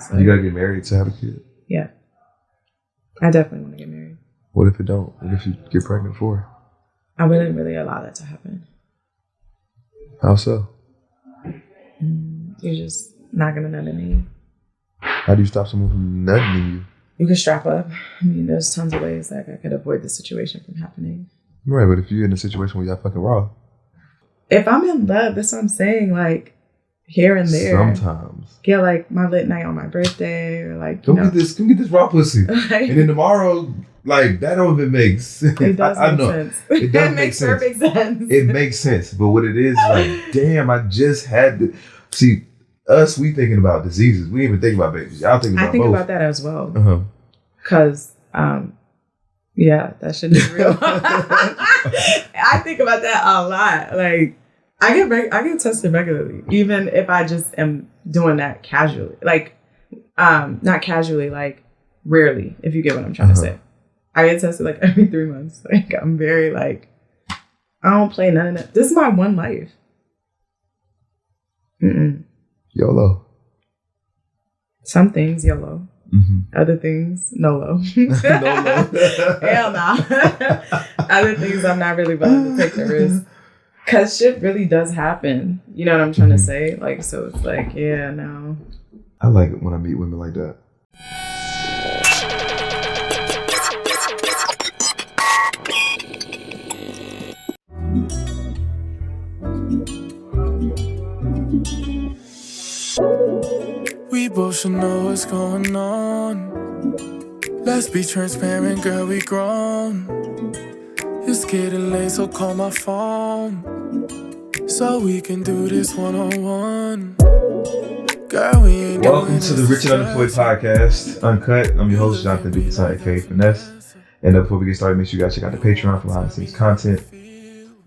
just like... You gotta get married to have a kid? Yeah. I definitely want to get married. What if it don't? What if you get pregnant for? I wouldn't really allow that to happen. How so? You're just not going to nut in me. How do you stop someone from nutting in you? You can strap up. I mean, there's tons of ways that I could avoid the situation from happening. Right, but if you're in a situation where y'all fucking raw. If I'm in love, that's what I'm saying, like, here and there. Sometimes. Yeah, like my lit night on my birthday, or like, Come get this raw pussy. And then tomorrow, like, that don't even make sense. It does make sense. It does make sense. Perfect sense. It makes sense. But what it is, like, damn, I just had to... See, us, we thinking about diseases. We ain't even think about babies. Y'all think about I think both. about that as well. Because, yeah, that shit is real. I think about that a lot. Like, I get tested regularly, even if I just am doing that casually. Like, not casually, like, rarely, if you get what I'm trying to say. I get tested, like, every 3 months. Like, I'm very, like, I don't play none of that. This is my one life. YOLO. Some things, YOLO. Other things, NOLO. Hell no. Other things, I'm not really willing to take the risk. Because shit really does happen. You know what I'm trying to say? Like, so it's like, yeah, no. I like it when I meet women like that. We both should know what's going on. Let's be transparent, girl, we grown. It's getting late, so call my phone, so we can do this one-on-one. Girl, we ain't Welcome to the Rich and Unemployed Podcast, Uncut. I'm your host, Jonathan Duke, aka Finesse. And before we get started, make sure you guys check out the Patreon for behind the scenes content.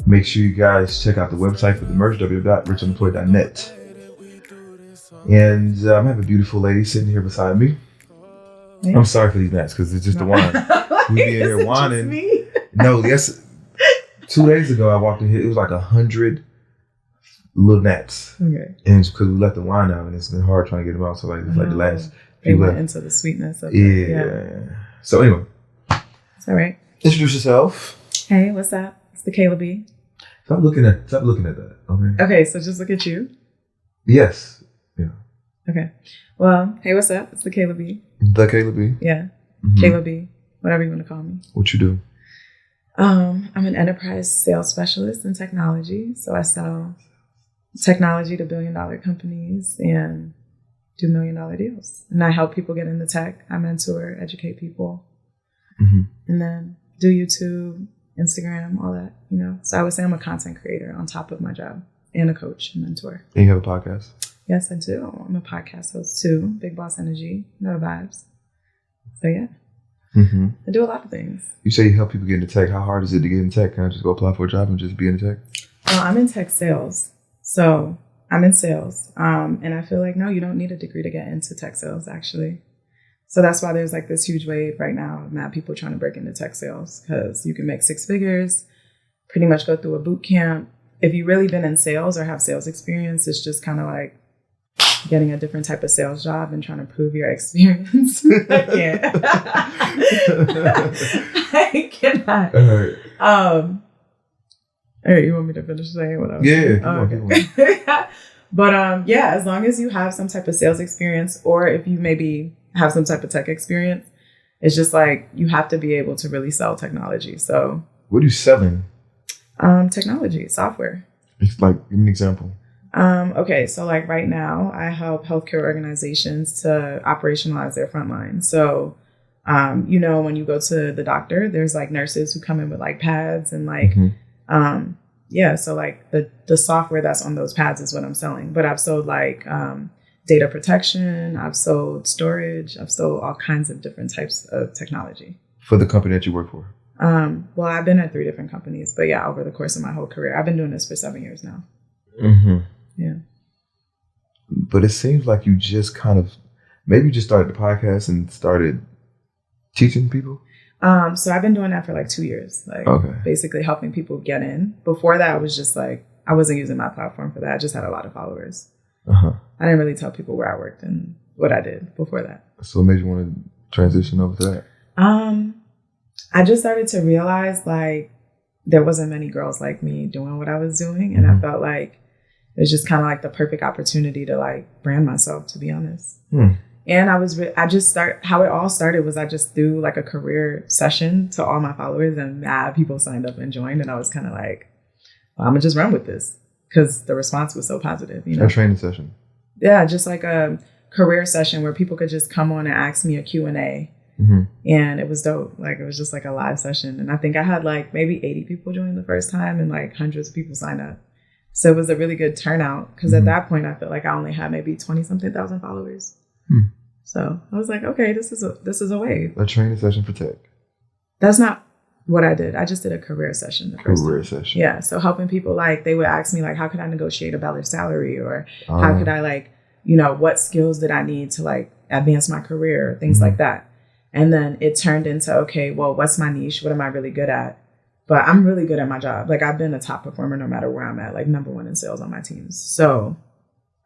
Make sure you guys check out the website for the merch, www.richunemployed.net. And I have a beautiful lady sitting here beside me. Yeah. I'm sorry for these naps because it's just the wine. We be in here whining. No, yes. 2 days ago, I walked in here. It was like 100 little gnats. Okay. And it's because we let the wine out, and it's been hard trying to get them out. So like, it's like the last. They went into the sweetness of it. Yeah. So anyway. It's all right. Introduce yourself. Hey, what's up? It's the Kayla B. Stop looking at that. Okay. Okay, so just look at you. Yes. Yeah. Okay. Well, hey, what's up? It's the Kayla B. The Kayla B. Yeah. Kayla B. Whatever you want to call me. What you do? I'm an enterprise sales specialist in technology. So I sell technology to billion-dollar companies and do million-dollar deals. And I help people get into tech. I mentor, educate people. And then do YouTube, Instagram, all that, you know. So I would say I'm a content creator on top of my job and a coach and mentor. And you have a podcast? Yes, I do. I'm a podcast host too. Big Boss Energy. No vibes. So yeah. I do a lot of things. You say you help people get into tech. How hard is it to get into tech? Can I just go apply for a job and just be in tech? Well, I'm in tech sales. So I'm in sales. And I feel like, no, you don't need a degree to get into tech sales, actually. So that's why there's like this huge wave right now of mad people trying to break into tech sales, because you can make 6 figures, pretty much go through a boot camp. If you've really been in sales or have sales experience, it's just kind of like getting a different type of sales job and trying to prove your experience. I can't. I cannot. All right, you want me to finish saying what I was saying? Okay. But yeah, as long as you have some type of sales experience, or if you maybe have some type of tech experience, it's just like you have to be able to really sell technology. So what are you selling? Technology, software. It's like, give me an example. Okay, so like right now, I help healthcare organizations to operationalize their frontline. So, you know, when you go to the doctor, there's like nurses who come in with like pads and like, yeah. So like the software that's on those pads is what I'm selling. But I've sold like data protection, I've sold storage, I've sold all kinds of different types of technology. For the company that you work for? Well, I've been at 3 different companies, but yeah, over the course of my whole career, I've been doing this for 7 years now. Yeah. But it seems like you just kind of, maybe you just started the podcast and started teaching people? So I've been doing that for like 2 years, like basically helping people get in. Before that, I was just like, I wasn't using my platform for that. I just had a lot of followers. I didn't really tell people where I worked and what I did before that. So what made you want to transition over to that? I just started to realize like there wasn't many girls like me doing what I was doing. And I felt like it was just kind of like the perfect opportunity to like brand myself, to be honest. And how it all started was I just threw like a career session to all my followers and mad people signed up and joined. And I was kind of like, well, I'm gonna just run with this because the response was so positive, you know? A training session. Yeah, just like a career session where people could just come on and ask me a Q&A. And it was dope. Like it was just like a live session. And I think I had like maybe 80 people join the first time and like hundreds of people sign up. So it was a really good turnout because at that point I felt like I only had maybe 20-something thousand followers. So I was like, okay, this is a wave. A training session for tech. That's not what I did. I just did a career session. Career session. Yeah. So helping people, like they would ask me like, how could I negotiate a better salary, or how could I like, you know, what skills did I need to like advance my career, things like that. And then it turned into, okay, well, what's my niche? What am I really good at? But I'm really good at my job. Like I've been a top performer no matter where I'm at, like #1 in sales on my teams. So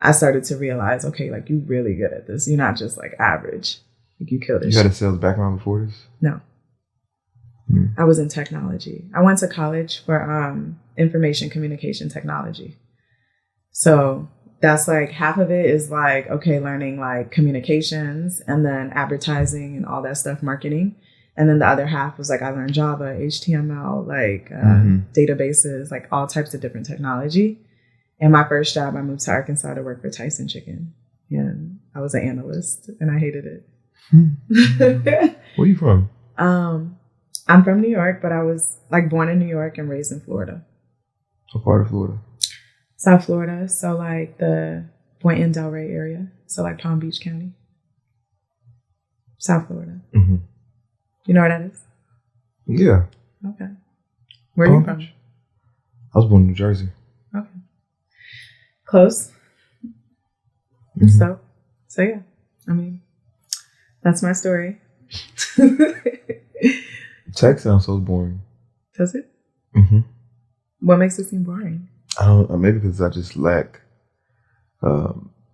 I started to realize, okay, like you're really good at this. You're not just like average. Like you killed it. You had a sales background before this? No. I was in technology. I went to college for information communication technology. So that's like half of it is like, okay, learning like communications and then advertising and all that stuff, marketing. And then the other half was like, I learned Java, HTML, like databases, like all types of different technology. And my first job, I moved to Arkansas to work for Tyson Chicken. And I was an analyst and I hated it. Where are you from? I'm from New York, but I was like born in New York and raised in Florida. What part of Florida? South Florida. So like the Boynton Delray area. So like Palm Beach County. South Florida. You know where that is? Yeah. Okay. Where are you from? I was born in New Jersey. Okay. Close. So yeah. I mean, that's my story. Tech sounds so boring. Does it? What makes it seem boring? I don't know. Maybe because I just lack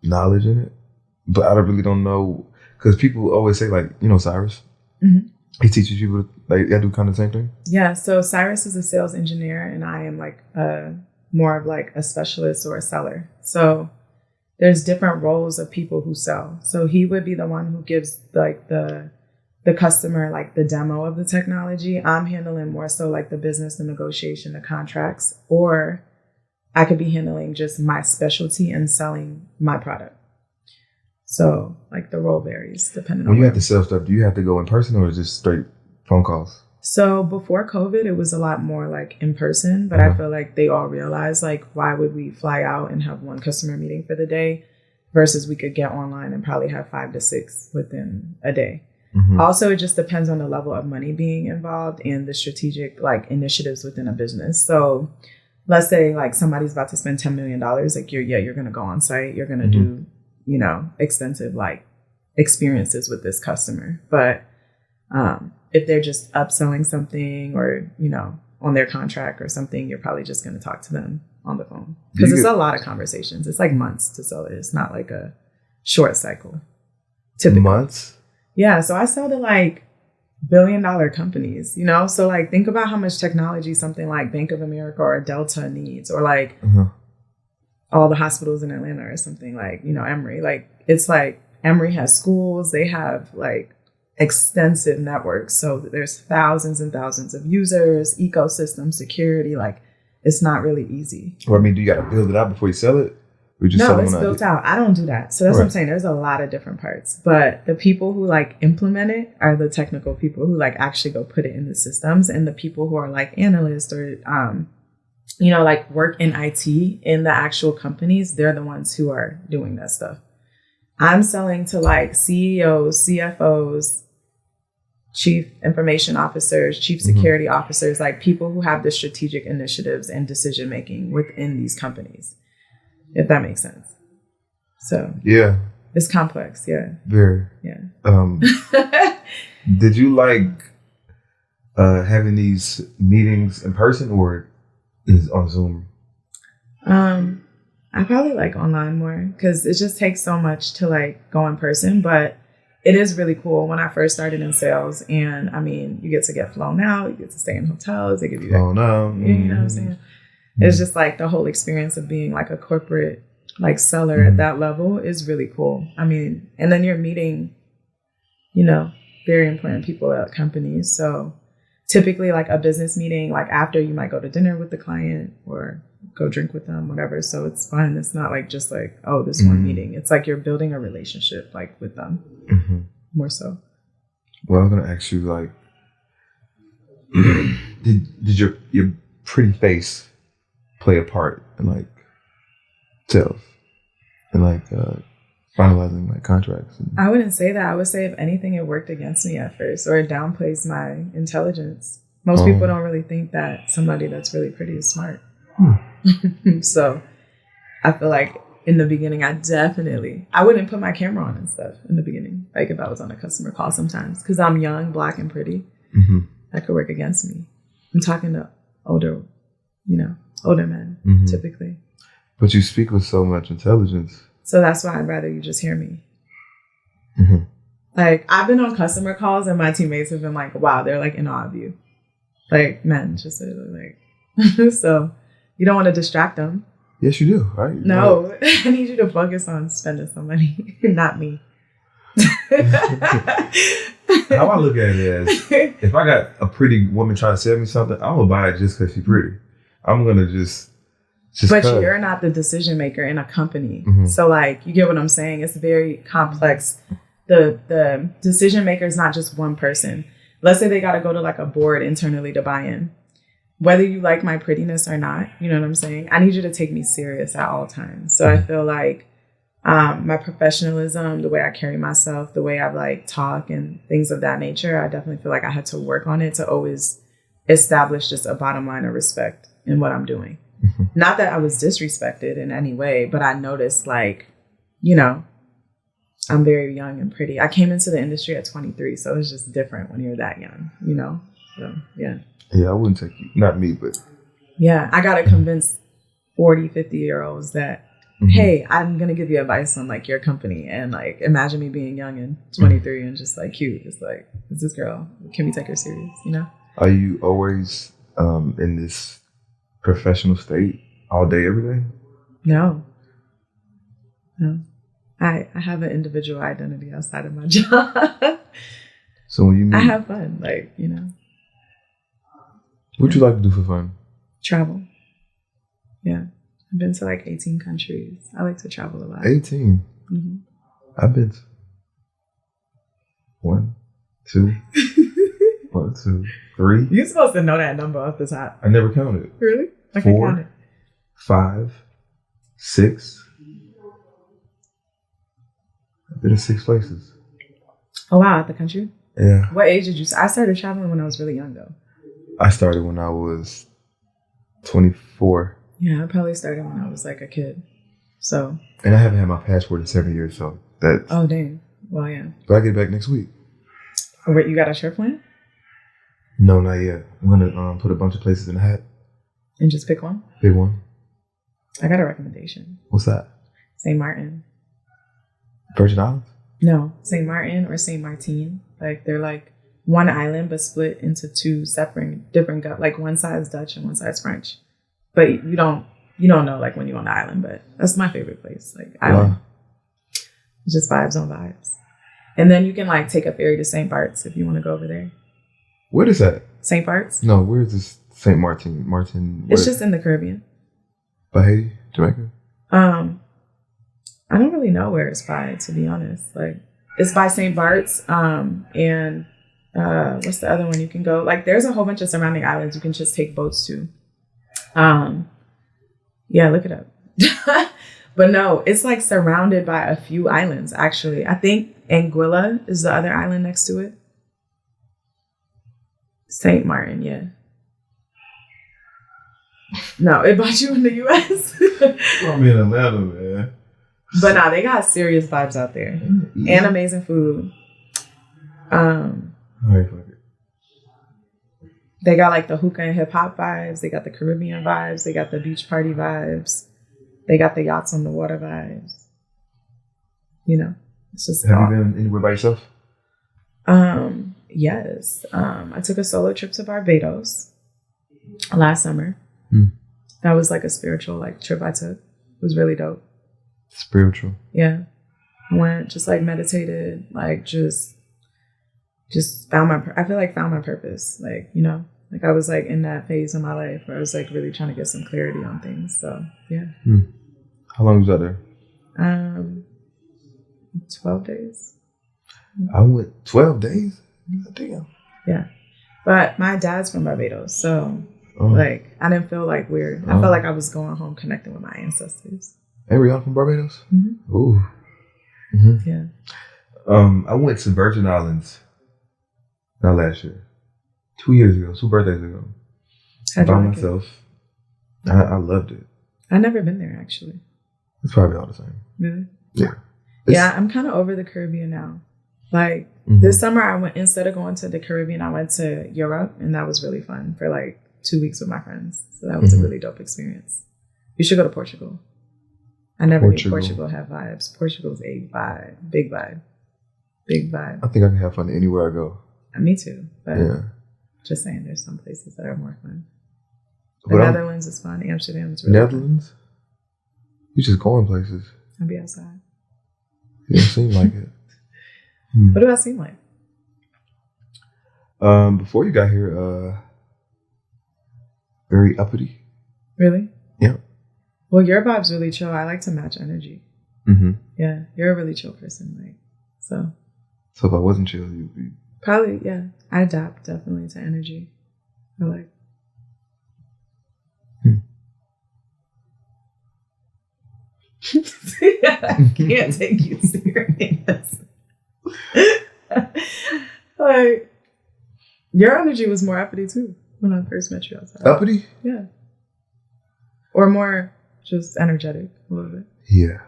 knowledge in it. But I really don't know. Because people always say, like, you know, Cyrus? He teaches people, like, I do kind of the same thing? Yeah. So Cyrus is a sales engineer and I am like more of like a specialist or a seller. So there's different roles of people who sell. So he would be the one who gives like the customer like the demo of the technology. I'm handling more so like the business, the negotiation, the contracts, or I could be handling just my specialty and selling my product. So like the role varies depending on when you have to sell stuff, do you have to go in person or is it just straight phone calls? So before COVID, it was a lot more like in person, but I feel like they all realized like, why would we fly out and have one customer meeting for the day versus we could get online and probably have 5 to 6 within a day. Also, it just depends on the level of money being involved and the strategic like initiatives within a business. So let's say like somebody's about to spend $10 million, like you're going to go on site, you're going to do, you know, extensive like experiences with this customer. But if they're just upselling something or, you know, on their contract or something, you're probably just going to talk to them on the phone because it's a lot of conversations. It's like months to sell it. It's not like a short cycle. Typically. Months? Yeah. So I sell to like billion-dollar companies, you know? So like think about how much technology something like Bank of America or Delta needs, or like all the hospitals in Atlanta or something like, you know, Emory. Like it's like Emory has schools. They have like extensive networks. So there's thousands and thousands of users, ecosystem, security. Like it's not really easy. Well, I mean, do you got to build it out before you sell it? Or just no, it's built out. I don't do that. So that's what I'm saying. There's a lot of different parts. But the people who like implement it are the technical people who like actually go put it in the systems. And the people who are like analysts or, you know, like work in IT in the actual companies, they're the ones who are doing that stuff. I'm selling to like CEOs, CFOs, chief information officers, chief security officers, like people who have the strategic initiatives and decision making within these companies, if that makes sense. So yeah, it's complex. Yeah, very. Yeah. Did you like having these meetings in person or is on Zoom? I probably like online more because it just takes so much to like go in person. But it is really cool when I first started in sales. And I mean, you get to get flown out, you get to stay in hotels, they give you Oh no. you know what I'm saying? It's just like the whole experience of being like a corporate like seller at that level is really cool. I mean, and then you're meeting, you know, very important people at companies. So typically like a business meeting, like after you might go to dinner with the client or go drink with them, whatever. So it's fun. It's not like just like, oh, this one meeting. It's like you're building a relationship like with them more so. Well, I'm going to ask you like, did your pretty face play a part in like sales and like finalizing like contracts? I wouldn't say that. I would say if anything, it worked against me at first, or it downplays my intelligence. Most people don't really think that somebody that's really pretty is smart. So I feel like in the beginning, I wouldn't put my camera on and stuff in the beginning. Like if I was on a customer call sometimes, because I'm young, black, and pretty, that could work against me. I'm talking to older men typically. But you speak with so much intelligence. So that's why I'd rather you just hear me. Like I've been on customer calls and my teammates have been like, wow, they're like in awe of you. Like men, just like, so you don't want to distract them. Yes, you do, right? No, I need you to focus on spending some money, not me. How I look at it is, if I got a pretty woman trying to sell me something, I'm gonna buy it just because she's pretty. I'm gonna just. But you're not the decision maker in a company, so like you get what I'm saying. It's very complex. The decision maker is not just one person. Let's say they got to go to like a board internally to buy in. Whether you like my prettiness or not, you know what I'm saying? I need you to take me serious at all times. So I feel like my professionalism, the way I carry myself, the way I like talk and things of that nature, I definitely feel like I had to work on it to always establish just a bottom line of respect in what I'm doing. Not that I was disrespected in any way, but I noticed like, you know, I'm very young and pretty. I came into the industry at 23, so it's just different when you're that young, you know? So, yeah. Yeah, I wouldn't take you. Not me, but... Yeah, I got to convince 40, 50-year-olds that, hey, I'm going to give you advice on, like, your company. And, like, imagine me being young and 23 and just, like, cute. It's like, is this girl? Can we take her serious, you know? Are you always in this professional state all day, every day? No. I have an individual identity outside of my job. So when you meet... I have fun, like, you know. What you like to do for fun? Travel. Yeah. I've been to like 18 countries. I like to travel a lot. 18? I've been to 1, 2, 1, 2, 3. You're supposed to know that number off the top. I never counted. Really? I 4, count it. 5, 6. I've been to 6 places. Oh, wow. Out the country? Yeah. What age did you... I started traveling when I was really young, though. I started when I was 24. Yeah, I probably started when I was like a kid. So. And I haven't had my passport in 7 years, so that. Oh, dang. Well, yeah. But I get back next week. Oh, wait, you got a trip plan? No, not yet. I'm gonna put a bunch of places in the hat. And just pick one? Pick one. I got a recommendation. What's that? St. Martin. Virgin Islands? No, St. Martin or St. Martin. Like they're like one island but split into two separate different like one side's Dutch and one side's French. But you don't know like when you're on the island, but that's my favorite place. Like island. Wow. It's just vibes on vibes. And then you can like take a ferry to St. Bart's if you want to go over there. What is that? St. Bart's? No, where is this St. Martin? It's just in the Caribbean. By Haiti? Jamaica? I don't really know where it's by, to be honest. Like it's by St. Bart's, and what's the other one you can go? Like there's a whole bunch of surrounding islands you can just take boats to. Yeah, look it up. But no, it's like surrounded by a few islands, actually. I think Anguilla is the other island next to it. St. Martin, yeah. No, it brought you in the U.S. I'm in Atlanta, man. But nah, they got serious vibes out there. And amazing food. They got like the hookah and hip hop vibes. They got the Caribbean vibes. They got the beach party vibes. They got the yachts on the water vibes. You know, it's just. Have you been anywhere by yourself? Yes. I took a solo trip to Barbados last summer. That was like a spiritual like trip I took. It was really dope. Spiritual. Yeah. Went, just like meditated, like just found I feel like found my purpose. Like, you know, like I was like in that phase of my life where I was like really trying to get some clarity on things. So yeah. How long was that there? 12 days. I went 12 days? Damn. Yeah. But my dad's from Barbados, so like I didn't feel like weird. I felt like I was going home connecting with my ancestors. Ariana from Barbados? Mm-hmm. Ooh. Yeah. I went to Virgin Islands not last year. 2 years ago, 2 birthdays ago. By myself. I loved it. I've never been there actually. It's probably all the same. Really? Yeah. Yeah, I'm kind of over the Caribbean now. Like this summer, I went, instead of going to the Caribbean, I went to Europe, and that was really fun for like 2 weeks with my friends. So that was a really dope experience. You should go to Portugal. I never knew Portugal had vibes. Portugal's a vibe, big vibe, big vibe. I think I can have fun anywhere I go. Me too, but just saying, there's some places that are more fun. The Netherlands is fun. Amsterdam is really Netherlands? Fun. You just going places. I'll be outside. It don't seem like it. What do I seem like? Before you got here, very uppity. Really? Yeah. Well, your vibe's really chill. I like to match energy. Yeah, you're a really chill person, like so. So if I wasn't chill, you'd be probably I adapt definitely to energy. I like. I can't take you serious. Like, your energy was more uppity too when I first met you outside. Uppity? Yeah. Or more just energetic a little bit. Yeah.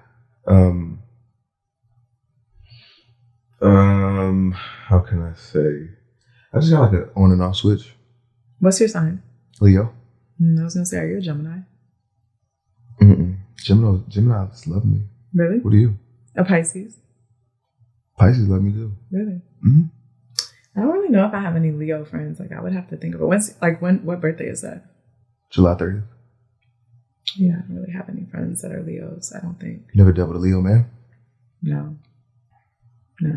How can I say? I just got like an on and off switch. What's your sign? Leo. I was gonna say, are you a Gemini? Geminis love me. Really? What are you? A Pisces. Pisces love me too. Really? I don't really know if I have any Leo friends. Like I would have to think of it. What birthday is that? July 30th. Yeah, I don't really have any friends that are Leos, I don't think. You never dealt with a Leo man? No. I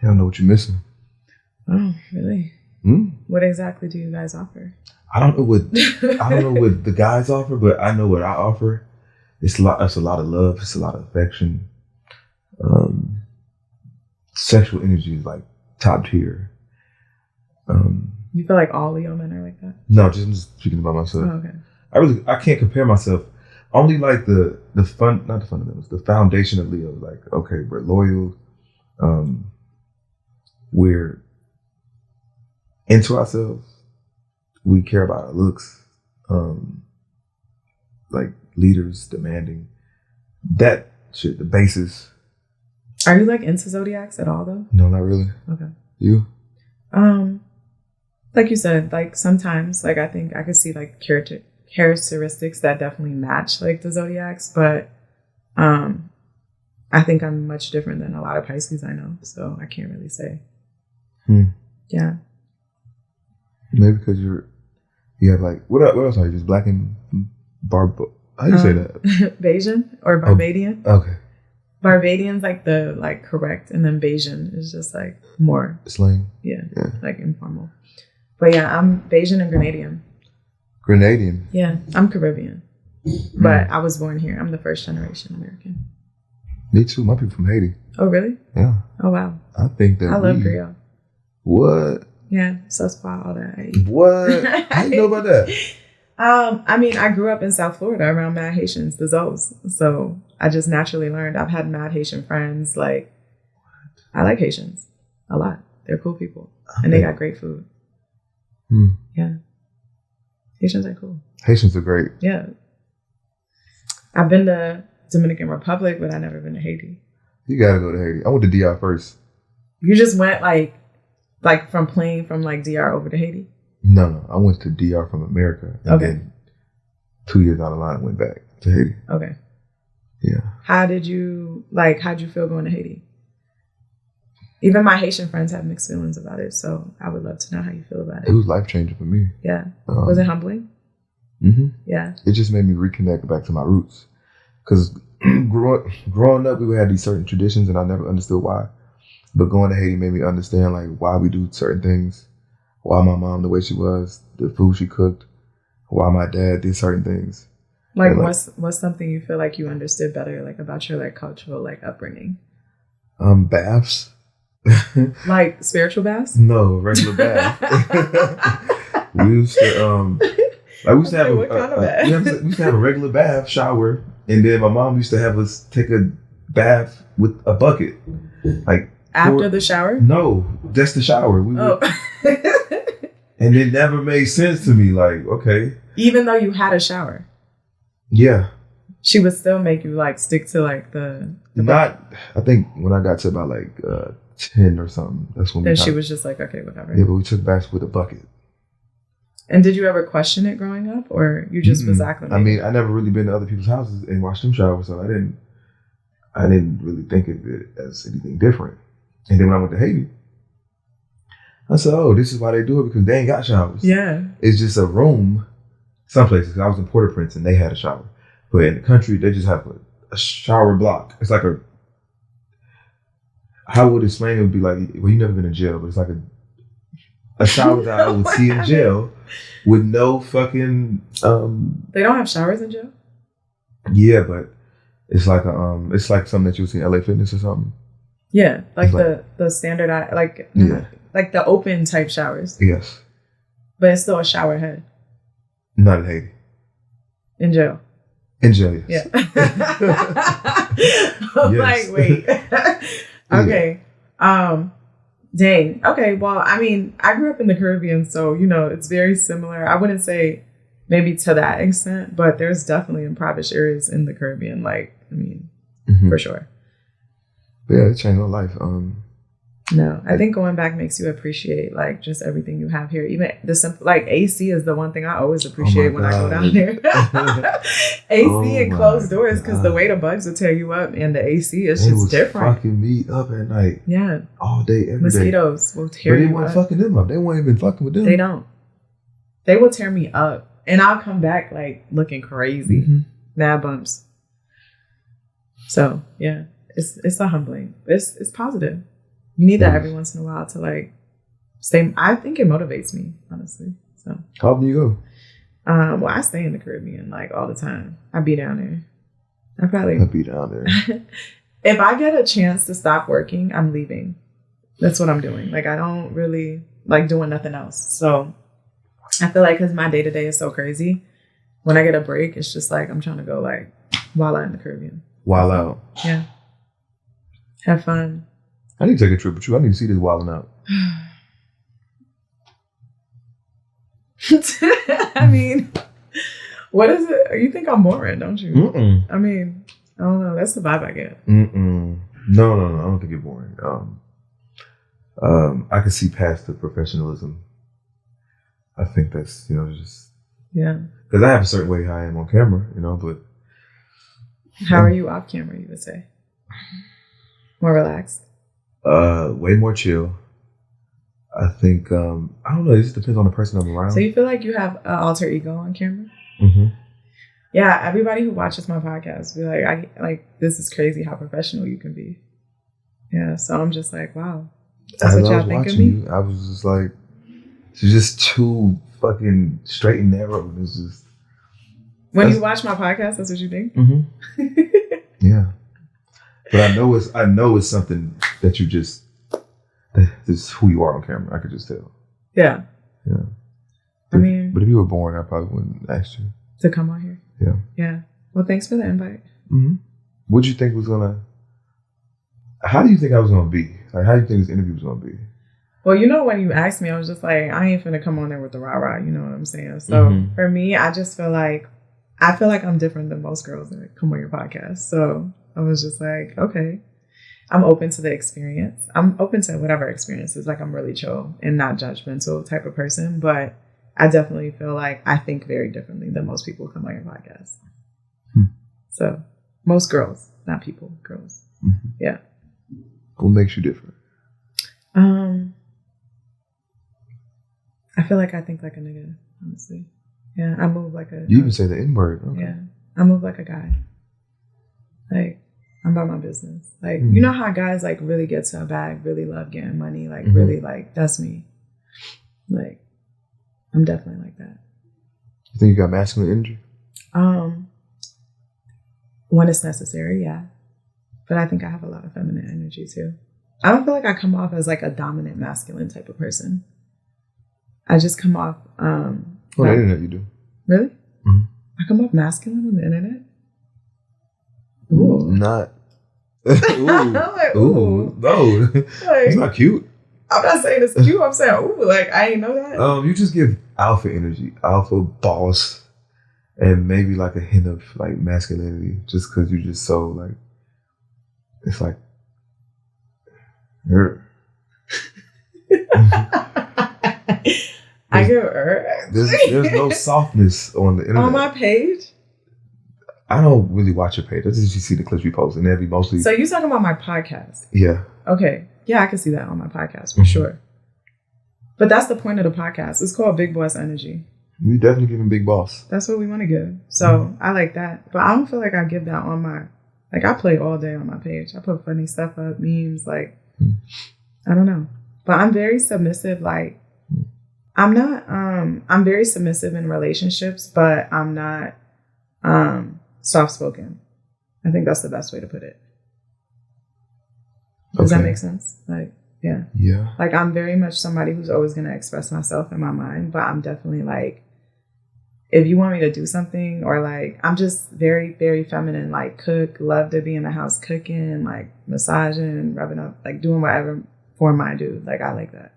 don't know what you're missing. Oh, really? What exactly do you guys offer? I don't know what the guys offer, but I know what I offer. It's a lot of love, it's a lot of affection. Sexual energy is like top tier. You feel like all Leo men are like that? No, just speaking about myself. Oh, okay. I can't compare myself. Only like not the fundamentals, the foundation of Leo. Like, okay, we're loyal. We're into ourselves. We care about our looks. Like leaders demanding that shit, the basis. Are you like into zodiacs at all though? No, not really. Okay. You? Like you said, like sometimes, like I think I could see like characteristics that definitely match like the zodiacs, but I think I'm much different than a lot of Pisces I know, so I can't really say. Yeah. Maybe because you have like what else are you? Just black and how do you say that? Bayesian or Barbadian? Okay. Barbadian's like the correct, and then Bayesian is just like more slang. Yeah, like informal. But yeah, I'm Bayesian and Grenadian. Grenadian? Yeah, I'm Caribbean, but I was born here. I'm the first generation American. Me too. My people from Haiti. Oh really? Yeah. Oh wow. I think that I love Creole. What? Yeah, so spot all that. What? How you know about that? I mean, I grew up in South Florida around mad Haitians, the Zoes. So I just naturally learned. I've had mad Haitian friends. Like, I like Haitians a lot. They're cool people. And they got great food. Yeah. Haitians are cool. Haitians are great. Yeah. I've been to Dominican Republic, but I've never been to Haiti. You gotta go to Haiti. I went to DR first. You just went like from plane from like DR over to Haiti? No. I went to DR from America. And then 2 years down the line, I went back. to Haiti. Okay. Yeah. How'd you feel going to Haiti? Even my Haitian friends have mixed feelings about it, so I would love to know how you feel about it. It was life-changing for me. Yeah. Was it humbling? Mm-hmm. Yeah. It just made me reconnect back to my roots. Because growing up, we would have these certain traditions, and I never understood why. But going to Haiti made me understand like why we do certain things, why my mom the way she was, the food she cooked, why my dad did certain things. Like, what's something you feel like you understood better, like about your like cultural like upbringing? Baths. Like spiritual baths? No, regular bath. we used to have what kind of bath? we used to have a regular bath shower, and then my mom used to have us take a bath with a bucket, like after the shower. No, just the shower. And it never made sense to me. Like, okay, even though you had a shower. Yeah. She would still make you like stick to like the I think when I got to about like 10 or something, that's when she was just like, okay, whatever. Yeah, but we took baths with a bucket. And did you ever question it growing up, or you just was acclimated? I mean, I never really been to other people's houses and watched them shower, so I didn't really think of it as anything different. And then when I went to Haiti, I said, oh, this is why they do it, because they ain't got showers. Yeah. It's just a room. Some places, I was in Port-au-Prince and they had a shower. But in the country, they just have a shower block. It's like how would explain it would be like, well, you've never been in jail, but it's like a shower that I would see in jail with no fucking... They don't have showers in jail? Yeah, but it's like it's like something that you would see in LA Fitness or something. Yeah, like the standard, like the open type showers. Yes. But it's still a shower head. Not in Haiti. In jail. In jail, yes. Yeah. I'm like, wait. Okay. Dang. Okay. Well, I mean, I grew up in the Caribbean, so, it's very similar. I wouldn't say maybe to that extent, but there's definitely impoverished areas in the Caribbean. Like, I mean, for sure. Yeah, it changed my life. No, I think going back makes you appreciate like just everything you have here. Even the simple, like AC is the one thing I always appreciate when I go down there. AC and closed doors, because the way the bugs will tear you up, and the AC is just different. Fucking me up at night. Yeah, all day, every Mosquitoes will tear you up. But they weren't fucking them up. They weren't even fucking with them. They don't. They will tear me up, and I'll come back like looking crazy, mad bumps. So yeah, it's a humbling. It's positive. You need that every once in a while to like stay. I think it motivates me, honestly. So how often do you go? Well, I stay in the Caribbean like all the time. I be down there. I'd be down there. If I get a chance to stop working, I'm leaving. That's what I'm doing. Like, I don't really like doing nothing else. So I feel like because my day to day is so crazy, when I get a break, it's just like I'm trying to go like wild out in the Caribbean. Wild out. Yeah. Have fun. I need to take a trip with you. I need to see this wilding out. I mean, what is it? You think I'm boring, don't you? Mm-mm. I mean, I don't know. That's the vibe I get. Mm-mm. No. I don't think you're boring. I can see past the professionalism. I think that's, just... Yeah. Because I have a certain way how I am on camera, but... How are you off camera, you would say? More relaxed? Way more chill. I think, I don't know, it just depends on the person I'm around. So you feel like you have an alter ego on camera? Mm-hmm. Yeah, everybody who watches my podcast be like, this is crazy how professional you can be. Yeah, so I'm just like, wow. That's what y'all think of me? I was just like, it's just too fucking straight and narrow. It's just... When you watch my podcast, that's what you think? Mm-hmm. Yeah. But I know it's something that you just, this is who you are on camera. I could just tell. Yeah. Yeah. But if you were boring, I probably wouldn't ask you to come on here. Yeah. Yeah. Well, thanks for the invite. Mm-hmm. What did you think how do you think I was going to be? Like, how do you think this interview was going to be? Well, when you asked me, I was just like, I ain't finna come on there with the rah-rah, you know what I'm saying? So for me, I just feel like I'm different than most girls that come on your podcast. So I was just like, okay, I'm open to the experience. I'm open to whatever experiences. Like, I'm really chill and not judgmental type of person. But I definitely feel like I think very differently than most people who come on your podcast. So most girls, not people, girls. Mm-hmm. Yeah. What makes you different? I feel like I think like a nigga, honestly. Yeah, I move like a... You even say the N-word. Okay. Yeah, I move like a guy. Like, I'm about my business. Like, you know how guys like really get to a bag, really love getting money, like really like, that's me. Like, I'm definitely like that. You think you got masculine energy? When it's necessary, yeah. But I think I have a lot of feminine energy too. I don't feel like I come off as like a dominant masculine type of person. I just come off... on the internet you do. Really? Mm-hmm. I come off masculine on the internet? Ooh. Not. Ooh. Like, ooh. No. Like, it's not cute. I'm not saying it's cute. I'm saying, ooh, like, I ain't know that. You just give alpha energy, alpha boss, and maybe like a hint of like masculinity just because you're just so like, it's like, I go, there's no softness on the internet. On my page? I don't really watch your page. I just see the clips you post, and that'd be mostly. So you talking about my podcast? Yeah. Okay. Yeah, I can see that on my podcast for sure. But that's the point of the podcast. It's called Big Boss Energy. You definitely giving big boss. That's what we want to give. So I like that. But I don't feel like I give that on my, like I play all day on my page. I put funny stuff up, memes, like, I don't know. But I'm very submissive. Like, I'm very submissive in relationships, but I'm not soft-spoken. I think that's the best way to put it. Does that make sense? Like, yeah. Yeah. Like, I'm very much somebody who's always going to express myself in my mind, but I'm definitely like, if you want me to do something, or like, I'm just very, very feminine, like cook, love to be in the house cooking, like massaging, rubbing up, like doing whatever for my dude. Like, I like that.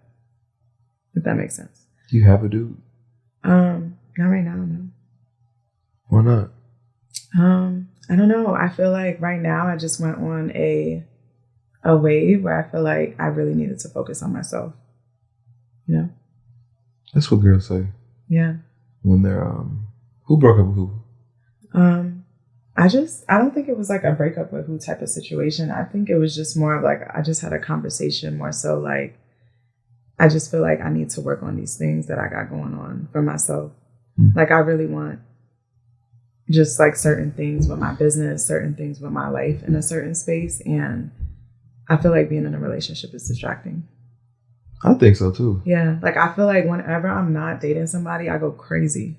If that makes sense. Do you have a dude? Not right now, no. Why not? I don't know. I feel like right now I just went on a wave where I feel like I really needed to focus on myself. You know? That's what girls say. Yeah. When they're who broke up with who? I don't think it was like a breakup with who type of situation. I think it was just more of like I just had a conversation more so like I just feel like I need to work on these things that I got going on for myself. Like I really want just like certain things with my business, certain things with my life in a certain space. And I feel like being in a relationship is distracting. I think so too. Yeah. Like I feel like whenever I'm not dating somebody, I go crazy.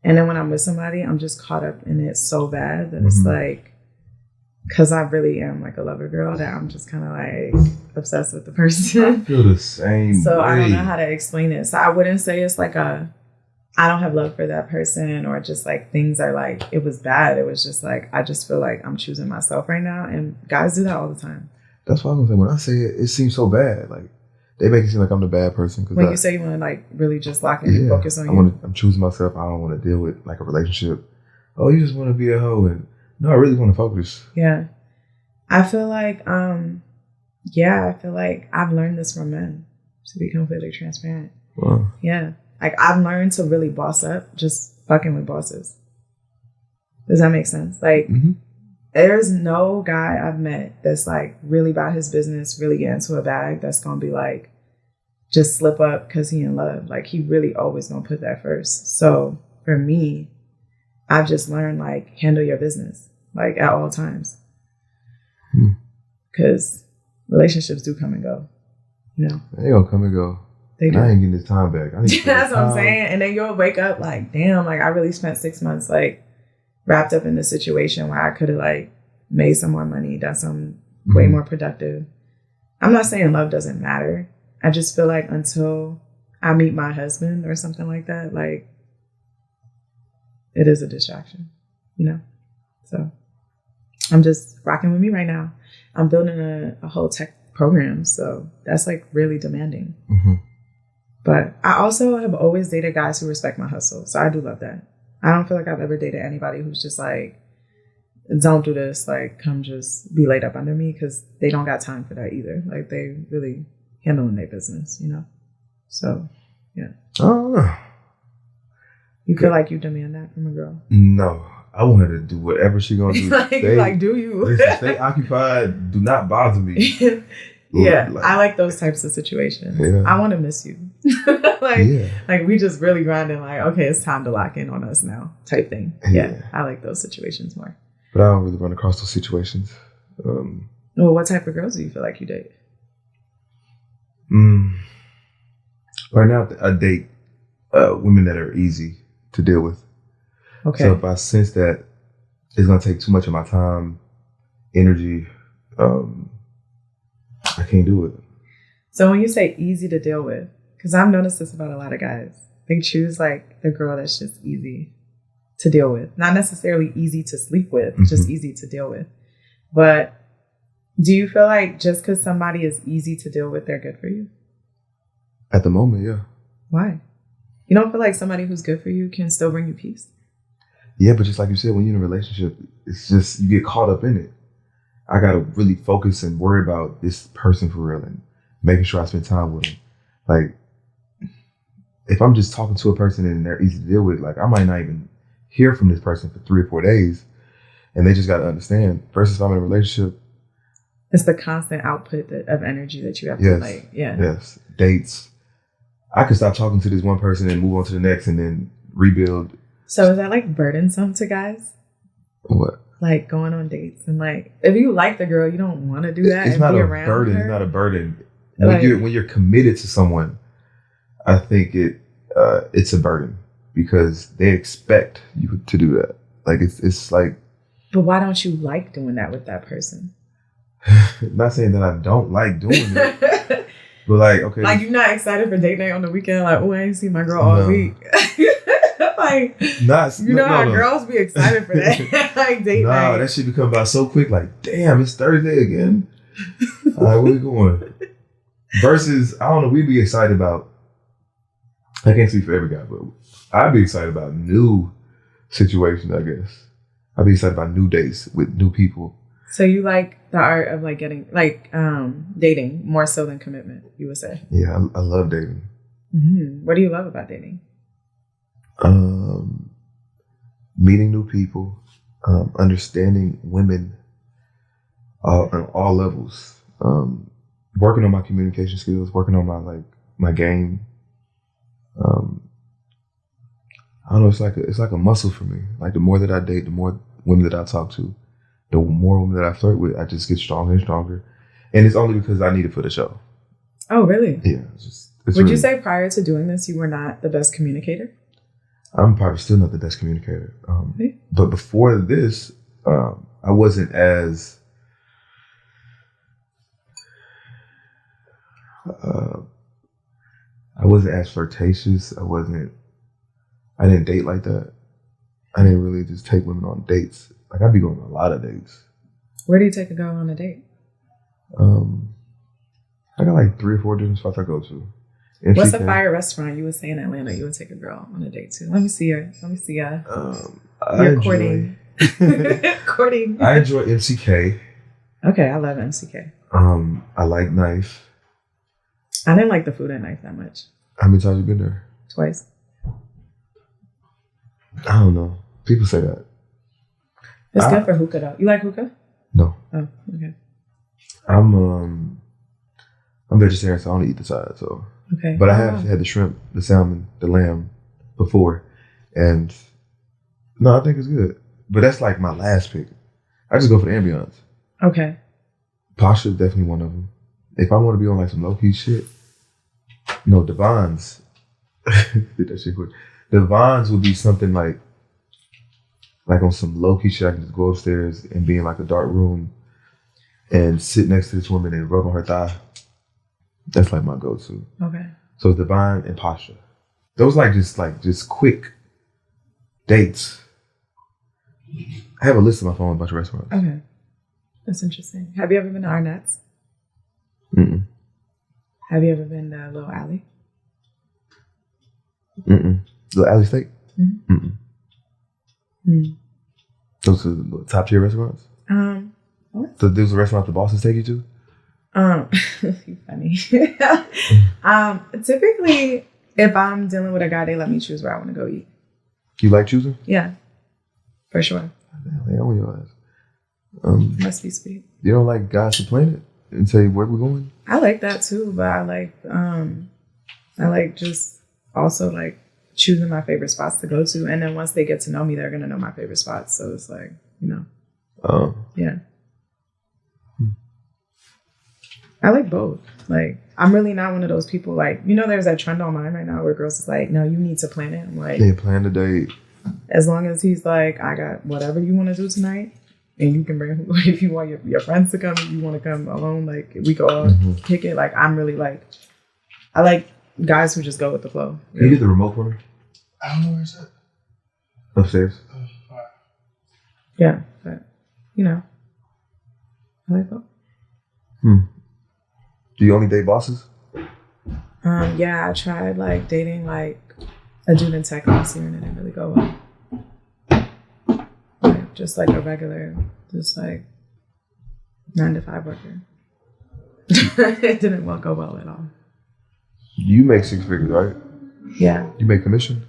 And then when I'm with somebody, I'm just caught up in it so bad that it's like, because I really am like a lover girl, that I'm just kind of like obsessed with the person. I feel the same So way. I don't know how to explain it. So I wouldn't say it's like I don't have love for that person, or just like things are like, it was bad. It was just like, I just feel like I'm choosing myself right now. And guys do that all the time. That's why I'm gonna say, when I say it, it seems so bad. Like they make it seem like I'm the bad person. When you say you want to like really just lock in and focus on you. I'm choosing myself. I don't want to deal with like a relationship. Oh, you just want to be a hoe. And no, I really want to focus. Yeah. I feel like, I feel like I've learned this from men, to be completely transparent. Wow. Yeah. Like I've learned to really boss up just fucking with bosses. Does that make sense? Like there's no guy I've met that's like really about his business, really get into a bag that's going to be like, just slip up because he in love. Like he really always going to put that first. So for me, I've just learned like handle your business like at all times. Because relationships do come and go, you know. They gonna come and go. They do. I ain't getting this time back. I need That's what I'm saying. And then you'll wake up like, damn, like I really spent 6 months like wrapped up in this situation where I could have like made some more money, done some way more productive. I'm not saying love doesn't matter. I just feel like until I meet my husband or something like that, like it is a distraction, you know? So I'm just rocking with me right now. I'm building a whole tech program. So that's like really demanding. But I also have always dated guys who respect my hustle. So I do love that. I don't feel like I've ever dated anybody who's just like, don't do this, like come just be laid up under me, because they don't got time for that either. Like they really handling their business, you know? So, yeah. Oh. You feel like you demand that from a girl? No. I want her to do whatever she gonna do. Do you? Listen, stay occupied. Do not bother me. Yeah, I like those types of situations. Yeah. I want to miss you. Like we just really grinding. Like, okay, it's time to lock in on us now, type thing. Yeah, I like those situations more. But I don't really run across those situations. Well, what type of girls do you feel like you date? Right now, I date women that are easy to deal with. Okay. So if I sense that it's gonna take too much of my time, energy, I can't do it. So when you say easy to deal with, because I've noticed this about a lot of guys, they choose like the girl that's just easy to deal with. Not necessarily easy to sleep with, just easy to deal with. But do you feel like just because somebody is easy to deal with, they're good for you? At the moment, yeah. Why? You don't feel like somebody who's good for you can still bring you peace? Yeah, but just like you said, when you're in a relationship, it's just, you get caught up in it. I got to really focus and worry about this person for real and making sure I spend time with them. Like, if I'm just talking to a person and they're easy to deal with, like, I might not even hear from this person for 3 or 4 days. And they just got to understand. Versus if I'm in a relationship. It's the constant output of energy that you have to, like, Yes. Dates. I could stop talking to this one person and move on to the next and then rebuild. So is that, like, burdensome to guys? What? Like, going on dates and, like, if you like the girl, you don't want to do that. It's not a burden. It's not a burden. When you're committed to someone, I think it's a burden because they expect you to do that. Like, it's like. But why don't you like doing that with that person? Not saying that I don't like doing it, but like, okay. Like, you're not excited for date night on the weekend? Like, oh, I ain't seen my girl all week. Like, how girls be excited for that. Like, date night. Nah, that shit be coming by so quick. Like, damn, it's Thursday again. All right, where we going? Versus, I don't know, we'd be excited about, I can't speak for every guy, but I'd be excited about new situations, I guess. I'd be excited about new dates with new people. So you like the art of like getting, like, dating more so than commitment, you would say? Yeah, I love dating. Mm-hmm. What do you love about dating? Meeting new people, understanding women on all levels, working on my communication skills, working on my game. I don't know, it's like a muscle for me. Like, the more that I date, the more women that I talk to, the more women that I flirt with, I just get stronger and stronger. And it's only because I need it for the show. Oh, really? Yeah. Would you say prior to doing this, you were not the best communicator? I'm probably still not the best communicator. But before this, I wasn't as flirtatious. I didn't date like that. I didn't really just take women on dates. Like, I'd be going on a lot of dates. Where do you take a girl on a date? I got like 3 or 4 different spots I go to. What's a fire restaurant you would say in Atlanta you would take a girl on a date to? Let me see her. You're courting. Courting. I enjoy MCK. Okay, I love MCK. I like Knife. I didn't like the food at Knife that much. How many times have you been there? Twice. I don't know. People say that. It's good for hookah though. You like hookah? No. Oh, okay. I'm vegetarian, so I don't eat the side. So. Okay. But I have had the shrimp, the salmon, the lamb before, and no, I think it's good. But that's like my last pick. I just go for the ambiance. Okay. Pasha is definitely one of them. If I want to be on like some low key shit, Devon's. Did that shit quick. Devon's would be something like on some low key shit. I can just go upstairs and be in like a dark room and sit next to this woman and rub on her thigh. That's like my go-to. Okay. So it's Divine and Pasha. Those just quick dates. I have a list on my phone with a bunch of restaurants. Okay. That's interesting. Have you ever been to Arnett's? Mm-mm. Have you ever been to Little Alley? Mm-mm. Little Alley Steak? Mm-hmm. Mm-mm. Mm. Those are the top tier restaurants? What? So those are restaurants the bosses take you to? You funny. Typically, if I'm dealing with a guy, they let me choose where I want to go eat. You like choosing? Yeah. For sure. They own your ass. Must be sweet. You don't like guys to plan it and say where we're going? I like that too, but I like just also like choosing my favorite spots to go to, and then once they get to know me, they're gonna know my favorite spots. So it's like, yeah. I like both. Like, I'm really not one of those people like, there's that trend online right now where girls is like, no, you need to plan it. I'm like, yeah, plan the date. As long as he's like, I got whatever you want to do tonight, and you can bring, if you want your friends to come, if you want to come alone, like we go all kick it. Like, I'm really like, I like guys who just go with the flow. Can you get the remote for me? I don't know where it's at. Upstairs. All right. Yeah, but I like both. Do you only date bosses? Yeah, I tried like dating like a dude in tech last year and it didn't really go well. Like, just like a regular, just like 9-to-5 worker. It didn't go well at all. You make 6 figures, right? Yeah. You make commission?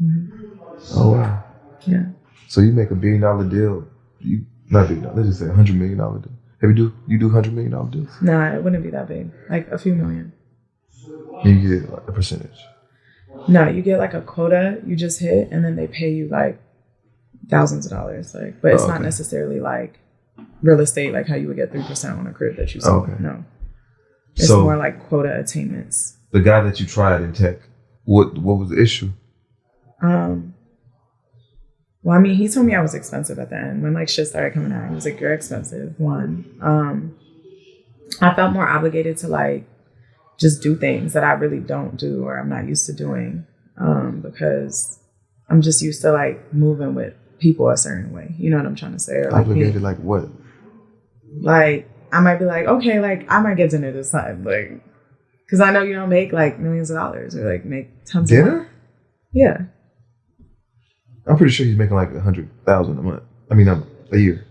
Mm-hmm. Oh, wow. Yeah. So you make $1 billion deal. Not $1 billion, let's just say $100 million deal. You do $100 million deals? Nah, it wouldn't be that big. Like a few million. And you get like a percentage? No, you get like a quota you just hit, and then they pay you like thousands of dollars. Like, but it's not necessarily like real estate, like how you would get 3% on a crib that you sold. Okay. No, it's more like quota attainments. The guy that you tried in tech, what was the issue? Well, I mean, he told me I was expensive at the end. When like shit started coming out, he was like, "You're expensive." One, I felt more obligated to like just do things that I really don't do or I'm not used to doing, because I'm just used to like moving with people a certain way. You know what I'm trying to say? Or, like, obligated like what? Like I might be like, okay, like I might get dinner this time, like, because I know you don't make like millions of dollars or like make tons of money. Yeah. I'm pretty sure he's making like $100,000 a month. I mean, a year.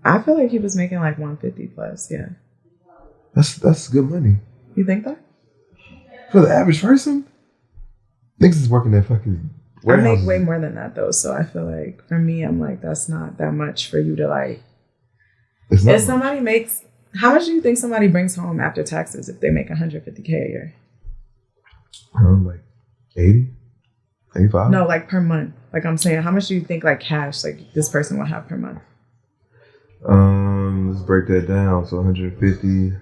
I feel like he was making like 150 plus. Yeah. That's good money. You think that? For the average person, niggas is working at fucking warehouses. I make way more than that though, so I feel like for me, I'm like, that's not that much for you to like. If somebody makes, how much do you think somebody brings home after taxes if they make 150K a year? Like 80, 85. No, like per month. Like I'm saying, how much do you think like cash like this person will have per month? Let's break that down. So 150.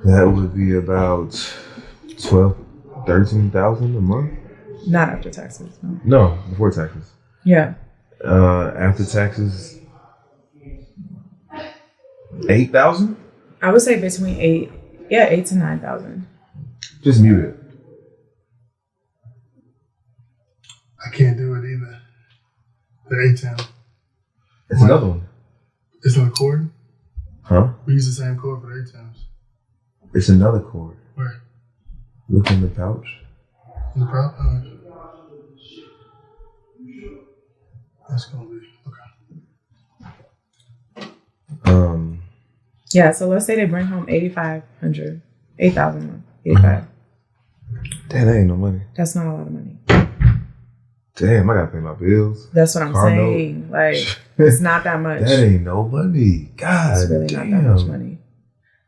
That would be about 13,000 a month. Not after taxes. No, before taxes. Yeah. After taxes, 8,000. I would say between 8 to 9,000. Just mute it. I can't do it either. The A-Town. It's another one. It's on a cord? Huh? We use the same cord for the A-Towns. It's another cord. Where? Look in the pouch. In the pouch? Oh. That's gonna be okay. Yeah, so let's say they bring home 8,500, 8,000 a month. 85. Damn, that ain't no money. That's not a lot of money. Damn, I gotta pay my bills. That's what I'm saying. Like, it's not that much. That ain't no money. God, it's really not that much money.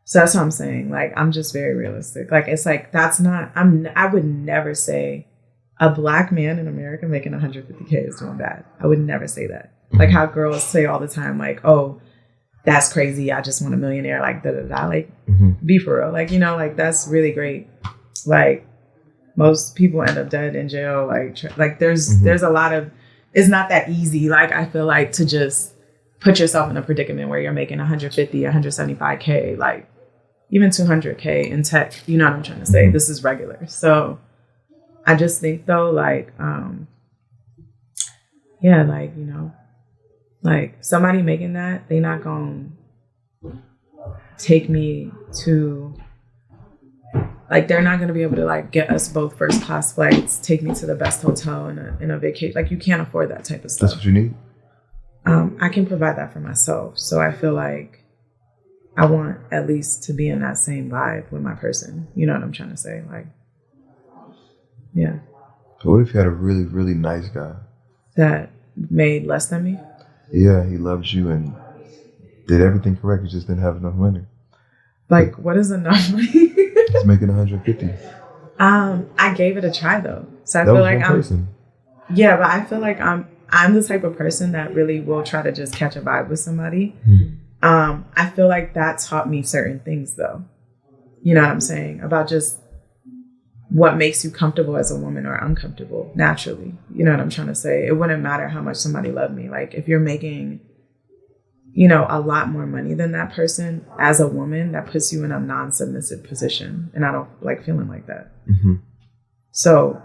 So that's what I'm saying. Like, I'm just very realistic. Like, it's like, that's not, I would never say a black man in America making 150K is doing bad. I would never say that. Mm-hmm. Like how girls say all the time, like, oh, that's crazy. I just want a millionaire. Like, da-da-da. Like, be for real. Like, like, that's really great. Like, most people end up dead in jail. Like there's a lot of, it's not that easy. Like, I feel like to just put yourself in a predicament where you're making 150, 175K, like even 200K in tech. You know what I'm trying to say? This is regular. So I just think though, like, yeah, like, like somebody making that, they not gonna take me to, like, they're not going to be able to, like, get us both first class flights, take me to the best hotel in a vacation. Like, you can't afford that type of stuff. That's what you need? I can provide that for myself. So I feel like I want at least to be in that same vibe with my person. You know what I'm trying to say? Like, yeah. So what if you had a really, really nice guy? That made less than me? Yeah, he loved you and did everything correct. He just didn't have enough money. Like, what is enough money? He's making 150. I gave it a try though. So I That feel was like one person. yeah, but I feel like I'm the type of person that really will try to just catch a vibe with somebody. I feel like that taught me certain things though. You know what I'm saying? About just what makes you comfortable as a woman or uncomfortable naturally. You know what I'm trying to say? It wouldn't matter how much somebody loved me. Like if you're making, you know, a lot more money than that person as a woman, that puts you in a non-submissive position. And I don't like feeling like that. So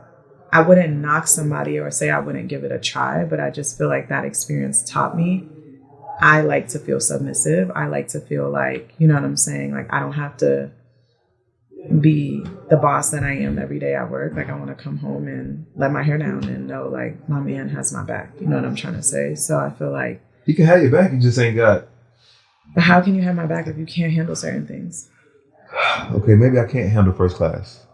I wouldn't knock somebody or say I wouldn't give it a try, but I just feel like that experience taught me I like to feel submissive. I like to feel like, you know what I'm saying? Like I don't have to be the boss that I am every day at work. Like I want to come home and let my hair down and know like my man has my back. You know what I'm trying to say? So I feel like he can have your back, you just ain't got. But how can you have my back if you can't handle certain things? Okay, maybe I can't handle first class.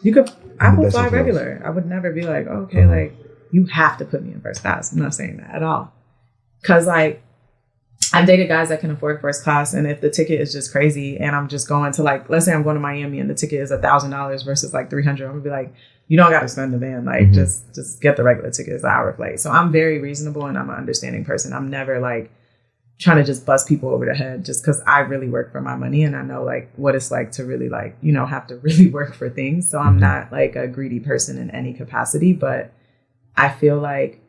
You could, I would fly regular. I would never be like, okay, like you have to put me in first class. I'm not saying that at all. Cause like I've dated guys that can afford first class, and if the ticket is just crazy and I'm just going to like, let's say I'm going to Miami and the ticket is $1,000 versus like $300, I'm gonna be like, you don't got to spend the van. Like just get the regular ticket. It's an hour flight. So I'm very reasonable and I'm an understanding person. I'm never like trying to just bust people over the head just because I really work for my money and I know like what it's like to really like, you know, have to really work for things. So I'm not like a greedy person in any capacity, but I feel like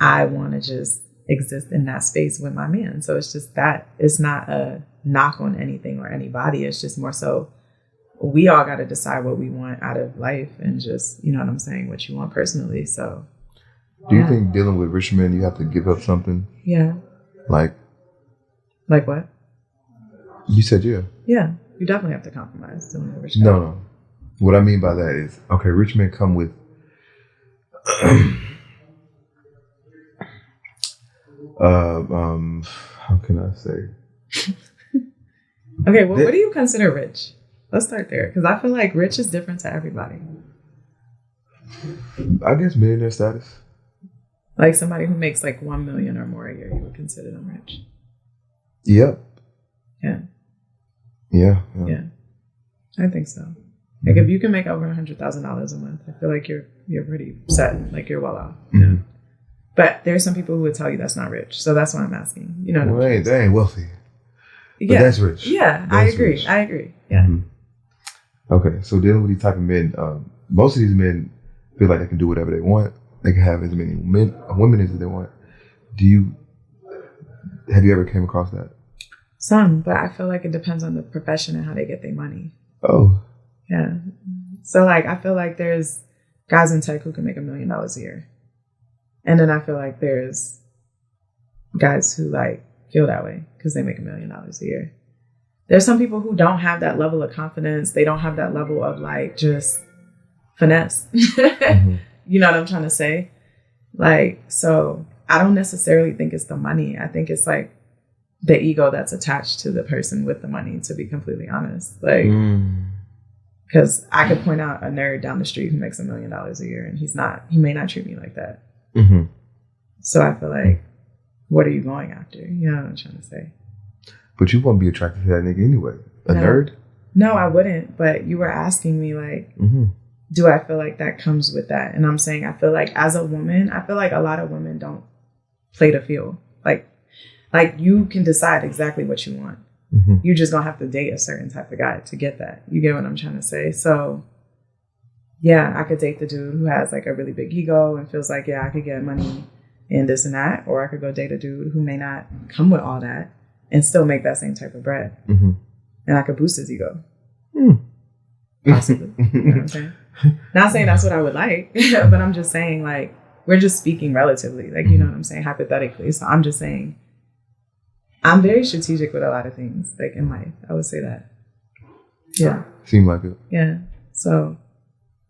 I want to just exist in that space with my man. So it's just that it's not a knock on anything or anybody. It's just more so we all got to decide what we want out of life and just, you know what I'm saying, what you want personally. So do you think dealing with rich men, you have to give up something? Yeah. Like what? You said yeah. Yeah. You definitely have to compromise dealing with rich men. No. What I mean by that is, okay, rich men come with how can I say? Okay, well, what do you consider rich? Let's start there, because I feel like rich is different to everybody. I guess millionaire status. Like somebody who makes like 1 million or more a year, you would consider them rich. Yep. Yeah. Yeah. I think so. Like if you can make over $100,000 a month, I feel like you're pretty set. Like you're well off. Yeah. But there's some people who would tell you that's not rich. So that's why I'm asking. You know what I mean? They ain't wealthy. But Yeah. that's rich. Yeah, That's I agree. rich. I agree. Yeah. Okay, so dealing with these type of men, most of these men feel like they can do whatever they want. They can have as many women as they want. Have you ever came across that? Some, but I feel like it depends on the profession and how they get their money. Oh. Yeah. So like, I feel like there's guys in tech who can make $1 million a year. And then I feel like there's guys who like feel that way because they make $1 million a year. There's some people who don't have that level of confidence. They don't have that level of like just finesse. You know what I'm trying to say? Like, so I don't necessarily think it's the money. I think it's like the ego that's attached to the person with the money, to be completely honest. Like, because I could point out a nerd down the street who makes $1 million a year and he may not treat me like that. So I feel like, what are you going after? You know what I'm trying to say? But you won't be attracted to that nigga anyway. Nerd? No, I wouldn't. But you were asking me like, do I feel like that comes with that? And I'm saying, I feel like as a woman, I feel like a lot of women don't play to feel. Like you can decide exactly what you want. You're just going to have to date a certain type of guy to get that. You get what I'm trying to say? So yeah, I could date the dude who has like a really big ego and feels like, yeah, I could get money and this and that. Or I could go date a dude who may not come with all that and still make that same type of bread. And I could boost his ego. Possibly. You know what I'm saying? Not saying that's what I would like, but I'm just saying like, we're just speaking relatively. Like, you know what I'm saying? Hypothetically. So I'm just saying, I'm very strategic with a lot of things, like in life. I would say that. Yeah. Seem like it. Yeah. So,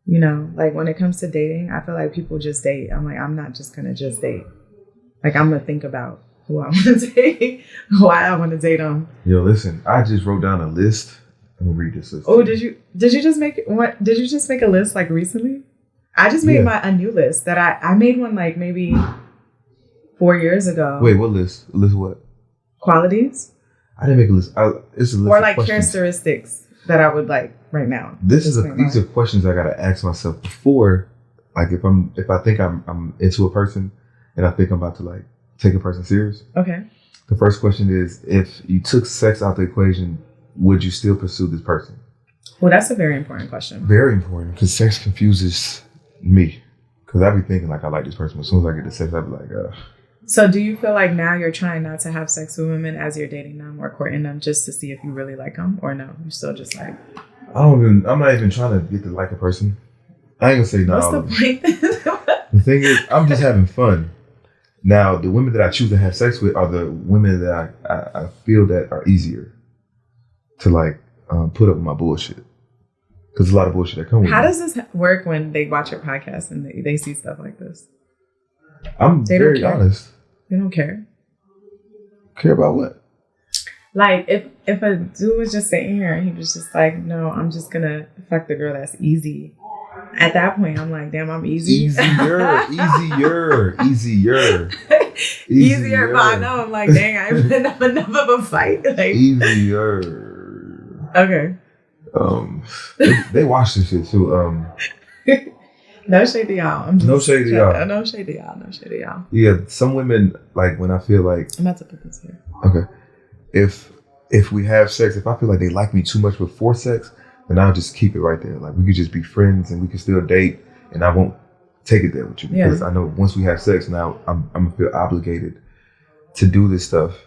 you know, like when it comes to dating, I feel like people just date. I'm like, I'm not just going to just date. Like, I'm going to think about who I want to date, why I want to date them. Yo, listen, I just wrote down a list. I'm going to read this list. Oh, did you just make a list like recently? I just made a new list that I made one like maybe 4 years ago. Wait, what list? List what? Qualities. I didn't make a list. It's a list or like of questions. characteristics that I would like right now. These are questions I gotta ask myself before, like if I think I'm into a person and I think I'm about to like take a person serious. Okay. The first question is, if you took sex out the equation, would you still pursue this person? Well, that's a very important question. Very important, because sex confuses me. Because I be thinking like I like this person, but as soon as I get to sex, I be like, So do you feel like now you're trying not to have sex with women as you're dating them or courting them just to see if you really like them, or no? You're still just like... I'm not even trying to get to like a person. I ain't gonna say no. What's the point? The thing is, I'm just having fun. Now, the women that I choose to have sex with are the women that I feel that are easier to like put up with my bullshit. Because there's a lot of bullshit that comes with it. How does this work when they watch your podcast and they see stuff like this? I'm very honest. They don't care. Care about what? Like, if a dude was just sitting here and he was just like, no, I'm just going to fuck the girl that's easy. At that point, I'm like, damn, I'm easy. Easier. Easier, but I know I'm like, dang, I ain't been enough of a fight. Like, easier. Okay. They watch this shit too. No shade to y'all. No shade to y'all. No shade to y'all. No shade to y'all. Yeah, some women, like when I feel like... I'm about to put this here. Okay. If we have sex, if I feel like they like me too much before sex, then I'll just keep it right there. Like we could just be friends and we can still date, and I won't take it there with you because I know once we have sex, now I'm gonna feel obligated to do this stuff.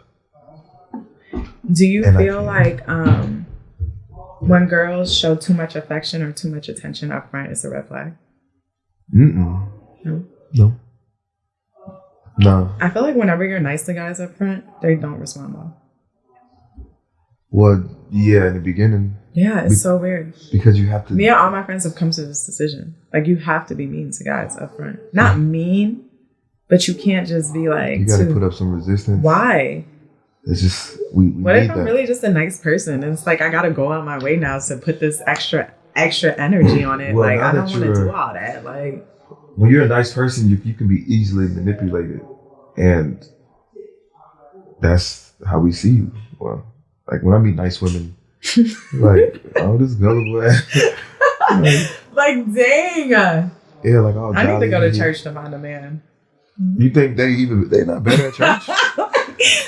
Do you feel like when girls show too much affection or too much attention up front, it's a red flag? No. I feel like whenever you're nice to guys up front, they don't respond well. Well, yeah, in the beginning. Yeah, it's so weird. Because you have to... Me and all my friends have come to this decision. Like, you have to be mean to guys up front. Not mean, but you can't just be like... You got to put up some resistance. Why? It's just... We what if I'm really just a nice person? And it's like, I got to go out my way now to put this extra energy on it. Well, like, I don't want to do all that. Like... When you're a nice person, you can be easily manipulated. And that's how we see you. Well, like when I meet nice women, like, oh, this gullible ass. like, dang. Yeah, like, oh, I need to go to church to find a man. You think they're not better at church?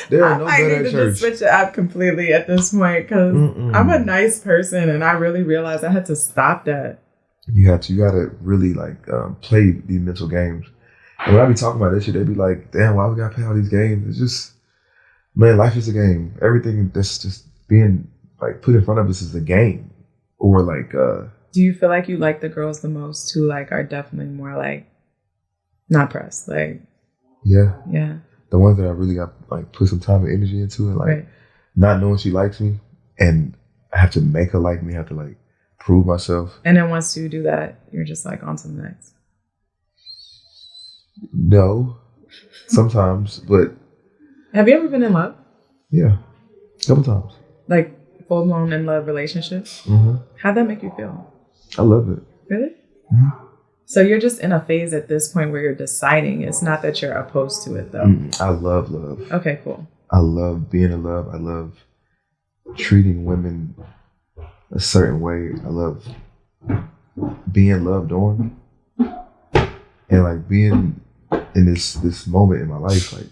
They are no better at church. I need to just switch it up completely at this point because I'm a nice person and I really realized I had to stop that. You got to really like play these mental games. And when I be talking about this shit, they be like, damn, why we got to play all these games? It's just, man, life is a game. Everything that's just being like put in front of us is a game. Or like... Do you feel like you like the girls the most who like are definitely more like not pressed? Like... Yeah. Yeah. The ones that I really got like put some time and energy into and like not knowing she likes me and I have to make her like me, I have to like prove myself. And then once you do that, you're just like on to the next. No, sometimes, but... Have you ever been in love? Yeah, a couple times. Like full-blown in love relationships? Mm-hmm. How'd that make you feel? I love it. Really? Mm-hmm. So you're just in a phase at this point where you're deciding. It's not that you're opposed to it, though. I love love. Okay, cool. I love being in love. I love treating women a certain way. I love being loved on. And like being in this moment in my life, like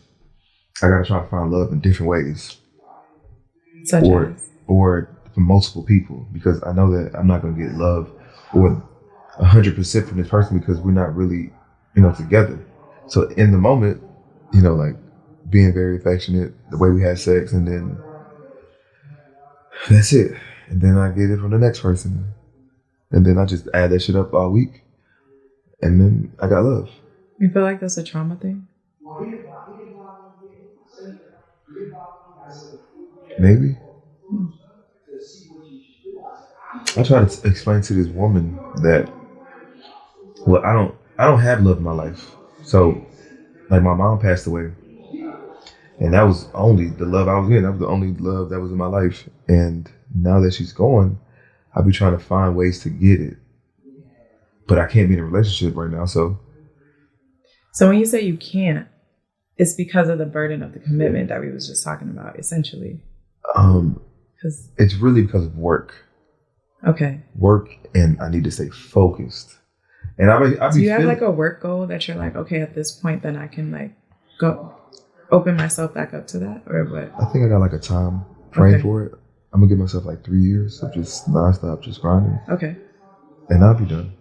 I gotta try to find love in different ways. Such as? Or from multiple people, because I know that I'm not gonna get love or 100% from this person because we're not really, together. So in the moment, like being very affectionate, the way we had sex, and then that's it. And then I get it from the next person. And then I just add that shit up all week. And then I got love. You feel like that's a trauma thing? Maybe. I try to explain to this woman that, well, I don't have love in my life. So, like my mom passed away. And that was only the love I was in. That was the only love that was in my life. And now that she's gone, I'll be trying to find ways to get it. but I can't be in a relationship right now. So when you say you can't, it's because of the burden of the commitment that we was just talking about, essentially. It's really because of work. Okay. Work, and I need to stay focused. And do you have like a work goal that you're like, okay, at this point, then I can like go open myself back up to that, or what? I think I got like a time frame for it. I'm gonna give myself like 3 years of just nonstop, just grinding. Okay. And I'll be done.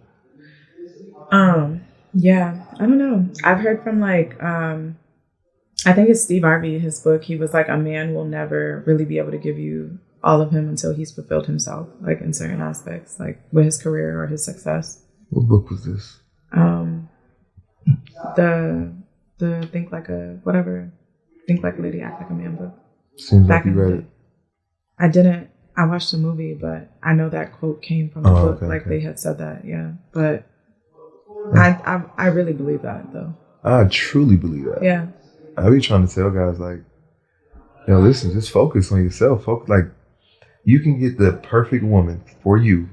Yeah, I don't know. I've heard from like, I think it's Steve Harvey, his book. He was like, a man will never really be able to give you all of him until he's fulfilled himself, like in certain aspects, like with his career or his success. What book was this? The Think Like a Lady, Act Like a Man book. Seems like you read it. I didn't. I watched the movie, but I know that quote came from the book. They had said that, yeah. But I really believe that, though. I truly believe that. Yeah. I be trying to tell guys like, yo, listen, just focus on yourself. Like, you can get the perfect woman for you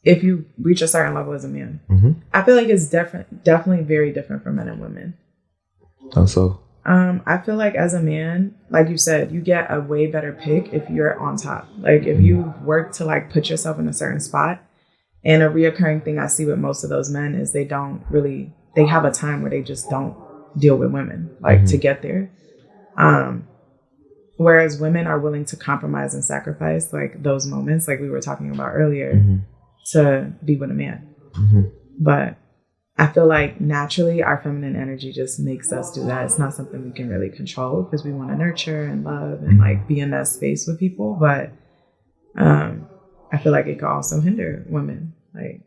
if you reach a certain level as a man. Mm-hmm. I feel like it's definitely very different for men and women. How so? I feel like as a man, like you said, you get a way better pick if you're on top. Like if you work to like put yourself in a certain spot. And a reoccurring thing I see with most of those men is they have a time where they just don't deal with women, like to get there. Whereas women are willing to compromise and sacrifice like those moments, like we were talking about earlier, to be with a man. But I feel like naturally our feminine energy just makes us do that. It's not something we can really control because we want to nurture and love and like be in that space with people. But I feel like it could also hinder women. Like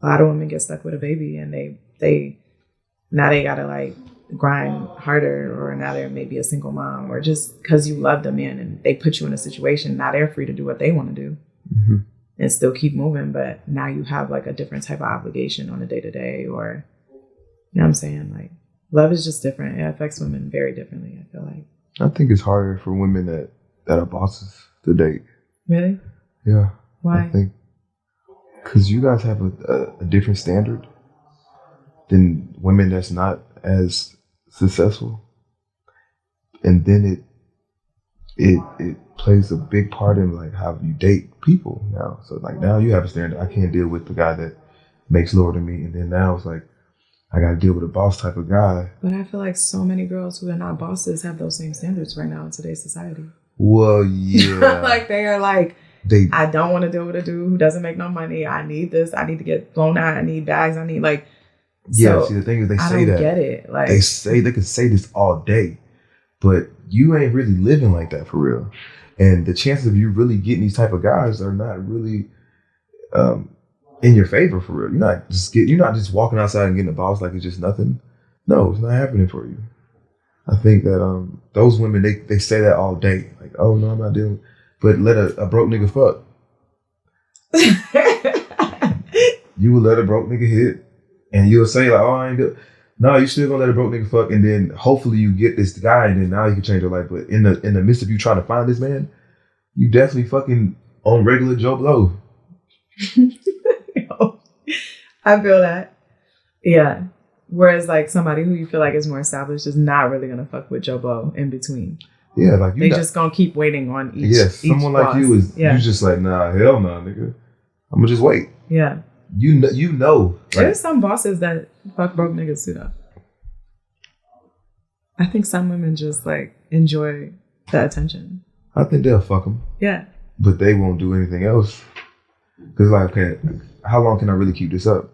a lot of women get stuck with a baby and they gotta like grind harder, or now they're maybe a single mom, or just because you love the man and they put you in a situation, now they're free to do what they want to do and still keep moving. But now you have like a different type of obligation on a day to day, or, you know what I'm saying? Like love is just different. It affects women very differently, I feel like. I think it's harder for women that are bosses to date. Really? Yeah. Why? I think because you guys have a different standard than women that's not as successful, and then it plays a big part in like how you date people now. So like now you have a standard. I can't deal with the guy that makes lower than me, and then now it's like I got to deal with a boss type of guy. But I feel like so many girls who are not bosses have those same standards right now in today's society. Well, yeah. Like they are like, I don't want to deal with a dude who doesn't make no money. I need this. I need to get blown out. I need bags. I need like. Yeah. So, see, the thing is, they I say don't that. Get it. Like they can say this all day, but you ain't really living like that for real. And the chances of you really getting these type of guys are not really in your favor for real. You're not just walking outside and getting a boss like it's just nothing. No, it's not happening for you. I think that those women they say that all day, like, oh no, I'm not dealing. But let a broke nigga fuck. You will let a broke nigga hit, and you'll say like, oh, I ain't good. No, you still gonna let a broke nigga fuck, and then hopefully you get this guy, and then now you can change your life. But in the midst of you trying to find this man, you definitely fucking on regular Joe Blow. I feel that. Yeah. Whereas like somebody who you feel like is more established is not really gonna fuck with Joe Blow in between. Yeah, like they just gonna keep waiting on each. Yes, someone boss. Like you is you just like, nah, hell no, nigga. I'm gonna just wait. Yeah. You know. There's some bosses that fuck broke niggas too though. I think some women just like enjoy the attention. I think they'll fuck them. Yeah. But they won't do anything else. Cause like, okay, how long can I really keep this up?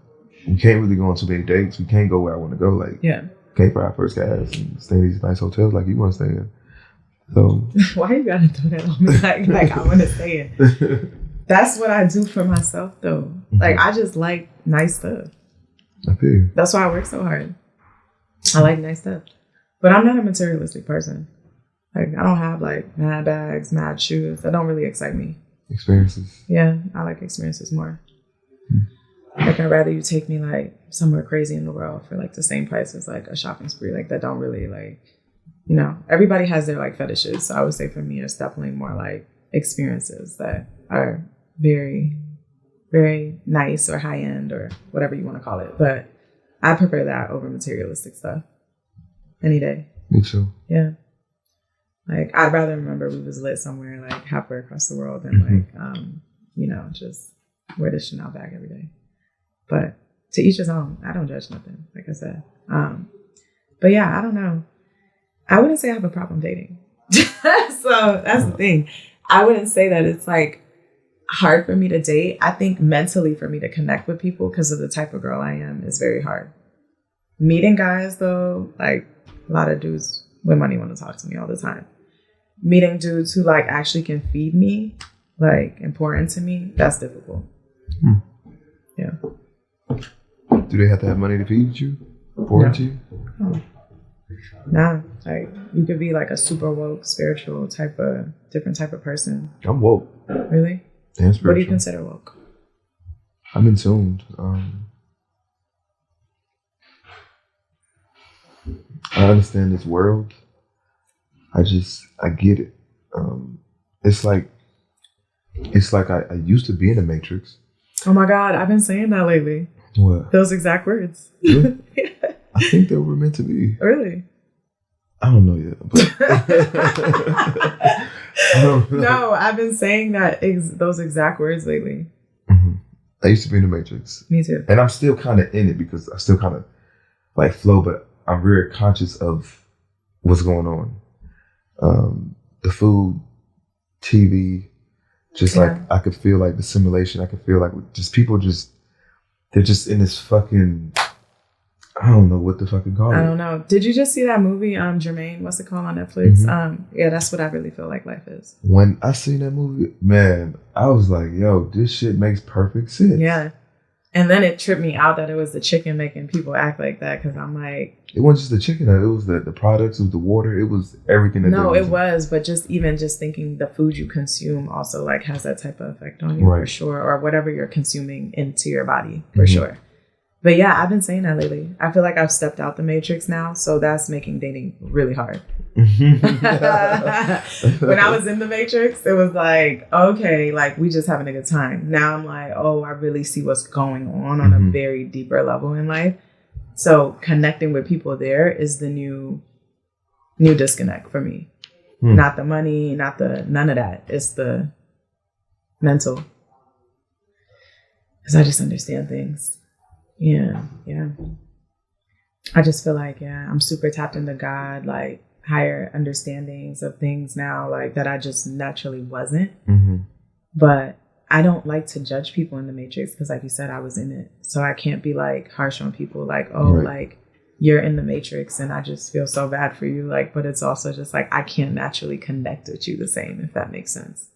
We can't really go on too many dates. We can't go where I want to go. Like, can't fly our first gas and stay in these nice hotels like you want to stay in. So why you gotta throw that on me? Like I want to stay in. That's what I do for myself though. Like I just like nice stuff. I feel you. That's why I work so hard. I like nice stuff. But I'm not a materialistic person. Like I don't have like mad bags, mad shoes. That don't really excite me. Experiences. Yeah, I like experiences more. Like I'd rather you take me like somewhere crazy in the world for like the same price as like a shopping spree. Like that don't really like, you know, everybody has their like fetishes. So I would say for me, it's definitely more like experiences that are very very nice or high end or whatever you want to call it. But I prefer that over materialistic stuff any day. Me too. Yeah. Like, I'd rather remember we was lit somewhere like halfway across the world than like, you know, just wear this Chanel bag every day. But to each his own. I don't judge nothing, like I said. But yeah, I don't know. I wouldn't say I have a problem dating. So that's the thing. I wouldn't say that it's like hard for me to date. I think mentally for me to connect with people because of the type of girl I am is very hard. Meeting guys though, like a lot of dudes with money want to talk to me all the time. Meeting dudes who like actually can feed me, like and pour into me, that's difficult. Yeah. Do they have to have money to feed you? Pour into you? Oh. Nah, like you could be like a super woke, spiritual type of different type of person. I'm woke. Really? And spiritual. What do you consider woke? I'm in tuned. I understand this world. I get it. It's like I used to be in the Matrix. Oh my God, I've been saying that lately. What? Those exact words. Really? I think they were meant to be. Really? I don't know yet. But I don't know. No, I've been saying that those exact words lately. Mm-hmm. I used to be in the Matrix. Me too. And I'm still kind of in it because I still kind of like flow, but I'm very conscious of what's going on. The food, TV, just like I could feel like the simulation. I could feel like just people they're just in this fucking, I don't know what the fucking call it. I don't know. Did you just see that movie, Jermaine? What's it called on Netflix? Mm-hmm. Yeah, that's what I really feel like life is. When I seen that movie, man, I was like, yo, this shit makes perfect sense. Yeah. And then it tripped me out that it was the chicken making people act like that because I'm like... It wasn't just the chicken. It was the products. It was the water. It was everything. No, it was. But just thinking the food you consume also like has that type of effect on you for sure. Or whatever you're consuming into your body for sure. But yeah, I've been saying that lately. I feel like I've stepped out the Matrix now. So that's making dating really hard. When I was in the Matrix, it was like, okay, like we just having a good time. Now I'm like, oh, I really see what's going on a very deeper level in life. So connecting with people there is the new disconnect for me. Not the money, none of that. It's the mental. Because I just understand things. Yeah. I just feel like, I'm super tapped into God, like higher understandings of things now, like that I just naturally wasn't. But I don't like to judge people in the Matrix because, like you said, I was in it. So I can't be like harsh on people like, oh, like you're in the Matrix and I just feel so bad for you. Like, but it's also just like I can't naturally connect with you the same, if that makes sense.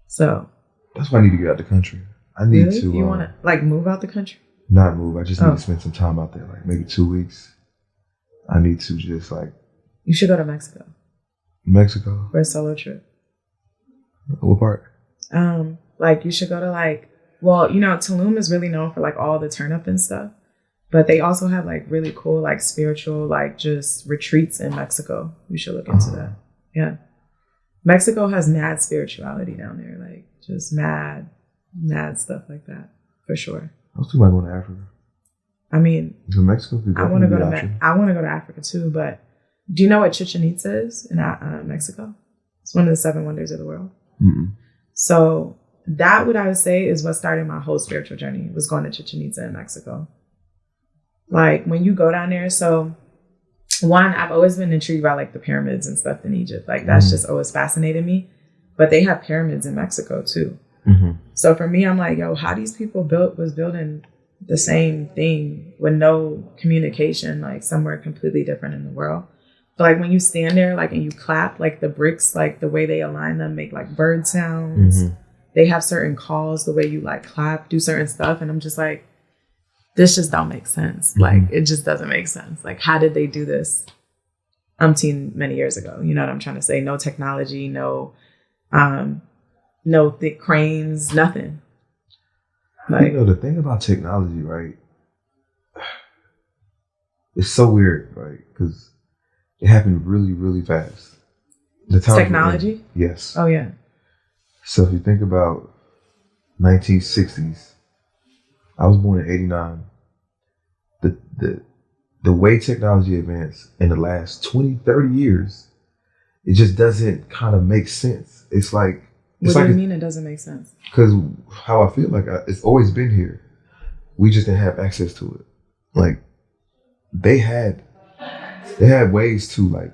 So that's why I need to get out the country. I need to. You want to like move out the country? Not move. I just need to spend some time out there, like maybe 2 weeks. I need to just like. You should go to Mexico. Mexico? For a solo trip. What part? Like you should go to like, well, you know, Tulum is really known for like all the turn up and stuff, but they also have like really cool, like spiritual, like just retreats in Mexico. You should look into that. Yeah. Mexico has mad spirituality down there. Like just mad stuff like that for sure. I was thinking about going to Africa. I mean, Mexico. I want to go to Africa too, but do you know what Chichen Itza is in Mexico? It's one of the 7 wonders of the world. So that, what I would say, is what started my whole spiritual journey, was going to Chichen Itza in Mexico. Like when you go down there, so one, I've always been intrigued by like the pyramids and stuff in Egypt. Like that's just always fascinated me. But they have pyramids in Mexico too. So for me, I'm like, yo, how these people was building the same thing with no communication, like somewhere completely different in the world. But like when you stand there, like, and you clap, like the bricks, like the way they align them make like bird sounds. They have certain calls, the way you like clap, do certain stuff. And I'm just like, this just don't make sense. Like, it just doesn't make sense. Like, how did they do this many years ago? You know what I'm trying to say? No technology, no thick cranes, nothing. Like, you know, the thing about technology, right? It's so weird, right? Because it happened really, really fast. The time technology? Yes. Oh, yeah. So if you think about 1960s, I was born in '89. The way technology advanced in the last 20, 30 years, it just doesn't kind of make sense. It's like... What do you mean it doesn't make sense? Because how I feel like it's always been here. We just didn't have access to it. Like, they had ways to like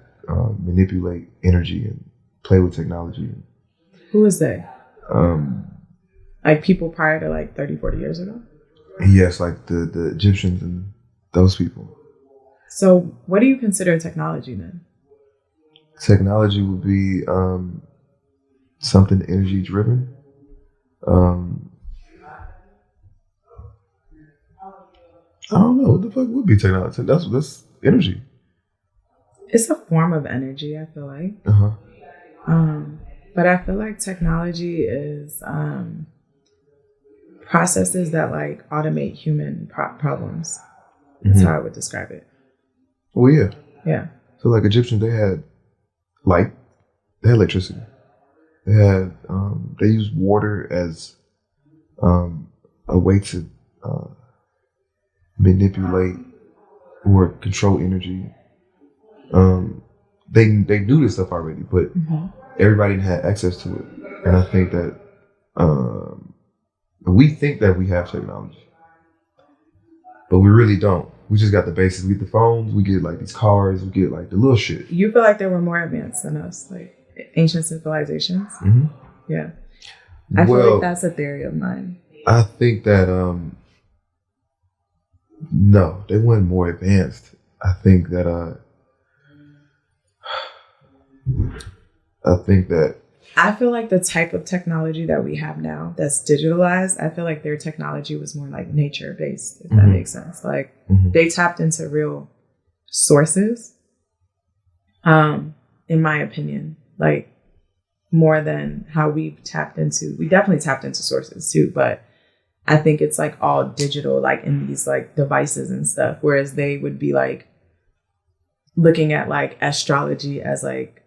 manipulate energy and play with technology. Who is they? Like people prior to like 30, 40 years ago? Yes, like the Egyptians and those people. So what do you consider technology then? Technology would be something energy driven. I don't know what the fuck would be technology. That's energy. It's a form of energy, I feel like. But I feel like technology is processes that like automate human problems. That's how I would describe it. Well, yeah. Yeah. So like Egyptians, they had light, they had electricity, they had they used water as a way to manipulate or control energy. They knew this stuff already, but everybody didn't have access to it. And I think that we think that we have technology, but we really don't. We just got the basics. We get the phones, we get like these cars, we get like the little shit. You feel like they were more advanced than us, like ancient civilizations? Yeah. I feel like that's a theory of mine. I think that no, they weren't more advanced. I think that I feel like the type of technology that we have now that's digitalized, I feel like their technology was more like nature based, if that makes sense. Like they tapped into real sources, in my opinion, like more than how we definitely tapped into sources too, but I think it's like all digital, like in these like devices and stuff, whereas they would be like looking at like astrology as like,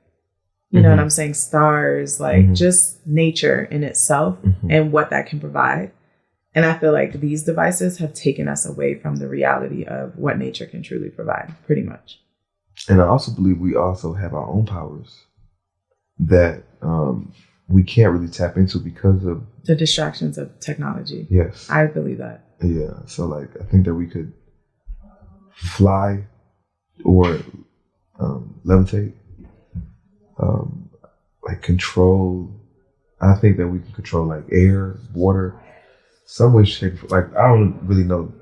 you know what I'm saying? Stars, like just nature in itself and what that can provide. And I feel like these devices have taken us away from the reality of what nature can truly provide, pretty much. And I also believe we also have our own powers that we can't really tap into because of the distractions of technology. Yes. I believe that. Yeah. So like, I think that we could fly or levitate. Like control. I think that we can control like air, water, some way, shape. Like I don't really know.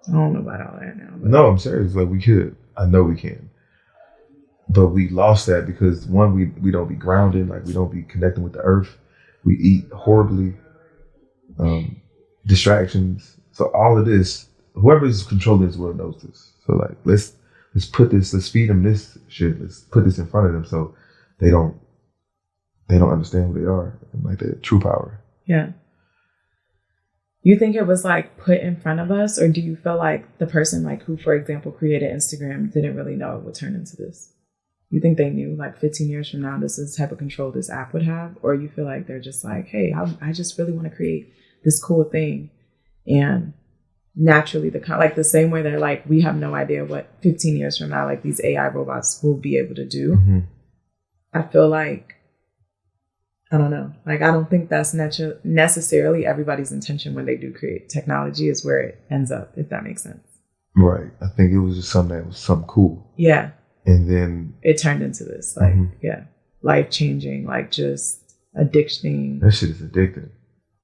I don't know about all that now. But. No, I'm serious. Like we could. I know we can. But we lost that because one, we don't be grounded. Like we don't be connecting with the earth. We eat horribly. Distractions. So all of this, whoever's controlling this world knows this. So like let's feed them this shit. Let's put this in front of them so they don't understand who they are and like their true power. Yeah. You think it was like put in front of us, or do you feel like the person like who, for example, created Instagram didn't really know it would turn into this? You think they knew like 15 years from now this is the type of control this app would have? Or you feel like they're just like, hey, I just really want to create this cool thing. And naturally, like the same way they're like, we have no idea what 15 years from now, like these AI robots will be able to do. I feel like, I don't know. Like, I don't think that's necessarily everybody's intention when they do create technology is where it ends up, if that makes sense. Right. I think it was just something cool. Yeah. And then it turned into this, like, yeah, life-changing, like just addiction. That shit is addicting.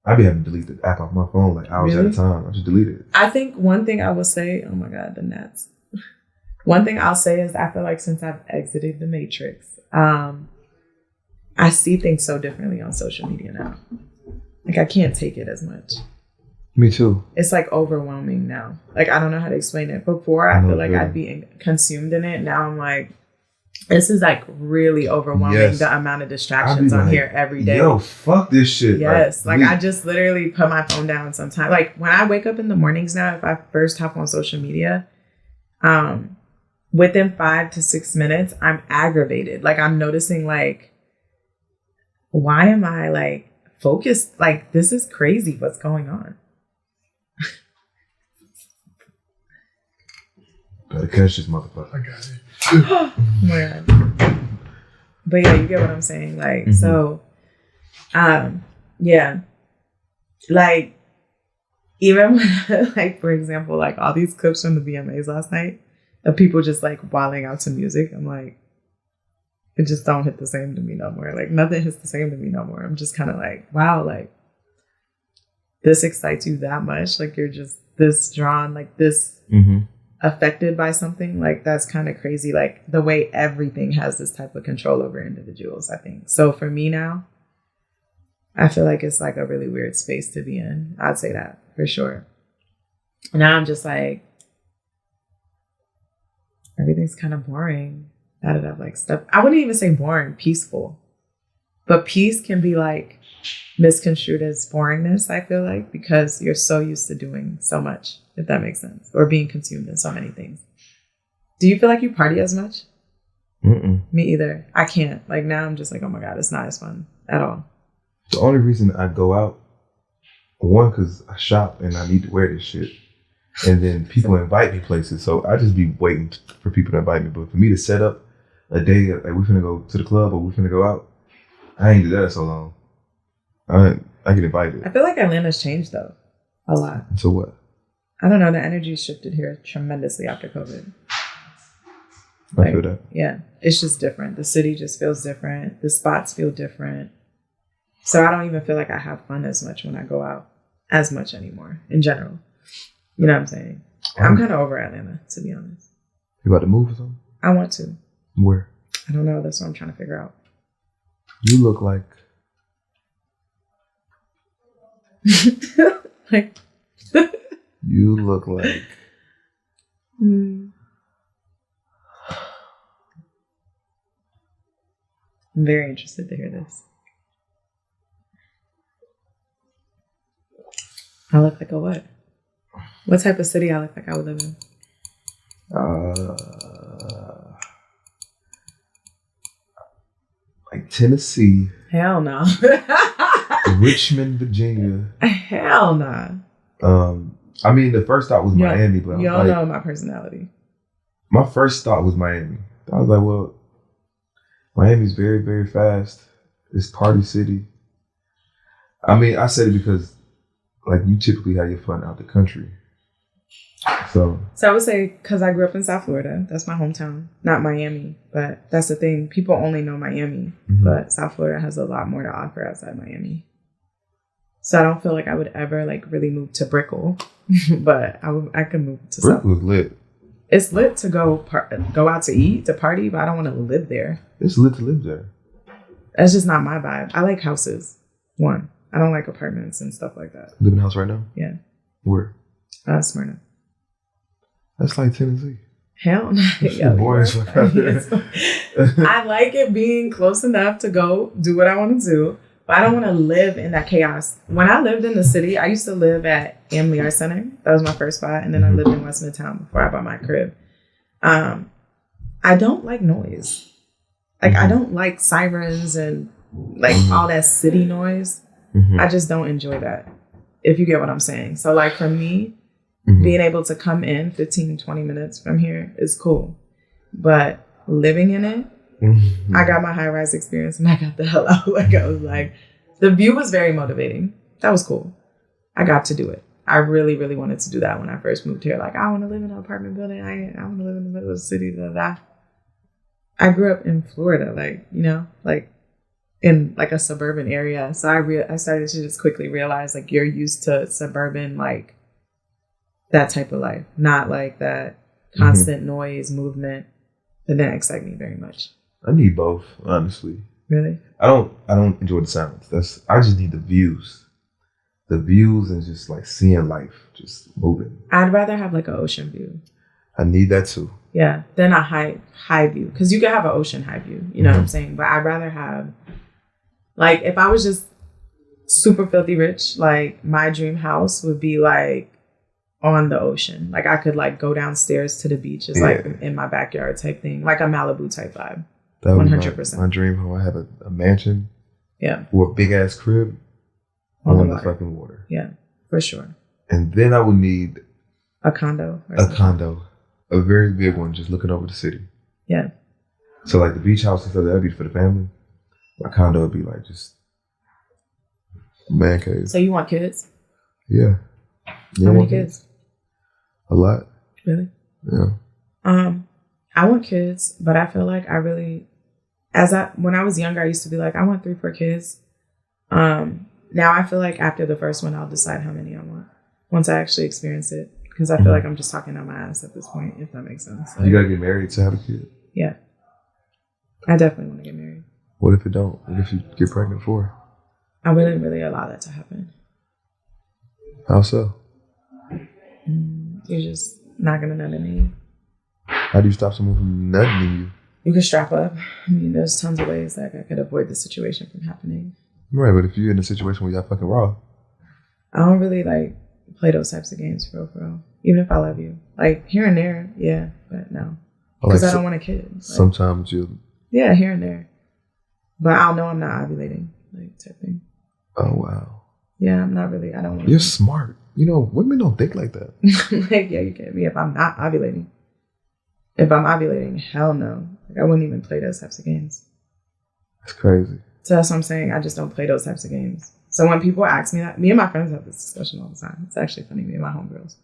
I be having to delete the app off my phone like hours at a time. I just delete it. I think one thing I will say, oh my God, the gnats. One thing I'll say is I feel like since I've exited the Matrix, I see things so differently on social media now. Like I can't take it as much. Me too. It's like overwhelming now. Like I don't know how to explain it. Before I feel like I'd be consumed in it. Now I'm like, this is like really overwhelming, the amount of distractions on here every day. Yo, fuck this shit. Yes. Like I just literally put my phone down sometimes. Like when I wake up in the mornings now, if I first hop on social media, within 5 to 6 minutes, I'm aggravated. Like I'm noticing like, why am I like focused? Like this is crazy what's going on. Gotta catch this motherfucker. I got it. Oh my God. But yeah, you get what I'm saying. Like, so, yeah. Like, even when, like, for example, like all these clips from the VMAs last night of people just like wilding out to music, I'm like, it just don't hit the same to me no more. Like, nothing hits the same to me no more. I'm just kind of like, wow, like, this excites you that much? Like, you're just this drawn, like, this affected by something? Like, that's kind of crazy. Like, the way everything has this type of control over individuals, I think. So for me now, I feel like it's like a really weird space to be in. I'd say that for sure. And now I'm just like, everything's kind of boring. Now that I've like stuff, I wouldn't even say boring, peaceful. But peace can be like misconstrued as boringness, I feel like, because you're so used to doing so much, if that makes sense, or being consumed in so many things. Do you feel like you party as much? Mm-mm. Me either. I can't. Like, now I'm just like, oh my God, it's not as fun at all. The only reason I go out, one, because I shop and I need to wear this shit. And then people invite me places. So I just be waiting for people to invite me. But for me to set up a day, like we finna go to the club or we finna go out, I ain't do that in so long. I get invited. I feel like Atlanta's changed, though, a lot. So what? I don't know. The energy shifted here tremendously after COVID. I feel that. Yeah. It's just different. The city just feels different. The spots feel different. So I don't even feel like I have fun as much when I go out as much anymore in general. You know what I'm saying? I'm kind of over Atlanta, to be honest. You about to move or something? I want to. Where? I don't know. That's what I'm trying to figure out. You look like... like... you look like... I'm very interested to hear this. I look like a what? What type of city I look like I would live in? Like Tennessee. Hell no. Richmond, Virginia. Hell no. I mean, the first thought was Miami, but y'all know my personality. My first thought was Miami. I was like, well, Miami's very, very fast. It's party city. I mean, I said it because, like, you typically have your fun out the country. So I would say, because I grew up in South Florida, that's my hometown, not Miami. But that's the thing. People only know Miami, but South Florida has a lot more to offer outside Miami. So I don't feel like I would ever, like, really move to Brickell, but I could move to South. Brickell's lit. It's lit to go out to eat, to party, but I don't want to live there. It's lit to live there. That's just not my vibe. I like houses. One, I don't like apartments and stuff like that. Live in a house right now? Yeah. Where? Smyrna. That's like Tennessee. Hell no. Yeah, boring as fuck out there. I like it being close enough to go do what I want to do, but I don't want to live in that chaos. When I lived in the city, I used to live at Amley Art Center. That was my first spot. And then I lived in West Midtown before I bought my crib. I don't like noise. Like, I don't like sirens and like all that city noise. I just don't enjoy that, if you get what I'm saying. So, like, for me, being able to come in 15, 20 minutes from here is cool. But living in it, I got my high-rise experience and I got the hell out. Like, I was like, the view was very motivating. That was cool. I got to do it. I really, really wanted to do that when I first moved here. Like, I want to live in an apartment building. I want to live in the middle of the city. Blah, blah. I grew up in Florida, like, you know, like in like a suburban area. So I started to just quickly realize, like, you're used to suburban, like, that type of life, not like that constant noise, movement. That didn't excite me very much. I need both, honestly. Really? I don't enjoy the sounds. I just need the views. The views and just like seeing life just moving. I'd rather have like an ocean view. I need that too. Yeah, than a high view. Because you can have an ocean high view, you know what I'm saying? But I'd rather have, like, if I was just super filthy rich, like, my dream house would be like on the ocean. Like, I could like go downstairs to the beach. It's like in my backyard type thing. Like a Malibu type vibe. That would 100%. be my dream home. I have a mansion. Yeah. Or a big ass crib on the fucking water. Yeah, for sure. And then I would need a condo. A condo. a very big one, just looking over the city. Yeah. So like the beach house and stuff, that'd be for the family. My condo would be like just man cave. So you want kids? Yeah. How many kids? A lot. Really? Yeah. I want kids, but I feel like when I was younger, I used to be like, I want 3-4 kids. Now I feel like after the first one, I'll decide how many I want once I actually experience it. Because I feel like I'm just talking on my ass at this point, if that makes sense. Like, you gotta get married to have a kid. Yeah. I definitely want to get married. What if it don't? What if you get pregnant for? I wouldn't really allow that to happen. How so? You're just not going to nut in me. How do you stop someone from nutting in you? You can strap up. I mean, there's tons of ways that I could avoid the situation from happening. Right, but if you're in a situation where y'all fucking raw. I don't really like play those types of games for real. Even if I love you. Like here and there, yeah, but no. Because I don't want a kid. Like, sometimes you. Yeah, here and there. But I'll know I'm not ovulating, like type thing. Oh, wow. Yeah, I'm not really, I don't want You're smart. You know, women don't think like that. Like, yeah, you get me if I'm not ovulating. If I'm ovulating, hell no. Like, I wouldn't even play those types of games. That's crazy. So that's what I'm saying. I just don't play those types of games. So when people ask me that, me and my friends have this discussion all the time. It's actually funny, me and my homegirls.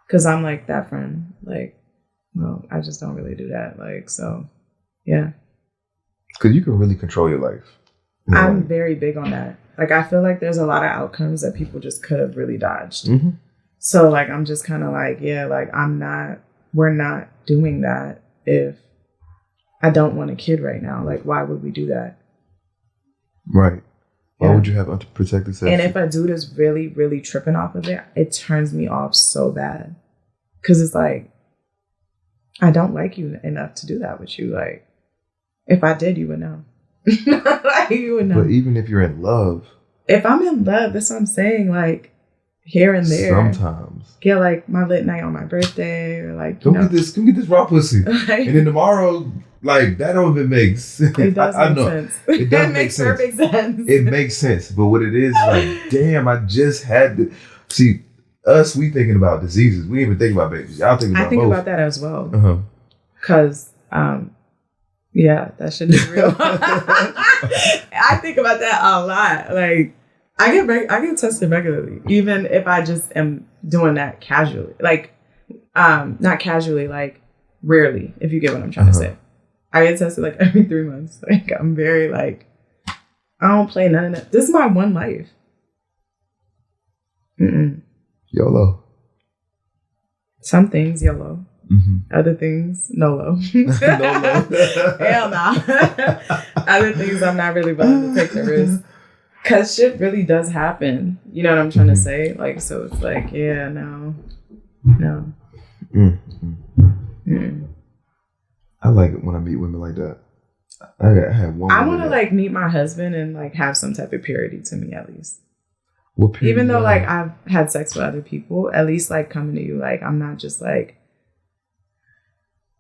Because I'm like that friend. Like, no, I just don't really do that. Like, so, yeah. Because you can really control your life. I'm very big on that. Like, I feel like there's a lot of outcomes that people just could have really dodged. Mm-hmm. So, like, I'm just kind of like, yeah, like, we're not doing that if I don't want a kid right now. Like, why would we do that? Right. Why Yeah. would you have unprotected sex? And if a dude is really, really tripping off of it, it turns me off so bad. Because it's like, I don't like you enough to do that with you. Like, if I did, you would know. Like, you would know. But even if you're in love. If I'm in love, that's what I'm saying. Like, here and there. Sometimes. Get like my lit night on my birthday, or like, Come get this raw pussy. And then tomorrow, like, that don't even make sense. It does make sense. It does make sense. Perfect sense. It makes sense. But what it is like, damn, I just had to see us. We thinking about diseases. We ain't even thinking about babies. Y'all thinking about I think both. about that as well. Because, yeah, that shit is real. I think about that a lot. Like, I get tested regularly, even if I just am doing that casually. Like, not casually, like rarely, if you get what I'm trying to say. I get tested like every 3 months. Like, I'm very like, I don't play none of that. This is my one life. YOLO. Some things YOLO. Mm-hmm. Other things NOLO. Hell nah. Other things I'm not really willing to take the risk. Cause shit really does happen. You know what I'm trying to say? Like, so it's like, yeah, no. I like it when I meet women like that. I have one. I want to like meet my husband and like have some type of purity to me at least. What purity? Even though like I've had sex with other people, at least like coming to you, like I'm not just like,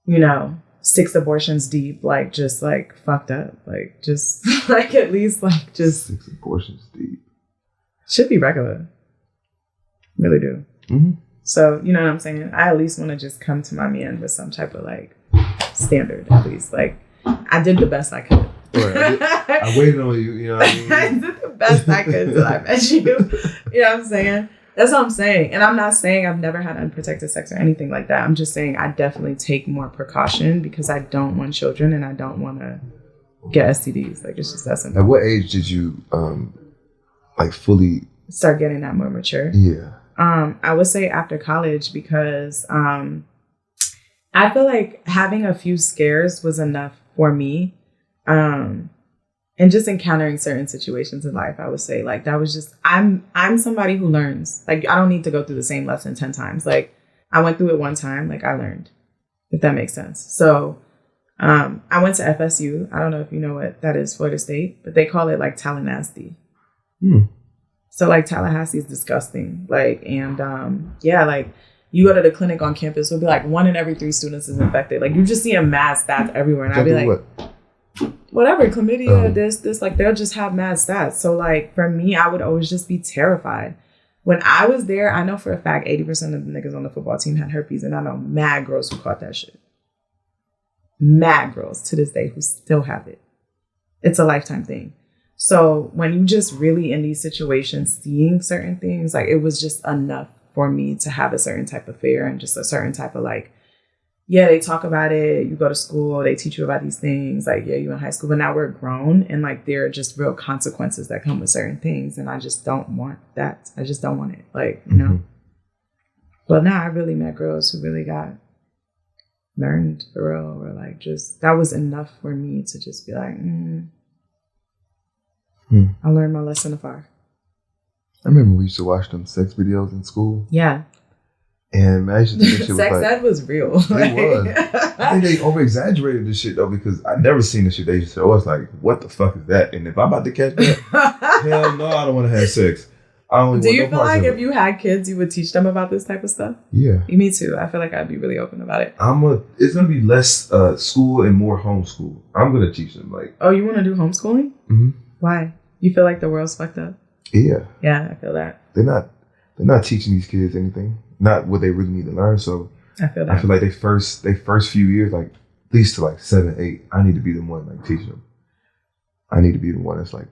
you know, 6 abortions deep, like just like fucked up, like just like at least like just 6 abortions deep. Should be regular. Really do. Mm-hmm. So you know what I'm saying? I at least want to just come to my man with some type of like standard, at least. Like I did the best I could. Right, I waited on you. You know what I mean? I did the best I could till I met you. You know what I'm saying? That's what I'm saying. And I'm not saying I've never had unprotected sex or anything like that. I'm just saying I definitely take more precaution because I don't want children and I don't want to get STDs. Like, it's just that simple. At what age did you, like, fully... start getting that more mature? Yeah. I would say after college because I feel like having a few scares was enough for me. And just encountering certain situations in life, I would say like that was just, I'm somebody who learns. Like I don't need to go through the same lesson 10 times. Like I went through it one time, like I learned, if that makes sense. So I went to FSU. I don't know if you know what that is, Florida State, but they call it like Tallahassee. So like Tallahassee is disgusting. Like, and yeah, like you go to the clinic on campus, it'll be like 1 in every 3 students is infected. Like you just see a mad stats everywhere. And I'd be like, whatever, chlamydia, this, like they'll just have mad stats. So like for me, I would always just be terrified. when I was there, I know for a fact 80% of the niggas on the football team had herpes, and I know mad girls who caught that shit. Mad girls to this day who still have it. It's a lifetime thing. So when you just really in these situations seeing certain things, like it was just enough for me to have a certain type of fear and just a certain type of like, yeah, they talk about it. You go to school, they teach you about these things. Like, yeah, you in high school, but now we're grown and like there are just real consequences that come with certain things. And I just don't want that. I just don't want it. Like, you know. But now I really met girls who really got learned for real, or like just that was enough for me to just be like, I learned my lesson afar. I remember we used to watch them sex videos in school. Yeah. And man, I used to think that shit was sex like, ed was real. It was. I think they over exaggerated this shit though, because I never seen the shit they used to show us. Like, what the fuck is that? And if I'm about to catch that, hell no, I don't want to have sex. I don't. Do you feel like if you had kids, you would teach them about this type of stuff? Yeah. Me too. I feel like I'd be really open about it. It's gonna be less school and more homeschool. I'm gonna teach them like. Oh, you want to do homeschooling? Mm-hmm. Why? You feel like the world's fucked up? Yeah. Yeah, I feel that. They're not teaching these kids anything. Not what they really need to learn. So I feel that. I feel like they first few years, like at least to like 7, 8, I need to be the one like teaching them. I need to be the one that's like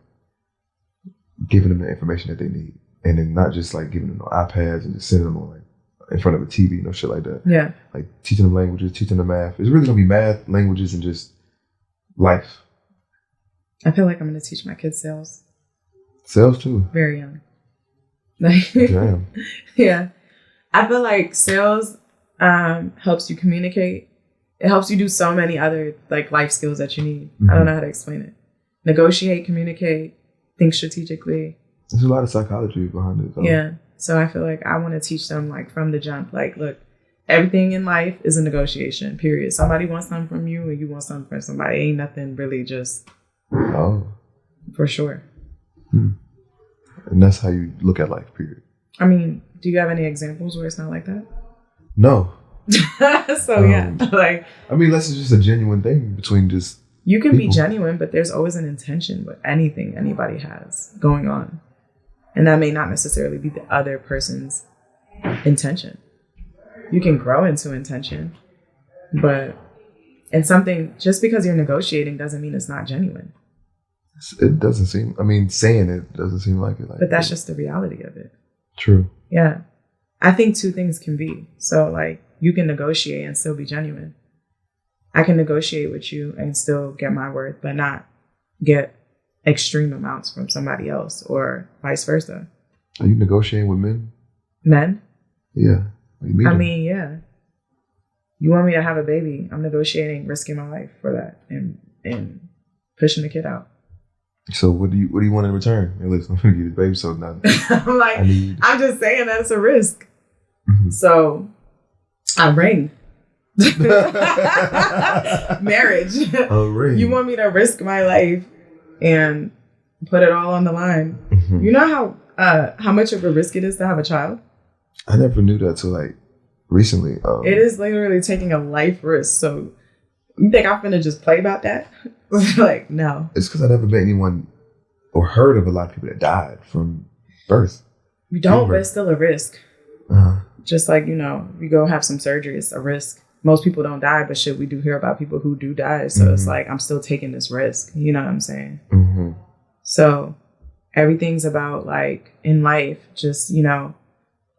giving them the information that they need. And then not just like giving them no iPads and just sending them on like in front of a TV, no shit like that. Yeah. Like teaching them languages, teaching them math. It's really gonna be math, languages, and just life. I feel like I'm gonna teach my kids sales. Sales too. Very young. Like damn. Yeah. I feel like sales helps you communicate. It helps you do so many other like life skills that you need. I don't know how to explain it. Negotiate, communicate, think strategically. There's a lot of psychology behind it, though. Yeah. So I feel like I want to teach them like from the jump, like, look, everything in life is a negotiation, period. Somebody wants something from you and you want something from somebody. Ain't nothing really just for sure. And that's how you look at life, period. I mean, do you have any examples where it's not like that? No. So yeah, like I mean, that's just a genuine thing between just you can people. Be genuine, but there's always an intention with anything anybody has going on. And that may not necessarily be the other person's intention. You can grow into intention, but and something, just because you're negotiating doesn't mean it's not genuine. It doesn't seem, I mean, saying it doesn't seem like it. But that's just the reality of it. True. Yeah. I think two things can be. So like you can negotiate and still be genuine. I can negotiate with you and still get my worth, but not get extreme amounts from somebody else or vice versa. Are you negotiating with men? Men? Yeah. I mean, yeah. You want me to have a baby? I'm negotiating, risking my life for that and pushing the kid out. So what do you want in return? Hey, listen, I'm gonna give you the baby, so now I'm like, I'm just saying that it's a risk. Mm-hmm. So I ring. Marriage. A ring. You want me to risk my life and put it all on the line. Mm-hmm. You know how much of a risk it is to have a child? I never knew that till like recently. It is literally taking a life risk. So you think I'm finna just play about that? Like, no. It's because I never met anyone or heard of a lot of people that died from birth. You don't, but it's still a risk. Uh-huh. Just like, you know, you go have some surgery, it's a risk. Most people don't die, but shit, we do hear about people who do die. So it's like, I'm still taking this risk. You know what I'm saying? Mm-hmm. So everything's about like in life, just, you know,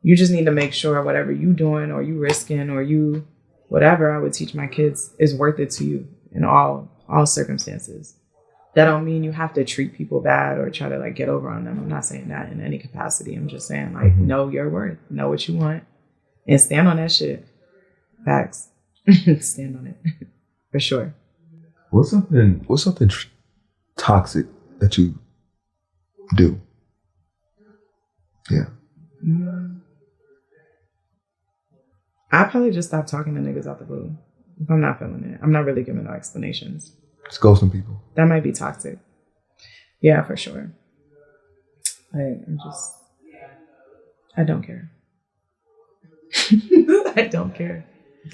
you just need to make sure whatever you doing or you risking or you, whatever I would teach my kids is worth it to you in all circumstances. That don't mean you have to treat people bad or try to like get over on them. I'm not saying that in any capacity. I'm just saying like, know your worth, know what you want and stand on that shit. Facts. Stand on it for sure. What's something toxic that you do? Yeah. I'll probably just stop talking to niggas out the blue. If I'm not feeling it, I'm not really giving no explanations. Just ghosting people. That might be toxic. Yeah, for sure. I don't care. I don't care.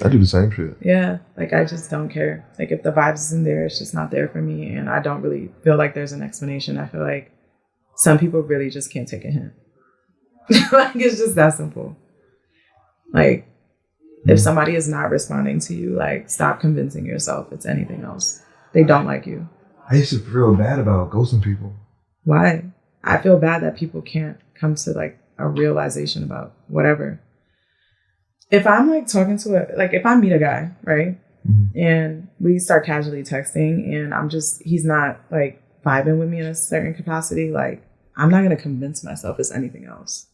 I do the same shit. Yeah, like I just don't care. Like if the vibes isn't there, it's just not there for me. And I don't really feel like there's an explanation. I feel like some people really just can't take a hint. Like, it's just that simple. Like, if somebody is not responding to you, like, stop convincing yourself it's anything else. They don't like you. I used to feel bad about ghosting people. Why? I feel bad that people can't come to, like, a realization about whatever. If I'm, like, talking to if I meet a guy, right? Mm-hmm. And we start casually texting and he's not, like, vibing with me in a certain capacity, like, I'm not going to convince myself it's anything else.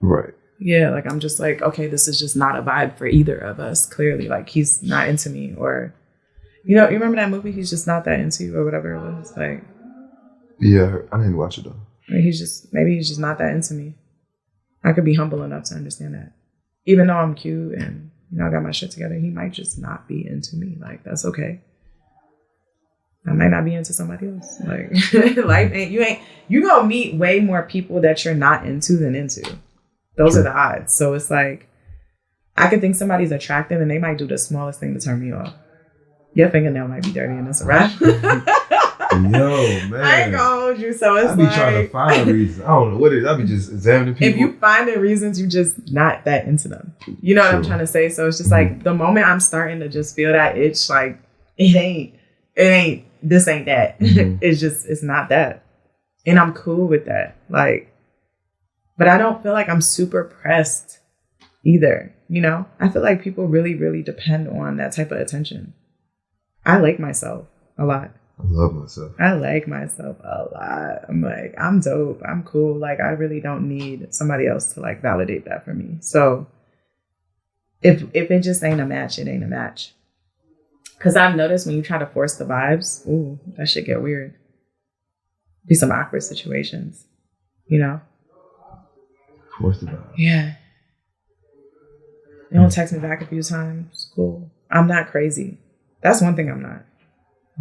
Right. Yeah, like, I'm just like, okay, this is just not a vibe for either of us. Clearly, like, he's not into me, or, you remember that movie, He's Just Not That Into You, or whatever it was? Like, yeah, I didn't watch it, though. Maybe he's just not that into me. I could be humble enough to understand that. Even though I'm cute and, I got my shit together, he might just not be into me. Like, that's okay. I might not be into somebody else. Like, life you gonna meet way more people that you're not into than into. Those are the odds. So it's like, I could think somebody's attractive and they might do the smallest thing to turn me off. Your fingernail might be dirty and it's a wrap. Yo, man. I ain't gonna hold you. So it's I be trying to find reasons. I don't know what it is. I be just examining people. If you find the reasons, you just not that into them. You know what I'm trying to say? So it's just like, the moment I'm starting to just feel that itch, like, this ain't that. Mm-hmm. It's not that. And I'm cool with that. Like, but I don't feel like I'm super pressed either. I feel like people really, really depend on that type of attention. I like myself a lot. I love myself. I like myself a lot. I'm like, I'm dope. I'm cool. Like, I really don't need somebody else to, like, validate that for me. So if it just ain't a match, it ain't a match. Because I've noticed when you try to force the vibes, ooh, that shit get weird. Be some awkward situations, Force the vibes. Yeah. You don't text me back a few times. Cool. I'm not crazy. That's one thing I'm not.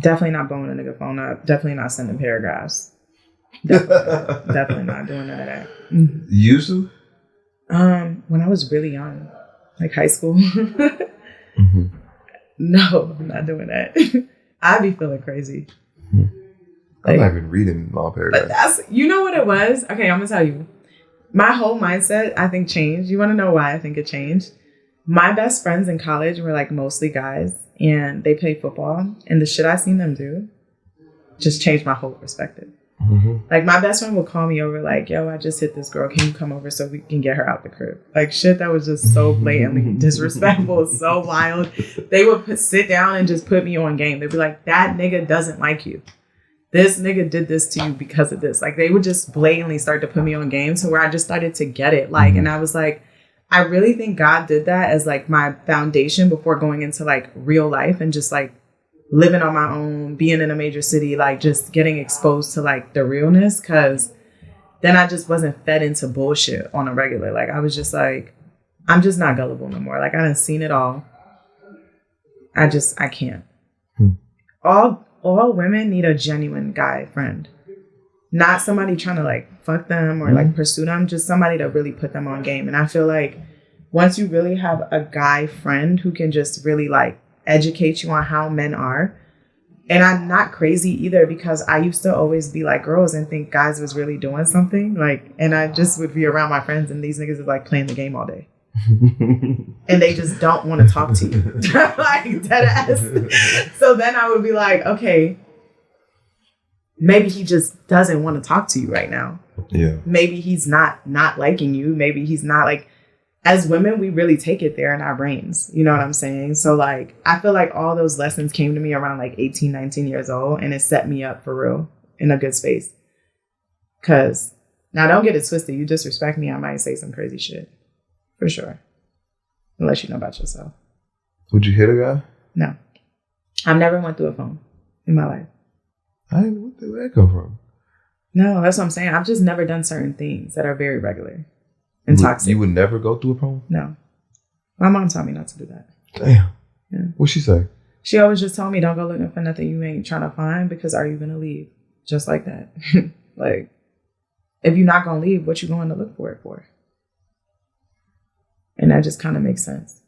Definitely not blowing a nigga phone up. Definitely not sending paragraphs. Definitely not doing none of that. You used to? When I was really young, like high school. Mm-hmm. No, I'm not doing that. I'd be feeling crazy. Mm-hmm. I'm not even reading long paragraphs. But that's, what it was? Okay, I'm gonna tell you. My whole mindset, I think, changed. You want to know why I think it changed? My best friends in college were, like, mostly guys, and they played football, and the shit I seen them do just changed my whole perspective. Mm-hmm. Like, my best friend would call me over, like, yo, I just hit this girl. Can you come over so we can get her out the crib? Like, shit that was just so blatantly disrespectful, so wild. They would sit down and just put me on game. They'd be like, that nigga doesn't like you. This nigga did this to you because of this. Like, they would just blatantly start to put me on game to where I just started to get it. Like, and I was like, I really think God did that as, like, my foundation before going into, like, real life and just, like, living on my own, being in a major city, like, just getting exposed to, like, the realness. Because then I just wasn't fed into bullshit on a regular. Like, I was just like, I'm just not gullible no more. Like, I done seen it all. I can't. All women need a genuine guy friend. Not somebody trying to, like, fuck them or, like, pursue them. Just somebody to really put them on game. And I feel like once you really have a guy friend who can just really, like, educate you on how men are. And I'm not crazy either, because I used to always be like girls and think guys was really doing something. Like, and I just would be around my friends and these niggas are, like, playing the game all day. And they just don't want to talk to you. Like, dead ass. So then I would be like, okay, maybe he just doesn't want to talk to you right now. Yeah. Maybe he's not liking you. Maybe he's not, like, as women, we really take it there in our brains. You know what I'm saying? So, like, I feel like all those lessons came to me around, like, 18, 19 years old. And it set me up for real in a good space. Because, now don't get it twisted. You disrespect me, I might say some crazy shit. For sure. Unless you know about yourself. Would you hit a guy? No. I've never went through a phone in my life. Where did that come from? No, that's what I'm saying. I've just never done certain things that are very regular and toxic. You would never go through a phone? No. My mom taught me not to do that. Damn. Yeah. What'd she say? She always just told me, don't go looking for nothing you ain't trying to find, because are you going to leave? Just like that. Like, if you're not going to leave, what you going to look for it for? And that just kind of makes sense.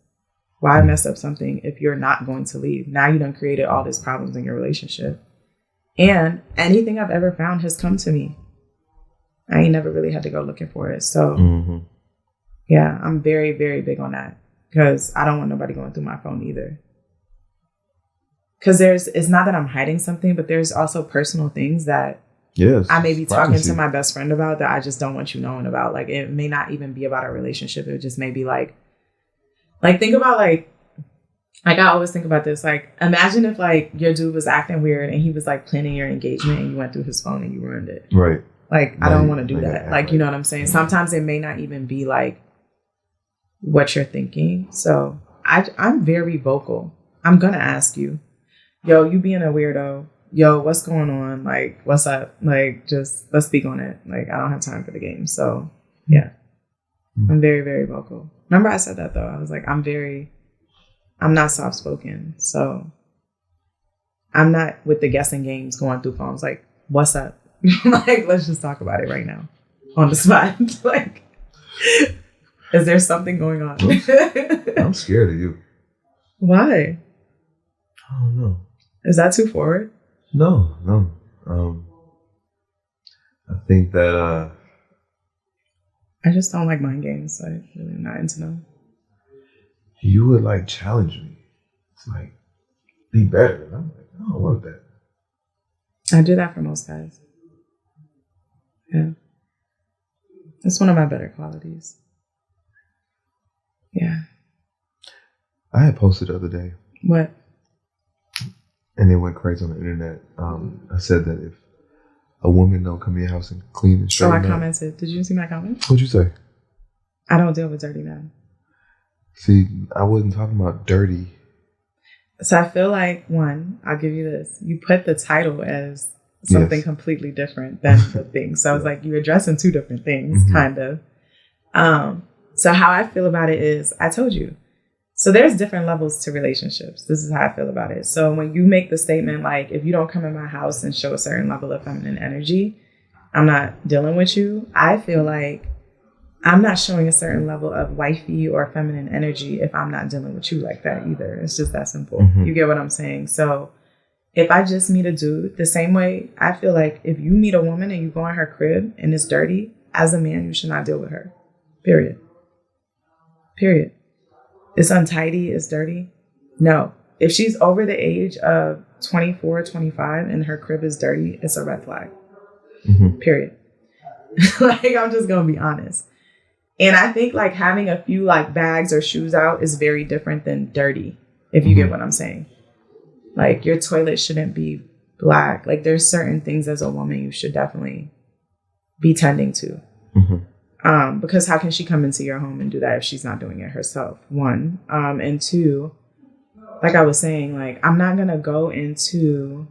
Why mess up something if you're not going to leave? Now you done created all these problems in your relationship. And anything I've ever found has come to me. I ain't never really had to go looking for it. So, yeah, I'm very, very big on that because I don't want nobody going through my phone either. Because it's not that I'm hiding something, but there's also personal things that I may be talking to my best friend about that I just don't want you knowing about. Like, it may not even be about our relationship. It just may be like think about like I always think about this. Like, imagine if like your dude was acting weird and he was like planning your engagement and you went through his phone and you ruined it. Right. Like, I don't want to do that. Like, you know what I'm saying? Sometimes it may not even be like what you're thinking. So I'm very vocal. I'm going to ask you, yo, you being a weirdo. Yo, what's going on? Like, what's up? Like, just let's speak on it. Like, I don't have time for the game. So, yeah, I'm very, very vocal. Remember I said that, though. I was like, I'm not soft-spoken. So, I'm not with the guessing games going through phones. Like, what's up? Like, let's just talk about it right now on the spot. Like, is there something going on? I'm scared of you. Why? I don't know. Is that too forward? No. I think that I just don't like mind games. So I'm really not into them. You would like challenge me. It's like, be better. And I'm like, I don't want that. I do that for most guys. Yeah. It's one of my better qualities. Yeah. I had posted the other day. What? And it went crazy on the internet. I said that if a woman don't come in your house and clean and straighten I commented. Did you see my comment? What'd you say? I don't deal with dirty men. See, I wasn't talking about dirty. So I feel like, one, I'll give you this. You put the title as something completely different than the thing. So I was like, you're addressing two different things, kind of. So how I feel about it is, I told you. So there's different levels to relationships. This is how I feel about it. So when you make the statement, like, if you don't come in my house and show a certain level of feminine energy, I'm not dealing with you. I feel like I'm not showing a certain level of wifey or feminine energy if I'm not dealing with you like that either. It's just that simple. You get what I'm saying? So if I just meet a dude, the same way I feel like if you meet a woman and you go in her crib and it's dirty, as a man, you should not deal with her. Period. It's untidy, it's dirty. No. If she's over the age of 24, 25 and her crib is dirty, it's a red flag. Period. Like, I'm just going to be honest. And I think like having a few like bags or shoes out is very different than dirty, if you get what I'm saying. Like, your toilet shouldn't be black. Like, there's certain things as a woman you should definitely be tending to. Because how can she come into your home and do that if she's not doing it herself? One. And two, like I was saying, like, I'm not going to go into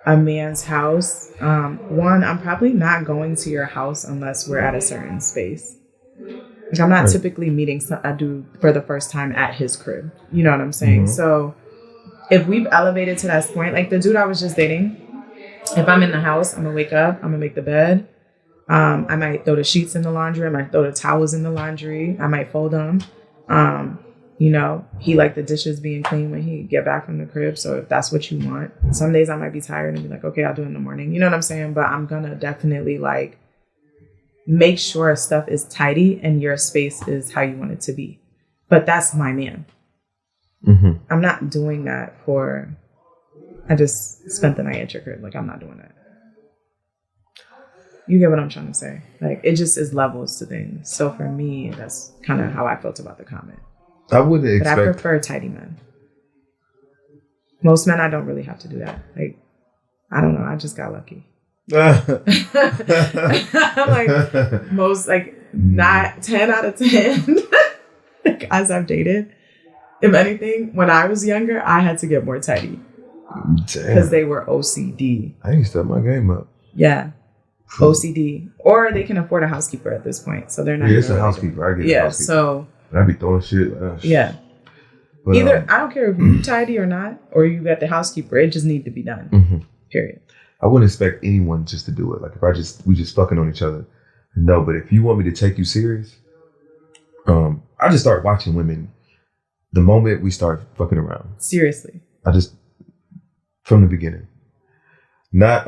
a man's house. One, I'm probably not going to your house unless we're at a certain space. Like, I'm not typically meeting a dude for the first time at his crib. You know what I'm saying? So if we've elevated to that point, like the dude I was just dating, if I'm in the house, I'm going to wake up, I'm going to make the bed. I might throw the sheets in the laundry. I might throw the towels in the laundry. I might fold them. You know, he liked the dishes being clean when he get back from the crib. So if that's what you want, some days I might be tired and be like, okay, I'll do it in the morning. You know what I'm saying? But I'm going to definitely like make sure stuff is tidy and your space is how you want it to be. But that's my man. I'm not doing that I just spent the night at your crib. Like, I'm not doing that. You get what I'm trying to say? Like, it just is levels to things. So for me, that's kind of how I felt about the comment. I wouldn't expect... But I prefer tidy men. Most men, I don't really have to do that. Like, I don't know. I just got lucky. Like, most, like, not 10 out of 10 guys I've dated. If anything, when I was younger, I had to get more tidy. Because they were OCD. I need to step my game up. Yeah. OCD. Or they can afford a housekeeper at this point. So they're not. Yeah, it's a housekeeper. I get a housekeeper. So. I be throwing shit. Yeah. But, either, I don't care if you tidy or not, or you got the housekeeper. It just needs to be done. Period. I wouldn't expect anyone just to do it. Like, if we just fucking on each other. No, but if you want me to take you serious, I just start watching women the moment we start fucking around. Seriously. From the beginning. Not,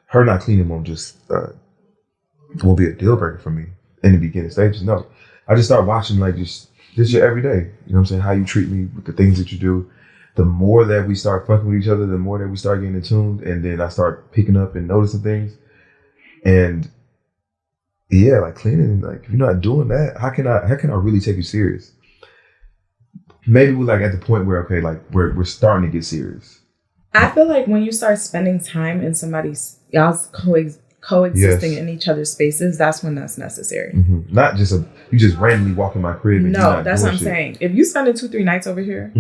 her not cleaning won't just it won't be a deal breaker for me in the beginning stages. No, I just start watching like just this your everyday. You know what I'm saying? How you treat me with the things that you do. The more that we start fucking with each other, the more that we start getting attuned, and then I start picking up and noticing things. And yeah, like cleaning, like if you're not doing that, how can I really take you serious? Maybe we're like at the point where okay, like we're starting to get serious. I feel like when you start spending time in y'all's coexisting in each other's spaces, that's when that's necessary. Mm-hmm. Not just you just randomly walk in my crib. And no, that's what I'm saying. If you spending 2-3 nights over here,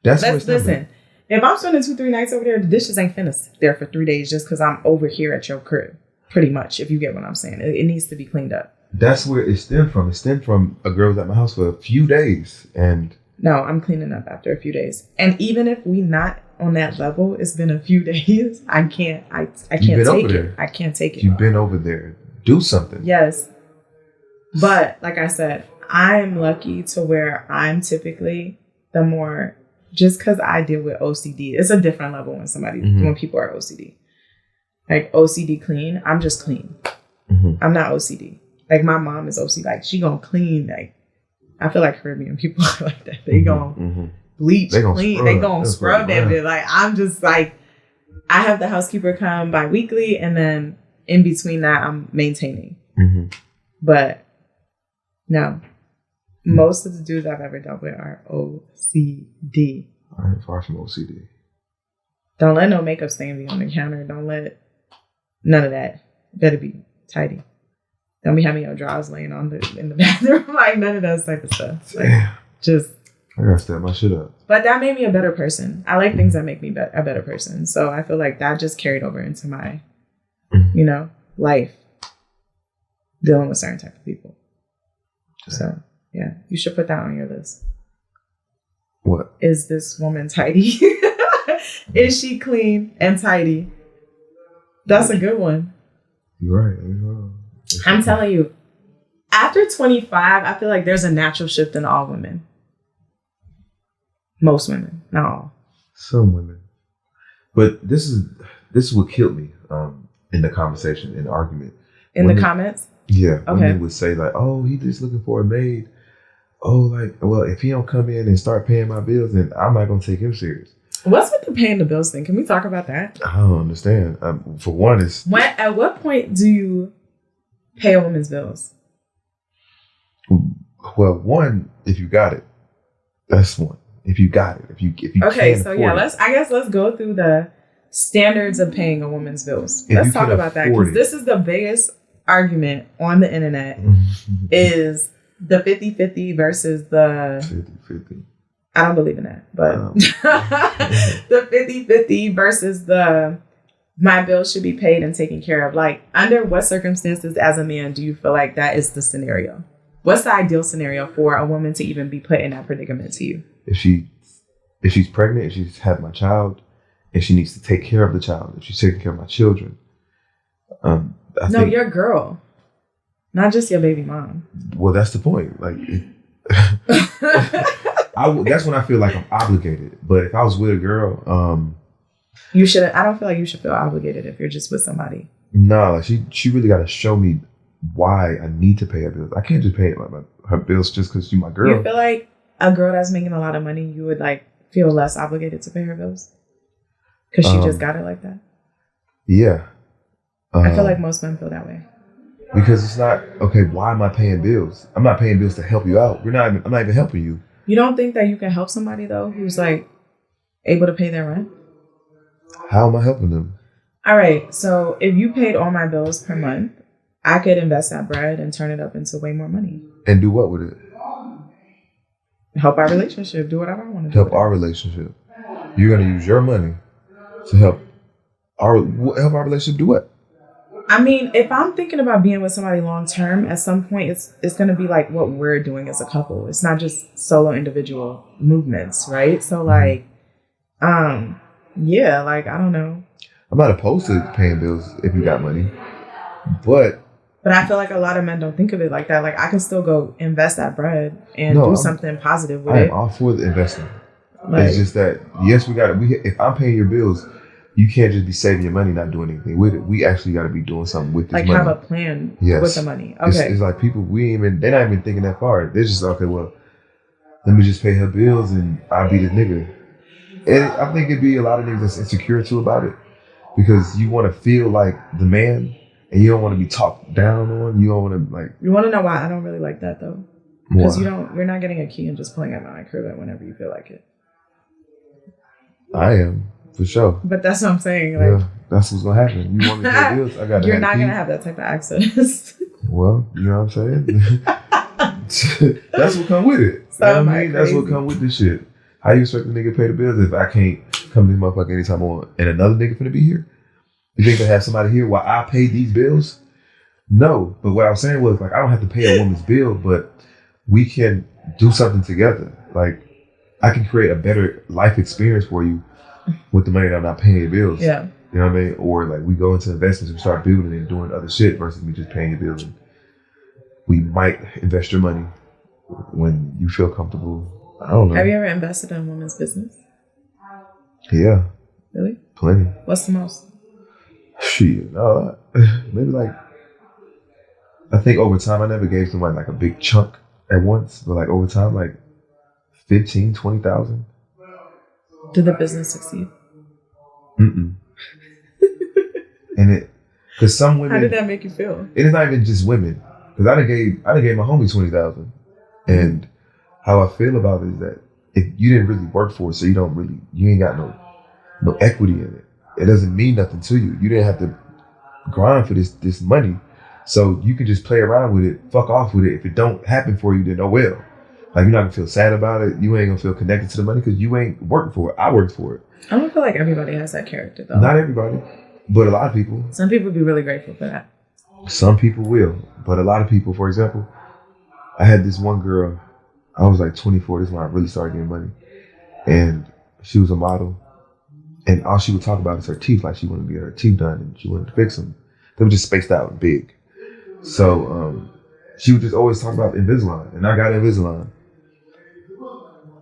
listen. If I'm spending 2-3 nights over there, the dishes ain't finna sit there for 3 days just because I'm over here at your crib. Pretty much, if you get what I'm saying, it needs to be cleaned up. That's where it stemmed from. It stemmed from a girl was at my house for a few days, and no, I'm cleaning up after a few days. And even if we not on that level, it's been a few days. I can't take it. I can't take it. You've been over there. Do something. Yes, but like I said, I'm lucky to where I'm typically the more just because I deal with OCD. It's a different level when people are OCD. Like OCD clean, I'm just clean. I'm not OCD. Like my mom is OCD. Like she gonna clean. Like I feel like Caribbean people are like that. They gonna bleach, clean. They gonna scrub that bit. Like I'm just like I have the housekeeper come bi-weekly, and then in between that, I'm maintaining. But no, most of the dudes I've ever dealt with are OCD. I ain't far from OCD. Don't let no makeup stain be on the counter. Don't let none of that. Better be tidy. Don't be having your drawers laying in the bathroom. Like none of that type of stuff. Like, just. I gotta step my shit up. But that made me a better person. I like things that make me a better person. So I feel like that just carried over into my, life. Dealing with certain type of people. So yeah, you should put that on your list. What? Is this woman tidy? Is she clean and tidy? That's a good one. You're right. I'm telling you, after 25, I feel like there's a natural shift in all women. Most women, not all. Some women. But this is what killed me in the conversation, in the argument. In the comments? Yeah. Okay. Women would say like, oh, he just looking for a maid. Oh, like, well, if he don't come in and start paying my bills, then I'm not going to take him serious. What's with the paying the bills thing? Can we talk about that? I don't understand. For one, it's... At what point do you pay a woman's bills? Well, one, if you got it. That's one. If you got it. If you okay, so yeah, let's go through the standards of paying a woman's bills. Let's talk about that, because this is the biggest argument on the internet is the 50-50 versus the 50-50. I don't believe in that, but the 50-50 versus the my bills should be paid and taken care of. Like, under what circumstances as a man do you feel like that is the scenario? What's the ideal scenario for a woman to even be put in that predicament to you? If she's pregnant, if she's had my child, and she needs to take care of the child, if she's taking care of my children. Your girl, not just your baby mom. Well, that's the point. Like, that's when I feel like I'm obligated. But if I was with a girl, you shouldn't. I don't feel like you should feel obligated if you're just with somebody. No, like she really got to show me why I need to pay her bills. I can't just pay her bills just because she's my girl. You feel like a girl that's making a lot of money, you would like feel less obligated to pay her bills because she just got it like that? Yeah. I feel like most men feel that way. Because it's not, okay, why am I paying bills? I'm not paying bills to help you out. I'm not even helping you. You don't think that you can help somebody, though, who's like able to pay their rent? How am I helping them? All right. So if you paid all my bills per month, I could invest that bread and turn it up into way more money. And do what with it? Help our relationship. Do whatever I want to do. Help our relationship. You're going to use your money to help our relationship do what? I mean, if I'm thinking about being with somebody long term, at some point it's going to be like what we're doing as a couple. It's not just solo individual movements, right? So like, yeah, like, I don't know. I'm not opposed to paying bills if you got money, but I feel like a lot of men don't think of it like that. Like, I can still go invest that bread and do something positive with it. I'm all for the investing. Like, it's just that, yes, if I'm paying your bills, you can't just be saving your money, not doing anything with it. We actually got to be doing something with this money. Like have a plan with the money. Okay. It's like people, they're not even thinking that far. They're just okay, well, let me just pay her bills and I'll be the nigga. And I think it'd be a lot of niggas that's insecure too about it because you want to feel like the man and you don't want to be talked down on. You don't want to like. You want to know why I don't really like that though? Because you're not getting a key and just pulling at my crib whenever you feel like it. I am. For sure. But that's what I'm saying. Like, yeah, that's what's gonna happen. You want me to pay bills? I got. You're not gonna have that type of access. Well, you know what I'm saying. That's what come with it. You know what I mean? That's what come with this shit. How you expect a nigga to pay the bills if I can't come to this motherfucker anytime I want and another nigga finna be here? You think they have somebody here while I pay these bills? No. But what I was saying was like I don't have to pay a woman's bill, but we can do something together. Like I can create a better life experience for you. With the money that I'm not paying your bills. Yeah. You know what I mean? Or like we go into investments and start building and doing other shit versus me just paying your bills. And we might invest your money when you feel comfortable. I don't know. Have you ever invested in a woman's business? Yeah. Really? Plenty. What's the most? Shit. Maybe like, I think over time, I never gave somebody like a big chunk at once, but like over time, like 15, 20,000. Did the business succeed? Mm-mm. And because some women. How did that make you feel? It is not even just women. Because I done gave my homie 20,000, and how I feel about it is that if you didn't really work for it, so you ain't got no equity in it. It doesn't mean nothing to you. You didn't have to grind for this money, so you can just play around with it, fuck off with it. If it don't happen for you, then oh well. Like, you're not gonna feel sad about it. You ain't gonna feel connected to the money because you ain't working for it. I worked for it. I don't feel like everybody has that character, though. Not everybody, but a lot of people. Some people would be really grateful for that. Some people will, but a lot of people, for example, I had this one girl, I was like 24, this is when I really started getting money, and she was a model, and all she would talk about is her teeth, like she wanted to get her teeth done, and she wanted to fix them. They were just spaced out and big. So she would just always talk about Invisalign, and I got Invisalign.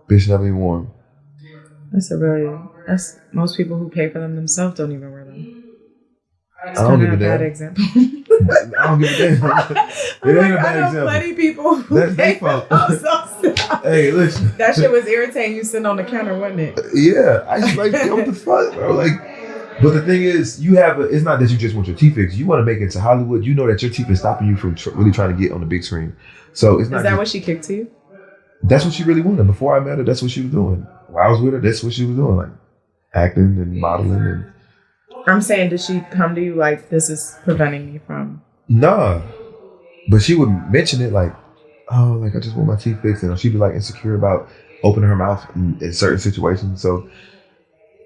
Bitch never even wore them. That's most people who pay for them themselves don't even wear them. I don't give a damn. Bad example. I don't give a damn. It ain't a bad example. Plenty people who that's their fault. Hey, listen. That shit was irritating you sitting on the counter, wasn't it? Yeah, I just like, what the fuck, bro? Like, but the thing is, it's not that you just want your teeth fixed. You want to make it to Hollywood. You know that your teeth is stopping you from really trying to get on the big screen. So it's not. Is that what she kicked to you? That's what she really wanted. Before I met her, that's what she was doing. While I was with her, that's what she was doing, like acting and modeling. And I'm saying, did she come to you like, this is preventing me from? Nah, but she would mention it like, oh, like I just want my teeth fixed, and she'd be like insecure about opening her mouth in certain situations. So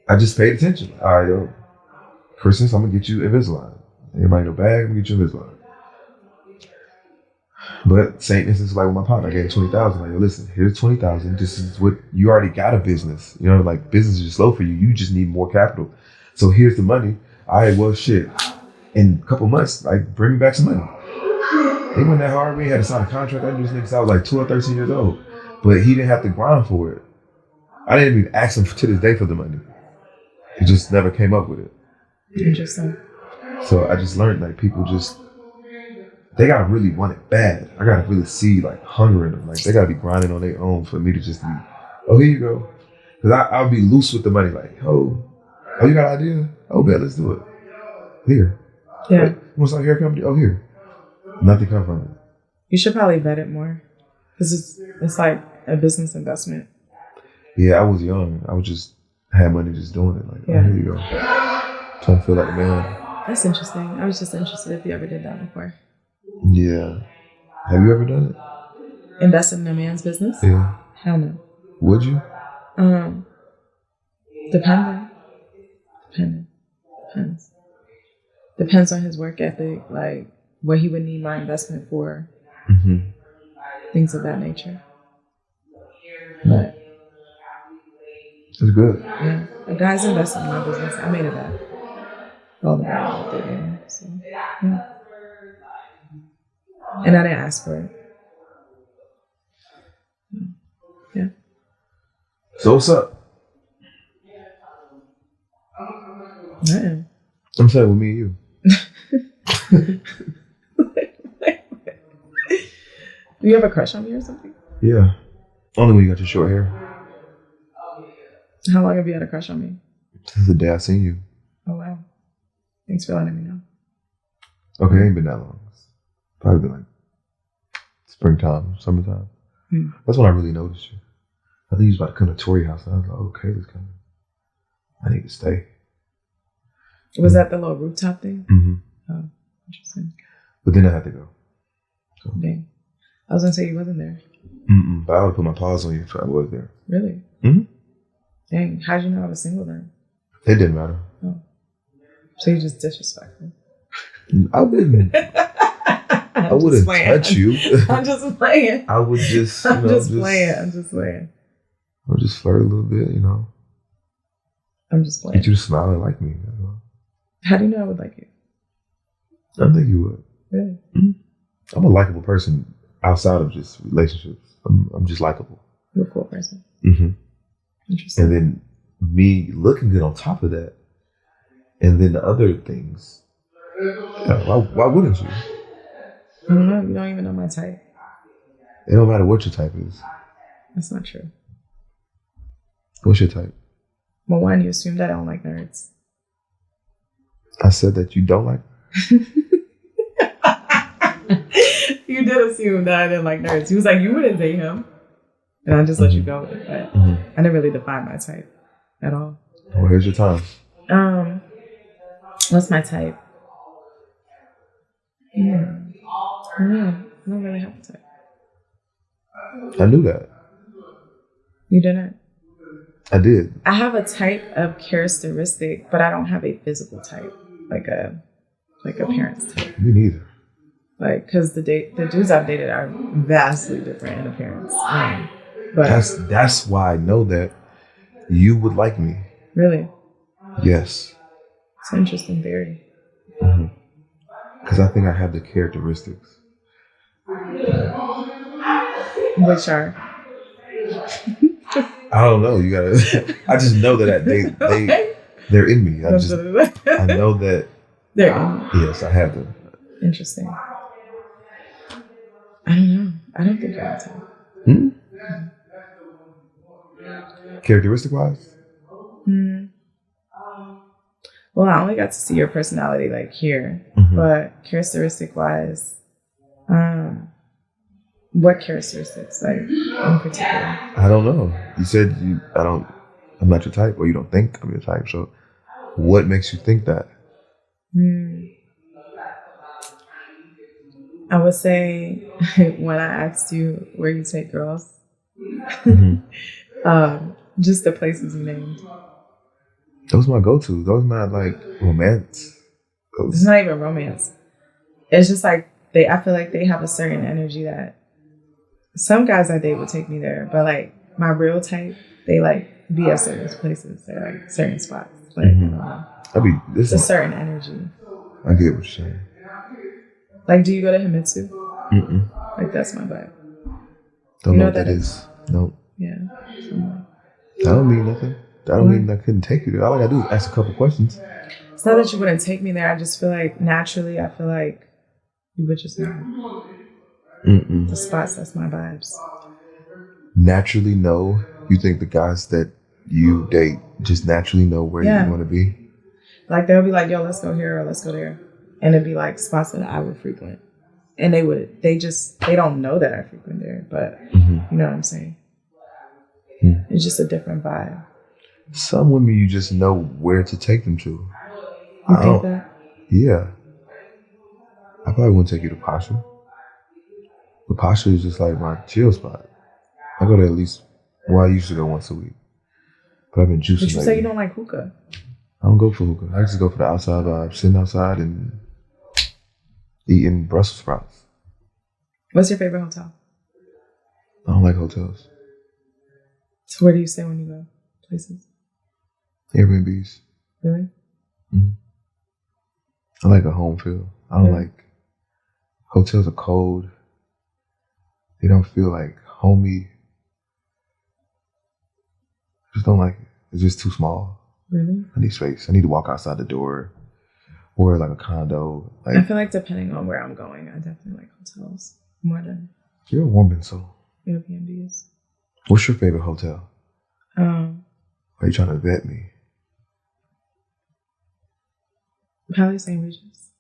I just paid attention. All right, yo, Christmas, I'm gonna get you Invisalign. Everybody know bag, I'm gonna get you Invisalign. But same instance, like with my partner, I gave 20,000. Like, yo, listen, here's 20,000. This is what you already got a business. You know, like business is slow for you. You just need more capital. So here's the money. All right, well, shit. In a couple months, like, bring me back some money. It wasn't that hard. We had to sign a contract. I knew this nigga since I was like 12, 13 years old. But he didn't have to grind for it. I didn't even ask him to this day for the money. He just never came up with it. Interesting. So I just learned, like, people just, they gotta really want it bad. I gotta really see like hunger in them. Like they gotta be grinding on their own for me to just be, oh, here you go. Cause I'll be loose with the money. Like, oh, you got an idea? Oh, bet, let's do it. Here. Yeah. You want some hair company? Oh, here. Nothing come from it. You should probably vet it more. Cause it's like a business investment. Yeah, I was young. I was just had money just doing it. Like, oh, here you go. Trying to feel like a man. That's interesting. I was just interested if you ever did that before. Yeah. Have you ever done it? Invested in a man's business? Yeah. Hell no. Would you? Depends. Depends on his work ethic, like what he would need my investment for. Mm-hmm. Things of that nature. But it's good. Yeah. A guy's invested in my business. I made it back. All the money I did in. So yeah. And I didn't ask for it. Yeah. So what's up? I'm saying with me and you. Do you have a crush on me or something? Yeah. Only when you got your short hair. How long have you had a crush on me? Since the day I seen you. Oh, wow. Thanks for letting me know. Okay, it ain't been that long. It's probably been like springtime, summertime. That's when I really noticed you. I think you was about to come to Tori's house. And I was like, oh, Kayla's coming. I need to stay. Was that the little rooftop thing? Mm-hmm. Oh, interesting. But then I had to go. So. Dang. I was going to say you wasn't there. But I would put my paws on you if I was there. Really? Mm-hmm. Dang. How'd you know I was single then? It didn't matter. Oh. So you just disrespectful. I wouldn't. I wouldn't touch you. I'm just playing. I would just. I'm just playing. I would just flirt a little bit, I'm just playing. Get you to smile and like me. How do you know I would like you? I think you would. Really? Mm-hmm. I'm a likable person outside of just relationships. I'm just likable. You're a cool person. Mm-hmm. Interesting. And then me looking good on top of that, and then the other things. Why wouldn't you? I don't know. You don't even know my type. It don't matter what your type is. That's not true. What's your type? Well, one, you assumed I don't like nerds. I said that you don't like. You did assume that I didn't like nerds. He was like, you wouldn't date him. And I just let you go with it. But I didn't really define my type at all. Well, here's your time. What's my type? I don't know. I don't really have a type. I knew that. You didn't? I did. I have a type of characteristic, but I don't have a physical type, like a parent's type. Me neither. Like, because the dudes I've dated are vastly different in appearance. But that's why I know that you would like me. Really? Yes. It's an interesting theory. Because I think I have the characteristics. Which are? I don't know. You gotta. I just know that they're in me. I know that they're in me. Yes, I have them. Interesting. I don't know. I don't think you're type. Characteristic wise? Well, I only got to see your personality like here, but characteristic wise, what characteristics like in particular? I don't know. You said I'm not your type, or you don't think I'm your type. So what makes you think that? I would say when I asked you where you take girls, just the places you named. Those are my go-to. Those are not like romance. It's not even romance. It's just like I feel like they have a certain energy that some guys I date would take me there, but like my real type, they like be at certain places. They're like certain spots. Like it's a certain energy. I get what you're saying. Like, do you go to Himitsu? Like that's my vibe. Don't know what that is. No. Yeah. That don't mean nothing. That don't mean I couldn't take you there. All I gotta do is ask a couple questions. It's not that you wouldn't take me there. I just feel like naturally, I feel like you would just know. The spots, that's my vibes. Naturally know? You think the guys that you date just naturally know where you want to be? Like they'll be like, yo, let's go here or let's go there. And it'd be like spots that I would frequent. And they don't know that I frequent there, but you know what I'm saying? It's just a different vibe. Some women, you just know where to take them to. You think that? Yeah. I probably wouldn't take you to Pasha. But Pasha is just like my chill spot. I go there at least, I used to go once a week. But I've been juicing. But you say you don't like hookah. I don't go for hookah. I just go for the outside vibe, sitting outside and eating Brussels sprouts. What's your favorite hotel? I don't like hotels. So where do you stay when you go places? Airbnbs. Really? I like a home feel. I don't like hotels are cold. They don't feel like homey. I just don't like it. It's just too small. Really? I need space. I need to walk outside the door. or like a condo. Like, I feel like depending on where I'm going, I definitely like hotels more than you're a woman, so Airbnbs. What's your favorite hotel? Are you trying to vet me? Probably St. Regis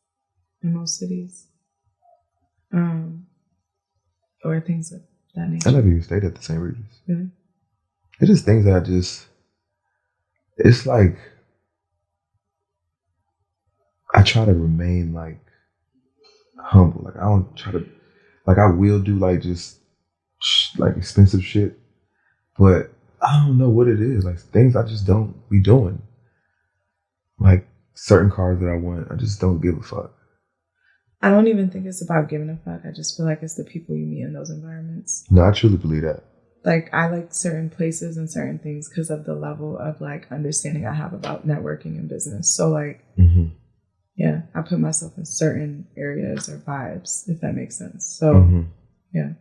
in most cities. Or things of that nature. I never even stayed at the St. Regis. Really? It's just things that it's like, I try to remain like humble. Like I don't try to, like I will do like just like expensive shit, but I don't know what it is. Like things I just don't be doing. Like certain cars that I want, I just don't give a fuck. I don't even think it's about giving a fuck. I just feel like it's the people you meet in those environments. No, I truly believe that. Like I like certain places and certain things because of the level of like understanding I have about networking and business. So like, yeah, I put myself in certain areas or vibes, if that makes sense. So yeah.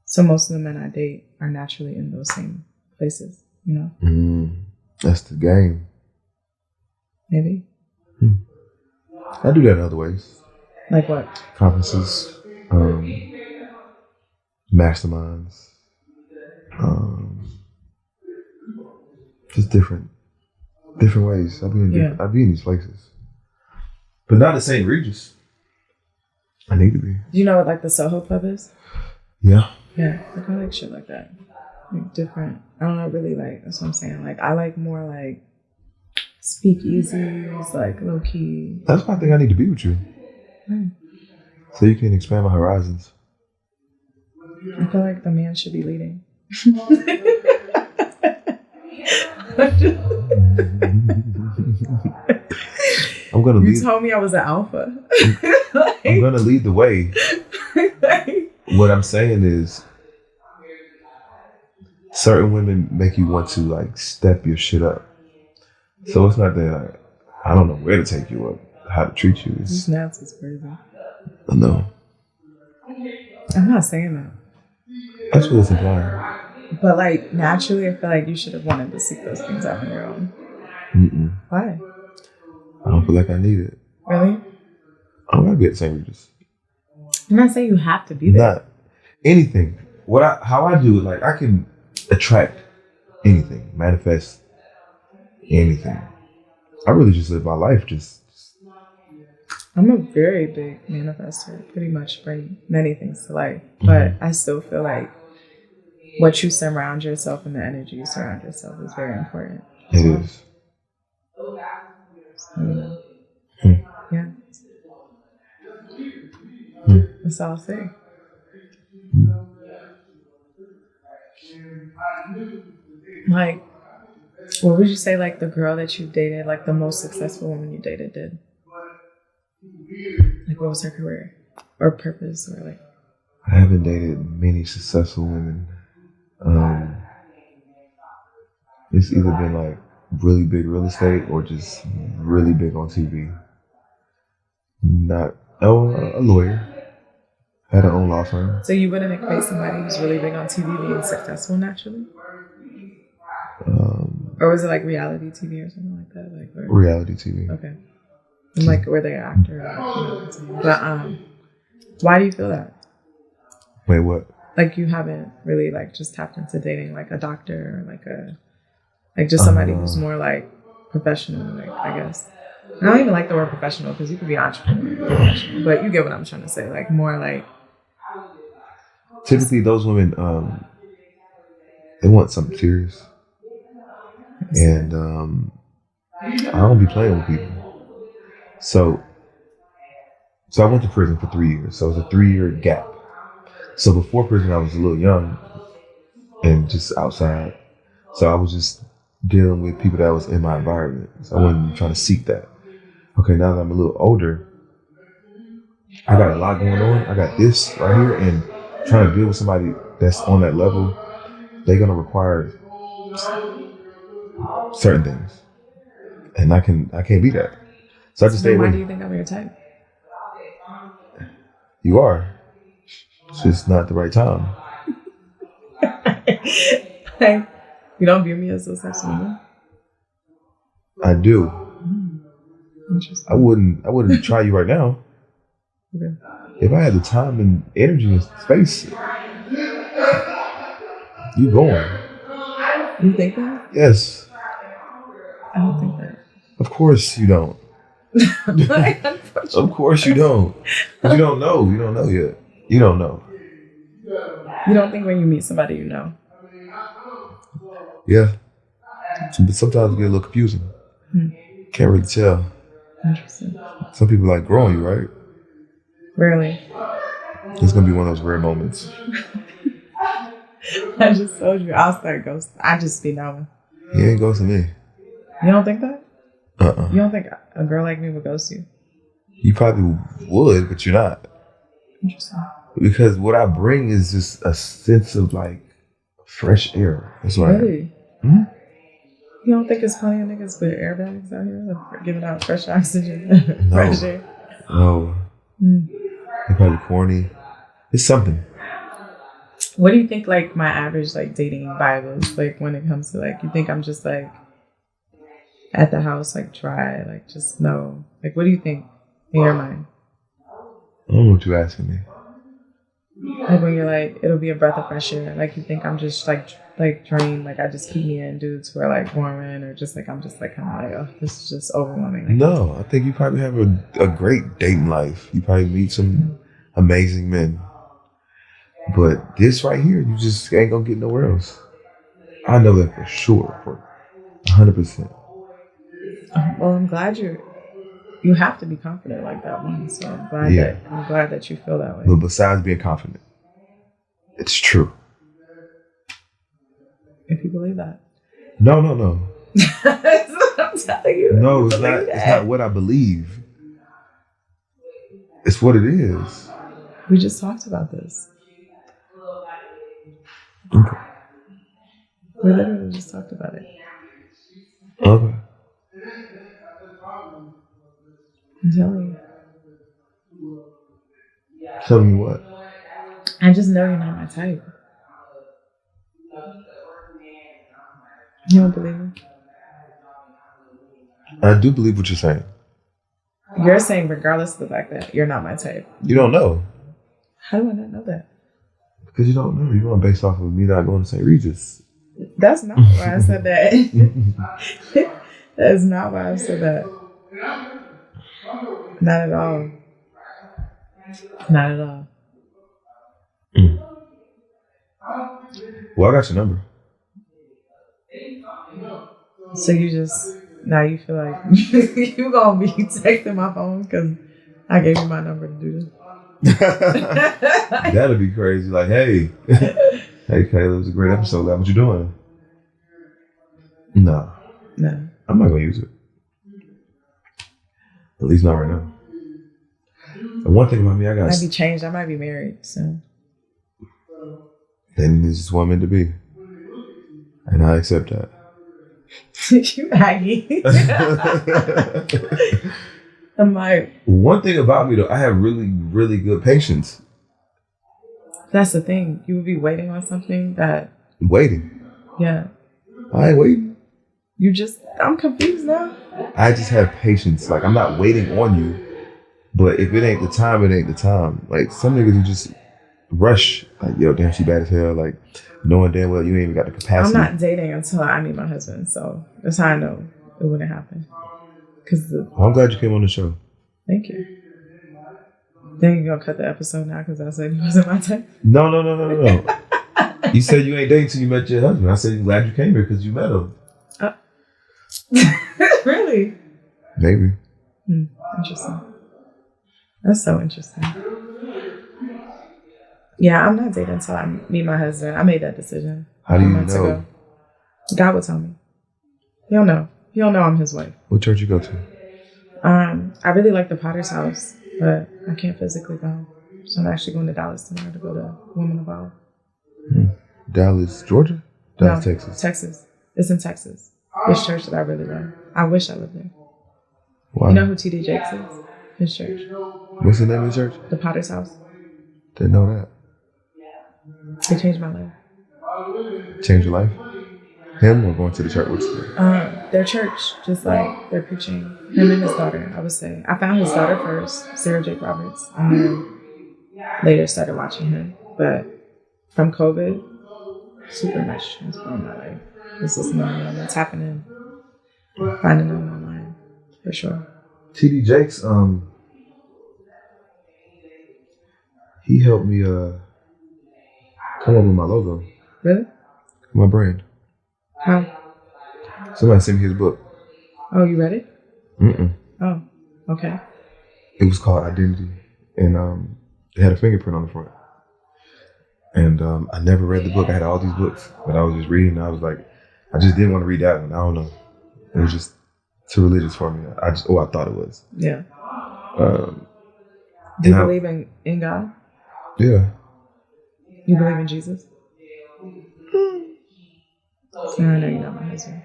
So most of the men I date are naturally in those same places, you know? That's the game. Maybe. I do that in other ways. Like what? Conferences, masterminds, just different ways. I be in these places, but not the St. Regis. I need to be. Do you know what like the Soho Club is? Yeah. Yeah, like I like shit like that. Like different. I don't know, really like, that's what I'm saying. Like I like more like speakeasies, like low key. That's why I think I need to be with you. So you can expand my horizons. I feel like the man should be leading. I'm gonna lead. You told me I was an alpha. I'm gonna lead the way. What I'm saying is, certain women make you want to like step your shit up. So it's not that like, I don't know where to take you up, how to treat you. These snaps is crazy. I know. I'm not saying that. That's what it's implying. But like naturally, I feel like you should have wanted to seek those things out on your own. Why? I don't feel like I need it. Really? I don't gotta be at St. Regis. I'm not saying you have to be there. Not anything. How I do it, like I can attract anything, manifest anything. I really just live my life I'm a very big manifestor, pretty much bring many things to life. But I still feel like what you surround yourself and the energy you surround yourself is very important. It is. Yeah. That's all I'll say. Like, what would you say like the girl that you dated, like the most successful woman you dated did? Like what was her career or purpose or like? I haven't dated many successful women. It's either been like really big real estate or just really big on TV. A lawyer. Had her own law firm. So you wouldn't equate somebody who's really big on TV being successful naturally? Or was it like reality TV or something like that? Like reality TV. Okay. And like were they an actor? Or, but why do you feel that? Wait, what? Like you haven't really like just tapped into dating like a doctor or like just somebody who's more like professional, like I guess. I don't even like the word professional because you could be an entrepreneur, but you get what I'm trying to say. Like more like. Typically, those women, they want something serious, and I don't be playing with people. So I went to prison for 3 years. So it was a 3-year gap. So before prison, I was a little young and just outside. So I was just dealing with people that was in my environment. So I wasn't trying to seek that. Okay, now that I'm a little older, I got a lot going on. I got this right here, and trying to deal with somebody that's on that level, they're gonna require certain things, and I can't be that. So I just stay away. Why do you think I'm your type? You are. It's just not the right time. Like, you don't view me as those types of women? I do. Interesting. I wouldn't try you right now. Okay. If I had the time and energy and space, you going. You think that? Yes. I don't think that. Of course you don't. Of course you don't. You don't know. You don't know yet. You don't know. You don't think when you meet somebody you know? Yeah. But sometimes it get a little confusing. Can't really tell. Interesting. Some people like growing you, right? Really? It's gonna be one of those rare moments. I just told you I'll start ghosting. I just be knowing. He ain't ghosting me. You don't think that? Uh-uh. You don't think a girl like me would ghost you? You probably would, but you're not. Interesting. Because what I bring is just a sense of like fresh air. That's what Really? I am. You don't think there's plenty of niggas with airbags out here giving out fresh oxygen? Fresh air? No. They're probably corny. It's something. What do you think like my average like dating vibe is like when it comes to like you think I'm just like at the house like dry like just no like what do you think in your mind? I don't know what you're asking me. Like when you're like it'll be a breath of fresh air like you think I'm just like drained like I just keep me in dudes who are like boring or just like I'm just like kind of like oh this is just overwhelming. Like, No, I think you probably have a great dating life. You probably meet some amazing men. But this right here, you just ain't gonna get nowhere else. I know that for sure, for 100%. Well, I'm glad you have to be confident like that one. So I'm glad that you feel that way. But besides being confident, it's true. If you believe that. No. That's what I'm telling you. No, it's not. It's not what I believe. It's what it is. We just talked about this. Okay. We literally just talked about it. Okay. I'm telling you. Tell me what? I just know you're not my type. You don't believe me? I do believe what you're saying. You're saying regardless of the fact that you're not my type. You don't know. How do I not know that? Because you don't know. You're going based off of me not going to St. Regis. That's not why I said that. That is not why I said that. Not at all. Not at all. Well, I got your number. So you just, now you feel like you gonna be texting my phone because I gave you my number to do this. That'd be crazy. Like, hey, Kayla, it was a great episode. What you doing? No. I'm not gonna use it. At least not right now. And one thing about me, I might be changed. I might be married soon. Then it's just what I'm meant to be, and I accept that. You Aggie. I'm like. One thing about me though, I have really, really good patience. That's the thing. You would be waiting on something that. Waiting. Yeah. I ain't waiting. I'm confused now. I just have patience. Like, I'm not waiting on you. But if it ain't the time, it ain't the time. Like, some niggas who just rush. Like, yo, damn, she bad as hell. Like, knowing damn well you ain't even got the capacity. I'm not dating until I meet my husband. So that's how I know it wouldn't happen. Well, I'm glad you came on the show. Thank you. Then you're going to cut the episode now because I said he wasn't my type? No. You said you ain't dating until you met your husband. I said I'm glad you came here because you met him. Really? Maybe. Interesting. That's so interesting. Yeah, I'm not dating until I meet my husband. I made that decision. How do you months know? Ago. God will tell me. He'll know. He'll know I'm his wife. What church you go to? I really like the Potter's House, but I can't physically go. So I'm actually going to Dallas tomorrow to go to Woman of All. Dallas, Georgia? Dallas, no, Texas. Texas. It's in Texas. This church that I really love. I wish I lived there. Wow. You know who T.D. Jakes is? His church. What's the name of the church? The Potter's House. Didn't know that. They changed my life. Changed your life? Him or going to the church? What's their church, just like they're preaching. Him and his daughter, I would say. I found his daughter first, Sarah Jake Roberts, and then later started watching him. But from COVID, super much transformed my life. Just listening to what's happening, finding them online, for sure. TD Jakes, he helped me come up with my logo. Really? My brand. How? Somebody sent me his book. Oh, you read it? Mm-mm. Oh, okay. It was called Identity, and it had a fingerprint on the front. And I never read the book. I had all these books, but I was just reading. And I was like, I just didn't want to read that one. I don't know. It was just too religious for me. I thought it was. Yeah. Do you believe in God? Yeah. You believe in Jesus? I know you're not my husband.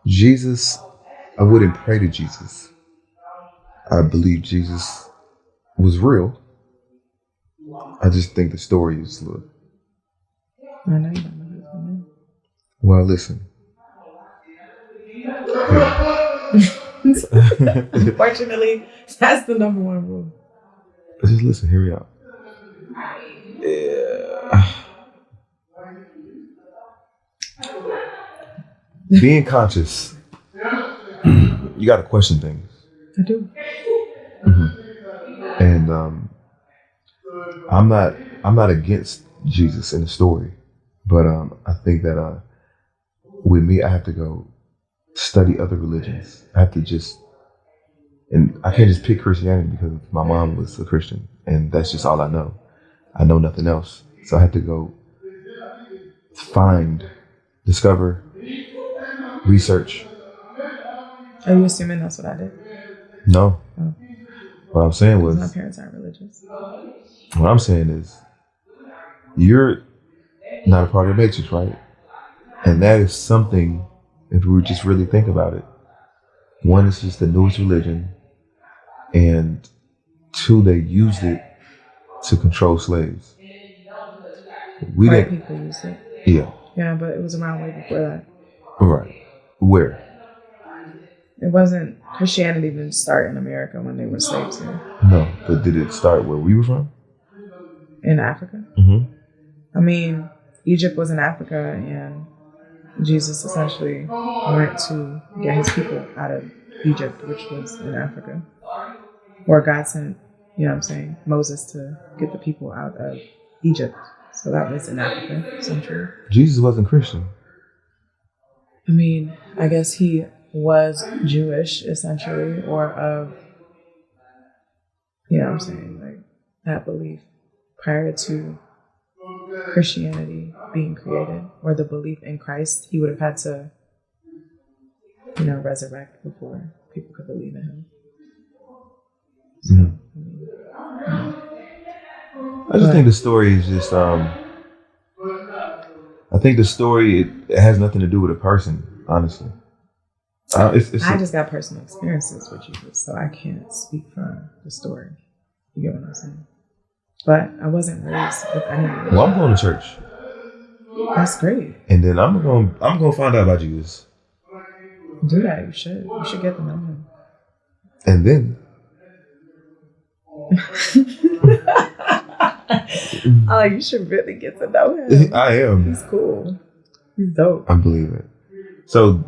Jesus, I wouldn't pray to Jesus. I believe Jesus was real. I just think the story is little. I know you're not my husband. Well, listen. Fortunately, that's the number one rule. Just listen, hear me out. Yeah. Being conscious, you got to question things. I do. Mm-hmm. And I'm not against Jesus in the story, but I think that with me, I have to go study other religions. I have to and I can't just pick Christianity because my mom was a Christian, and that's just all I know. I know nothing else, so I have to go discover, research. Are you assuming that's what I did? No. Oh. What I'm saying was, my parents aren't religious. What I'm saying is, you're not a part of the matrix, right? And that is something, if we just really think about it. One, it's just the newest religion. And two, they used it to control slaves. White people used it. Yeah. Yeah, but it was around way before that. Right. Where? It wasn't, Christianity didn't start in America when they were slaves here. No, but did it start where we were from? In Africa? Mm-hmm. I mean, Egypt was in Africa, and Jesus essentially went to get his people out of Egypt, which was in Africa. Or God sent, you know what I'm saying, Moses to get the people out of Egypt. So that was in Africa, essentially. Jesus wasn't Christian. I mean, I guess he was Jewish, essentially, or of, you know what I'm saying, like that belief prior to Christianity being created, or the belief in Christ. He would have had to, resurrect before people could believe in him. So, I just think the story is just, I think the story, it has nothing to do with a person, honestly. I just got personal experiences with Jesus, so I can't speak from the story. You get what I'm saying? But I wasn't raised with any religion. Well, I'm going to church. That's great. And then I'm gonna find out about Jesus. Do that. You should. You should get to know him. And then oh, you should really get to know him. I am. He's cool. He's dope. I believe it. So,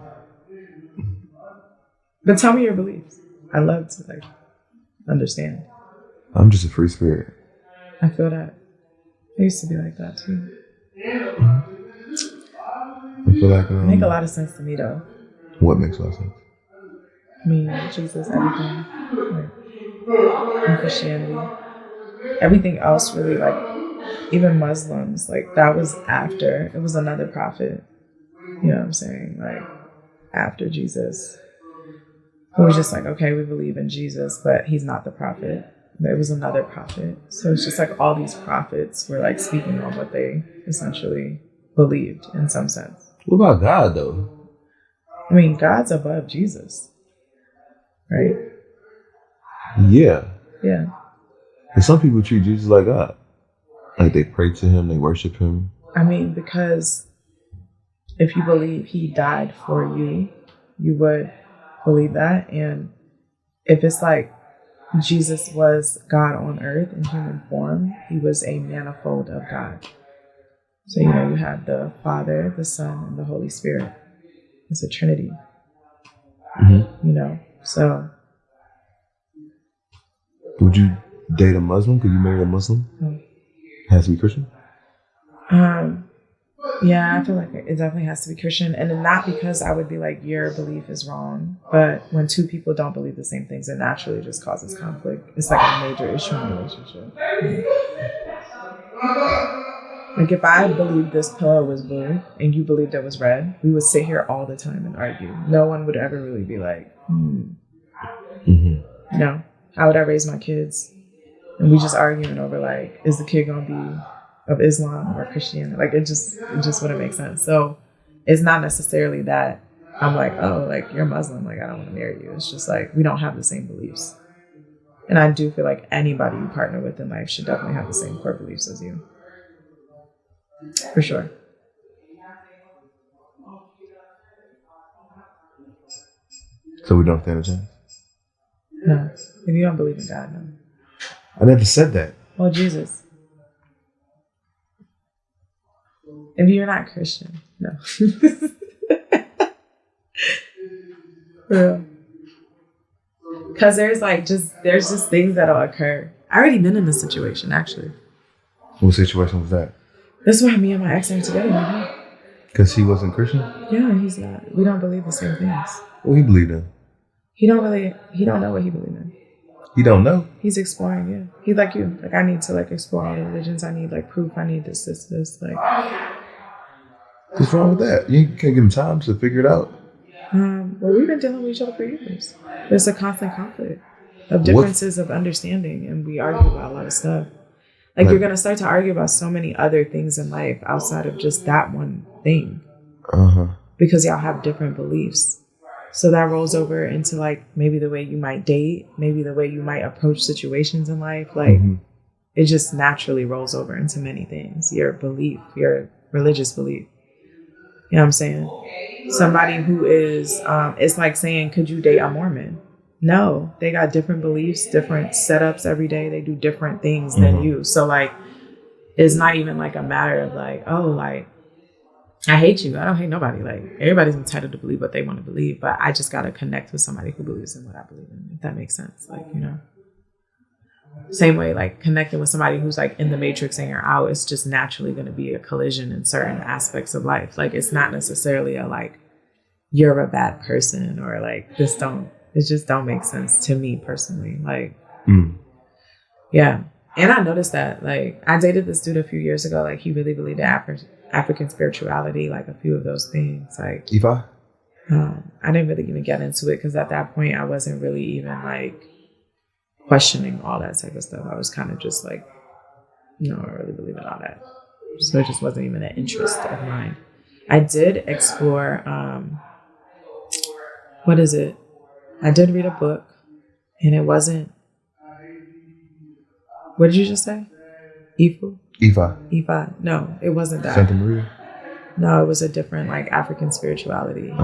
but tell me your beliefs. I love to understand. I'm just a free spirit. I feel that. I used to be like that too. I feel like make a lot of sense to me though. What makes a lot of sense? Me, Jesus, everything. And Christianity. Everything else really, even Muslims, that was after. It was another prophet. You know what I'm saying? After Jesus. Who was just okay, we believe in Jesus, but he's not the prophet. But it was another prophet. So it's just all these prophets were speaking on what they essentially believed in some sense. What about God though? I mean, God's above Jesus. Right? Yeah. Yeah. And some people treat Jesus like God. They pray to him, they worship him. I mean, because if you believe he died for you, you would believe that. And if it's like Jesus was God on earth in human form, he was a manifold of God. So, you know, you have the Father, the Son, and the Holy Spirit. It's a Trinity. Mm-hmm. You know, so. Would you date a Muslim? Could you marry a Muslim? No. Has to be Christian? Yeah, I feel like it definitely has to be Christian. And not because I would be like, your belief is wrong. But when two people don't believe the same things, it naturally just causes conflict. It's like a major issue in a relationship. Like if I believed this pillow was blue and you believed it was red, we would sit here all the time and argue. No one would ever really be like, Mm-hmm. No, how would I raise my kids? And we just arguing over like, is the kid going to be of Islam or Christianity? Like it just wouldn't make sense. So it's not necessarily that I'm like, oh, like you're Muslim, like I don't want to marry you. It's just like we don't have the same beliefs. And I do feel like anybody you partner with in life should definitely have the same core beliefs as you. For sure. So we don't stand a chance? No. If you don't believe in God, no. I never said that. Well, Jesus. If you're not Christian, no. Real. Because there's just things that'll occur. I already been in this situation, actually. What situation was that? That's why me and my ex are together right now. Because he wasn't Christian? Yeah, he's not. We don't believe the same things. What he believed in? He don't know what he believed in. You don't know? He's exploring, yeah. He's like you. Like I need to like explore all the religions. I need like proof. I need this. Like. What's wrong with that? You can't give him time to figure it out. Well, we've been dealing with each other for years. There's a constant conflict of differences of understanding, and we argue about a lot of stuff. Like you're gonna start to argue about so many other things in life outside of just that one thing. Because y'all have different beliefs. So that rolls over into like maybe the way you might date, maybe the way you might approach situations in life. Like it just naturally rolls over into many things. Your belief, your religious belief. You know what I'm saying? Somebody who is, it's like saying, could you date a Mormon? No, they got different beliefs, different setups every day. They do different things than you. So like, it's not even like a matter of like, oh, like, I hate you. I don't hate nobody. Like everybody's entitled to believe what they want to believe, but I just got to connect with somebody who believes in what I believe in, if that makes sense. Like, you know, same way, like connecting with somebody who's like in the matrix and you're out, it's just naturally going to be a collision in certain aspects of life. Like it's not necessarily a like, you're a bad person or like it just don't make sense to me personally. Like, yeah. And I noticed that, like, I dated this dude a few years ago. Like, he really believed in African spirituality, like a few of those things. Like, Ifa? I didn't really even get into it because at that point I wasn't really even like questioning all that type of stuff. I was kind of just like, no, I really believe in all that. So it just wasn't even an interest of mine. I did explore, what is it? I did read a book and it wasn't, what did you just say? Ifa. No, it wasn't that. Santa Maria? No, it was a different like African spirituality.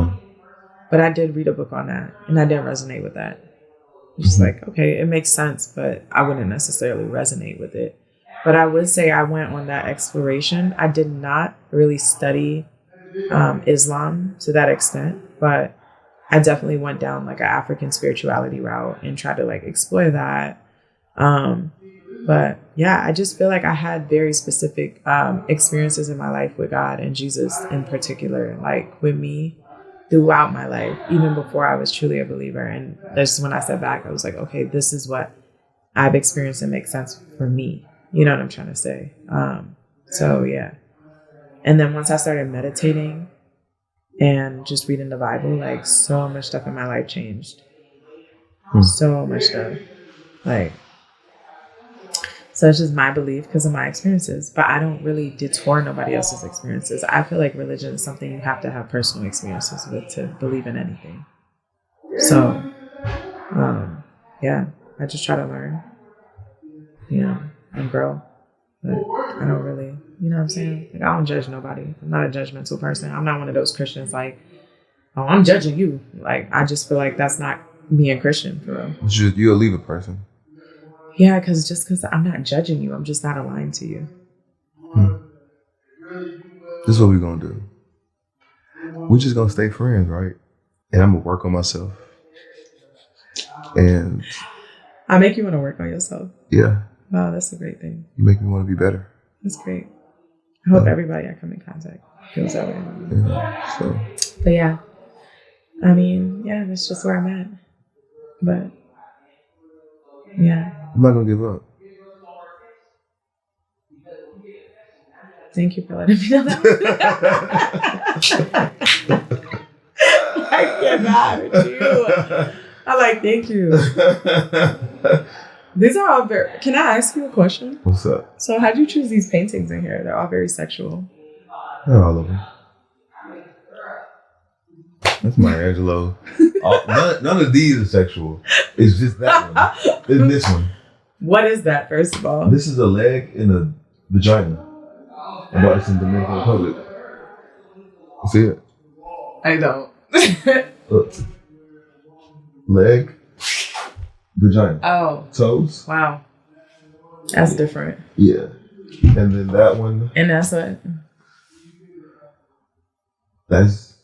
But I did read a book on that and I didn't resonate with that. Just like, okay, it makes sense, but I wouldn't necessarily resonate with it. But I would say I went on that exploration. I did not really study Islam to that extent, but I definitely went down like an African spirituality route and tried to like explore that. But yeah, I just feel like I had very specific experiences in my life with God and Jesus in particular, like with me throughout my life, even before I was truly a believer. And that's when I sat back, I was like, okay, this is what I've experienced and makes sense for me. You know what I'm trying to say? So yeah. And then once I started meditating and just reading the Bible, like so much stuff in my life changed. So much stuff. Like, so it's just my belief because of my experiences, but I don't really detour nobody else's experiences. I feel like religion is something you have to have personal experiences with to believe in anything. So, yeah, I just try to learn, you know, and grow, but I don't really You know what I'm saying? Like, I don't judge nobody. I'm not a judgmental person. I'm not one of those Christians like, oh, I'm judging you. Like, I just feel like that's not being Christian for real. You're a leave person. Yeah, because I'm not judging you. I'm just not aligned to you. This is what we're going to do. We're just going to stay friends, right? And I'm going to work on myself. And I make you want to work on yourself. Yeah. Wow, that's a great thing. You make me want to be better. That's great. I hope everybody I come in contact feels that way. Yeah, so. But yeah, I mean, yeah, that's just where I'm at. But yeah. I'm not going to give up. Thank you for letting me know that. I cannot with you. I like, thank you. These are all very... Can I ask you a question? What's up? So how'd you choose these paintings in here? They're all very sexual. Not all of them. That's Maya Angelou. None of these are sexual. It's just that one. It's this one. What is that, first of all? This is a leg and a vagina. I bought this in Dominican Republic. See it? I don't. Look. Leg, vagina. Oh. Toes. Wow. That's different. Yeah. And then that one. And that's what? That's...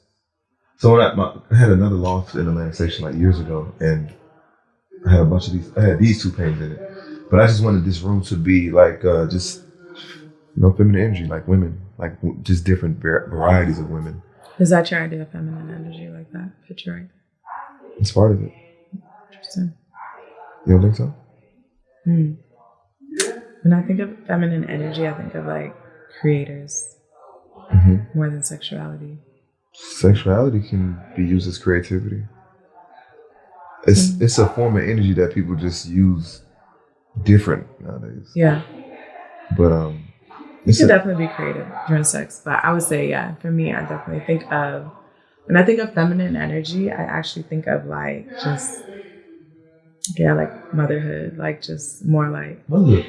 So when I had another loft in Atlantic Station like years ago, and I had a bunch of these. I had these two paintings in it, but I just wanted this room to be like just feminine energy, like women, like just different varieties of women. Is that your idea of feminine energy, like that picture right there? It's part of it. Interesting. You don't think so? When I think of feminine energy, I think of like creators more than sexuality. Sexuality can be used as creativity. It's a form of energy that people just use different nowadays. Yeah. But you should definitely be creative during sex. But I would say, yeah, for me, I definitely think of, when I think of feminine energy, I actually think of like just, like motherhood, like just more like, motherhood.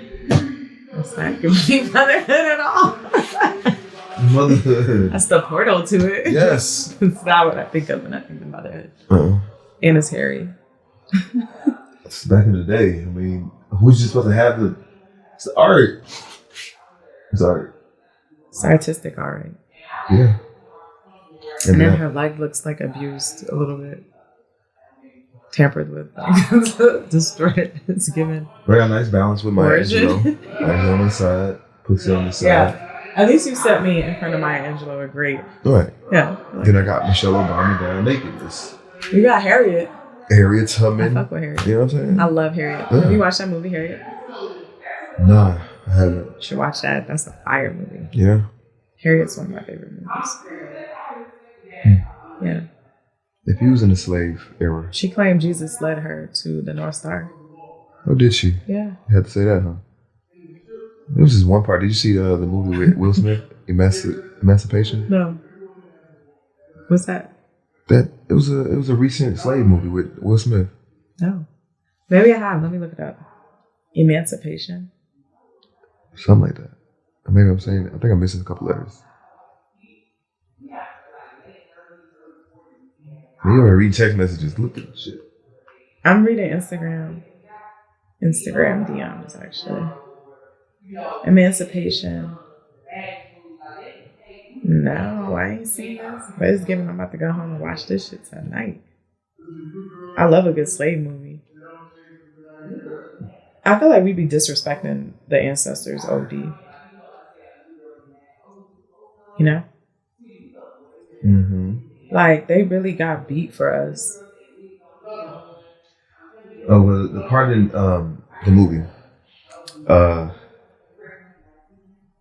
It's not gonna be motherhood at all. Motherhood. That's the portal to it. Yes. It's not what I think of when I think of motherhood. And it's hairy. It's back in the day. I mean, who's just supposed to have the... It's art. It's art. It's artistic art. Yeah. And then her leg looks like abused a little bit. Tampered with. Like, destroyed. It's given. I got a nice balance with Maya Angelou. Nice on the side. Pussy on the side. Yeah. At least you set me in front of Maya Angelou are great. Right. Yeah. Like, then I got Michelle Obama down nakedness. You got Harriet. Harriet Tubman. I fuck with Harriet. You know what I'm saying? I love Harriet. Yeah. Have you watched that movie, Harriet? Nah, I haven't. You should watch that. That's a fire movie. Yeah. Harriet's one of my favorite movies. Yeah. If he was in the slave era. She claimed Jesus led her to the North Star. Oh, did she? Yeah. You had to say that, huh? It was just one part. Did you see the movie with Will Smith, Emancipation? No. What's that? It was a recent slave movie with Will Smith. No. Maybe I have. Let me look it up. Emancipation. Something like that. Or maybe I think I'm missing a couple letters. You ever read text messages? Look at shit. I'm reading Instagram DMs, actually. Emancipation. No, I ain't seen this. But it's giving I'm about to go home and watch this shit tonight. I love a good slave movie. I feel like we be disrespecting the ancestors OD. You know? Mm-hmm. Like, they really got beat for us. Oh, well, the part in the movie,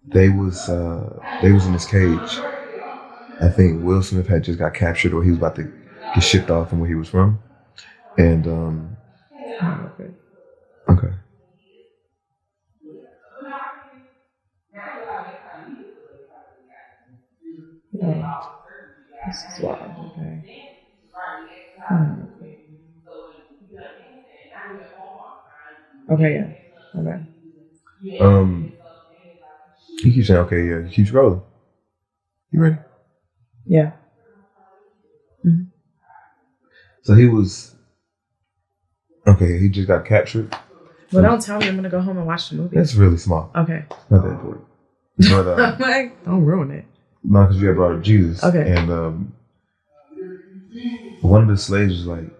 they was in this cage. I think Will Smith had just got captured, or he was about to get shipped off from where he was from. And okay. Oh, this is wild. Okay. Okay, yeah. Okay. He keeps saying, okay, yeah, he keeps rolling. You ready? Yeah. Mm-hmm. So he was, okay, he just got captured. Well, don't tell me I'm going to go home and watch the movie. That's really small. Okay. Not that important. But, I'm like, don't ruin it. No, because you had brought up Jesus. Okay. And one of the slaves was like,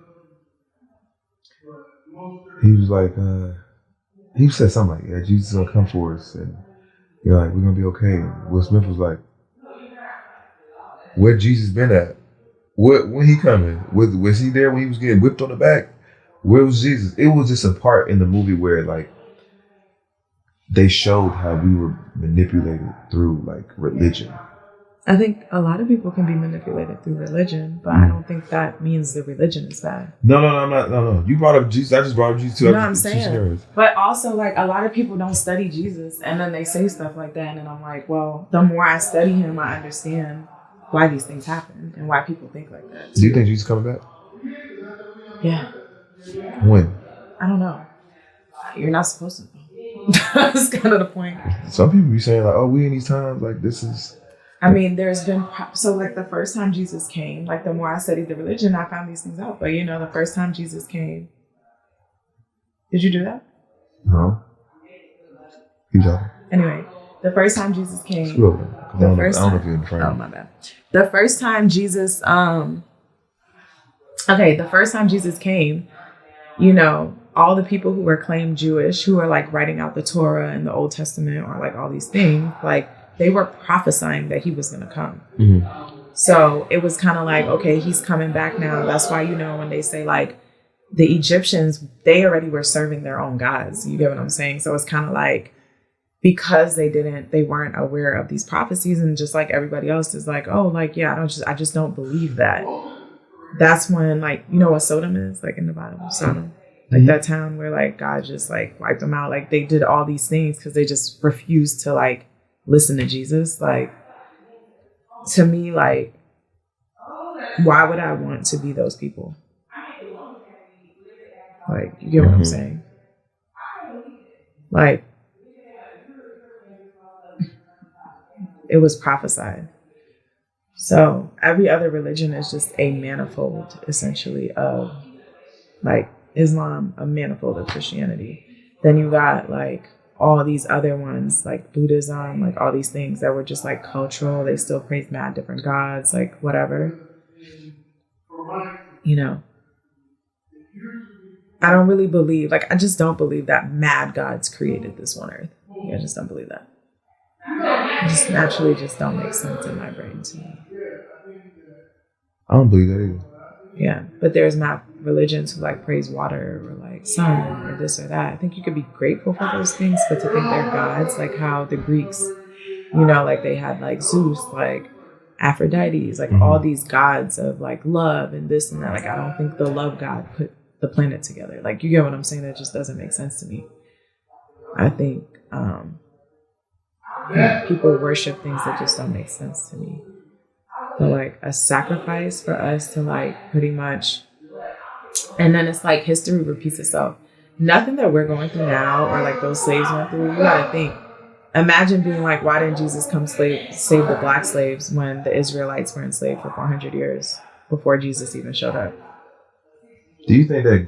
he said something like, yeah, Jesus is going to come for us. And you're like, we're going to be okay. And Will Smith was like, where Jesus been at? When he coming? Was he there when he was getting whipped on the back? Where was Jesus? It was just a part in the movie where like they showed how we were manipulated through like religion. I think a lot of people can be manipulated through religion, but I don't think that means the religion is bad. No, I'm not. No. You brought up Jesus. I just brought up Jesus too. No, I'm saying. But also, like, a lot of people don't study Jesus, and then they say stuff like that, and I'm like, well, the more I study him, I understand why these things happen and why people think like that. Do you think Jesus is coming back? Yeah. When? I don't know. You're not supposed to know. That's kind of the point. Some people be saying like, oh, we in these times, like this is... I mean, there's been... So like the first time Jesus came, like the more I studied the religion, I found these things out. But you know, the first time Jesus came... Did you do that? No. Keep talking. Anyway, the first time Jesus came... Screw over. I don't know if you're in the frame. Oh, my bad. The first time Jesus... Okay, the first time Jesus came, you know, all the people who were claimed Jewish, who are like writing out the Torah and the Old Testament or like all these things, like they were prophesying that he was going to come. Mm-hmm. So it was kind of like, okay, he's coming back now. That's why, you know, when they say like the Egyptians, they already were serving their own gods. You get what I'm saying? So it's kind of like, because they weren't aware of these prophecies, and just like everybody else is like, oh, like, yeah, I just don't believe that. That's when, like, you know what Sodom is, like in the Bible, Sodom, like that town where like God just like wiped them out. Like they did all these things because they just refused to like listen to Jesus. Like, to me, like, why would I want to be those people? Like, you get what I'm saying? Like, it was prophesied. So every other religion is just a manifold, essentially, of like Islam, a manifold of Christianity. Then you got like all these other ones, like Buddhism, like all these things that were just like cultural. They still praise mad different gods, like whatever. You know, I don't really believe, like, I just don't believe that mad gods created this on earth. I just don't believe that. It just naturally just don't make sense in my brain to me. I don't believe that either. Yeah, but there's not religions who like praise water or like sun or this or that. I think you could be grateful for those things, but to think they're gods, like how the Greeks, you know, like they had like Zeus, like Aphrodite, like all these gods of like love and this and that. Like, I don't think the love god put the planet together. Like, you get what I'm saying? That just doesn't make sense to me. I think people worship things that just don't make sense to me. But like a sacrifice for us to like pretty much, and then it's like history repeats itself. Nothing that we're going through now or like those slaves went through, you gotta think. Imagine being like, why didn't Jesus come save the black slaves when the Israelites were enslaved for 400 years before Jesus even showed up? Do you think that...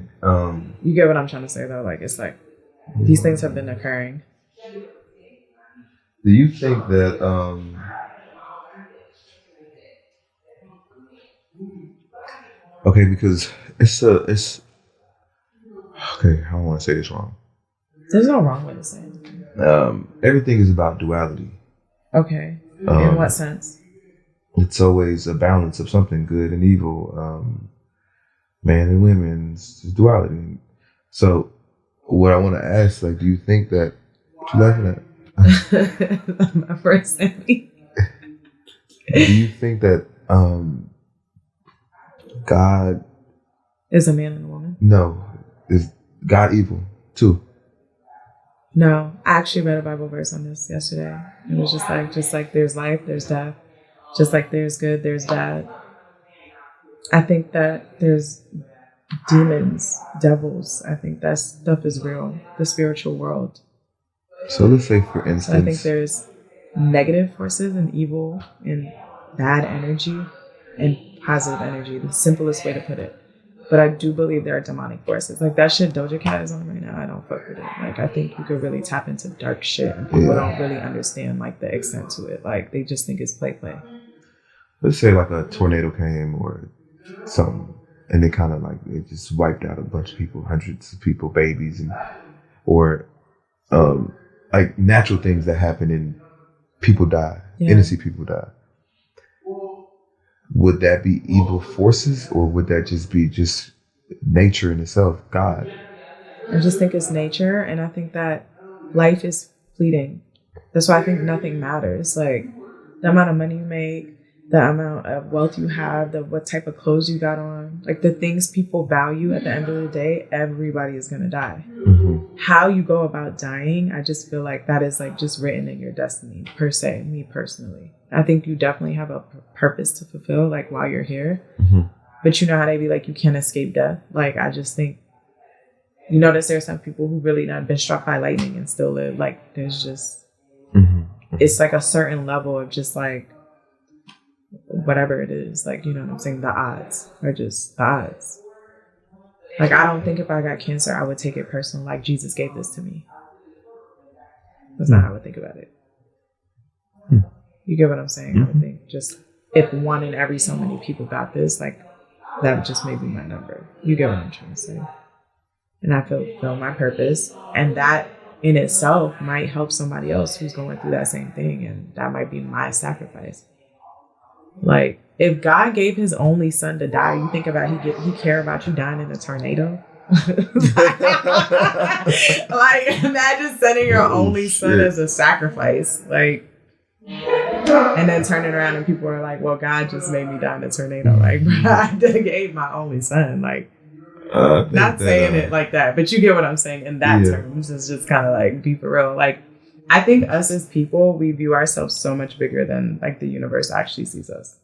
You get what I'm trying to say though? Like, it's like, these things have been occurring. Do you think that... Okay, because it's okay, I don't want to say this wrong. There's no wrong way to say it. Everything is about duality. Okay. In what sense? It's always a balance of something good and evil. Man and women, it's duality. So what I want to ask, like, do you think that... What you laughing at? My first enemy. Do you think that God is a man and a woman? No. Is God evil too? No. I actually read a Bible verse on this yesterday. It was just like there's life, there's death. Just like there's good, there's bad. I think that there's demons, devils. I think that stuff is real. The spiritual world. So let's say, for instance... I think there's negative forces and evil and bad energy and positive energy, the simplest way to put it. But I do believe there are demonic forces. Like that shit Doja Cat is on right now, I don't fuck with it. Like I think you could really tap into dark shit and people don't really understand like the extent to it. Like they just think it's play. Let's say like a tornado came or something, and they kind of like it just wiped out a bunch of people, hundreds of people, babies, and or like natural things that happen and people die, innocent people die. Would that be evil forces, or would that just be just nature in itself, God? I just think it's nature, and I think that life is fleeting. That's why I think nothing matters. Like the amount of money you make, the amount of wealth you have, what type of clothes you got on, like the things people value at the end of the day, everybody is going to die. Mm-hmm. How you go about dying, I just feel like that is like just written in your destiny, per se, me personally. I think you definitely have a purpose to fulfill, like while you're here. Mm-hmm. But you know how they be like, you can't escape death. Like, I just think, you notice there's some people who really not been struck by lightning and still live. Like, there's just, it's like a certain level of just like, whatever it is, like, you know what I'm saying? The odds are just the odds. Like, I don't think if I got cancer, I would take it personal. Like, Jesus gave this to me. That's not how I would think about it. You get what I'm saying? I would think just if one in every so many people got this, like, that would just maybe my number. You get what I'm trying to say? And I fulfill my purpose. And that in itself might help somebody else who's going through that same thing. And that might be my sacrifice. Like, if God gave his only son to die, you think about he care about you dying in a tornado? Like, imagine sending your only son as a sacrifice. Like, and then turning around and people are like, well, God just made me die in a tornado. Like, bro, I gave my only son. Like, not saying it like that, but you get what I'm saying in that terms. It's just kind of like, be for real. Like, I think us as people, we view ourselves so much bigger than like the universe actually sees us.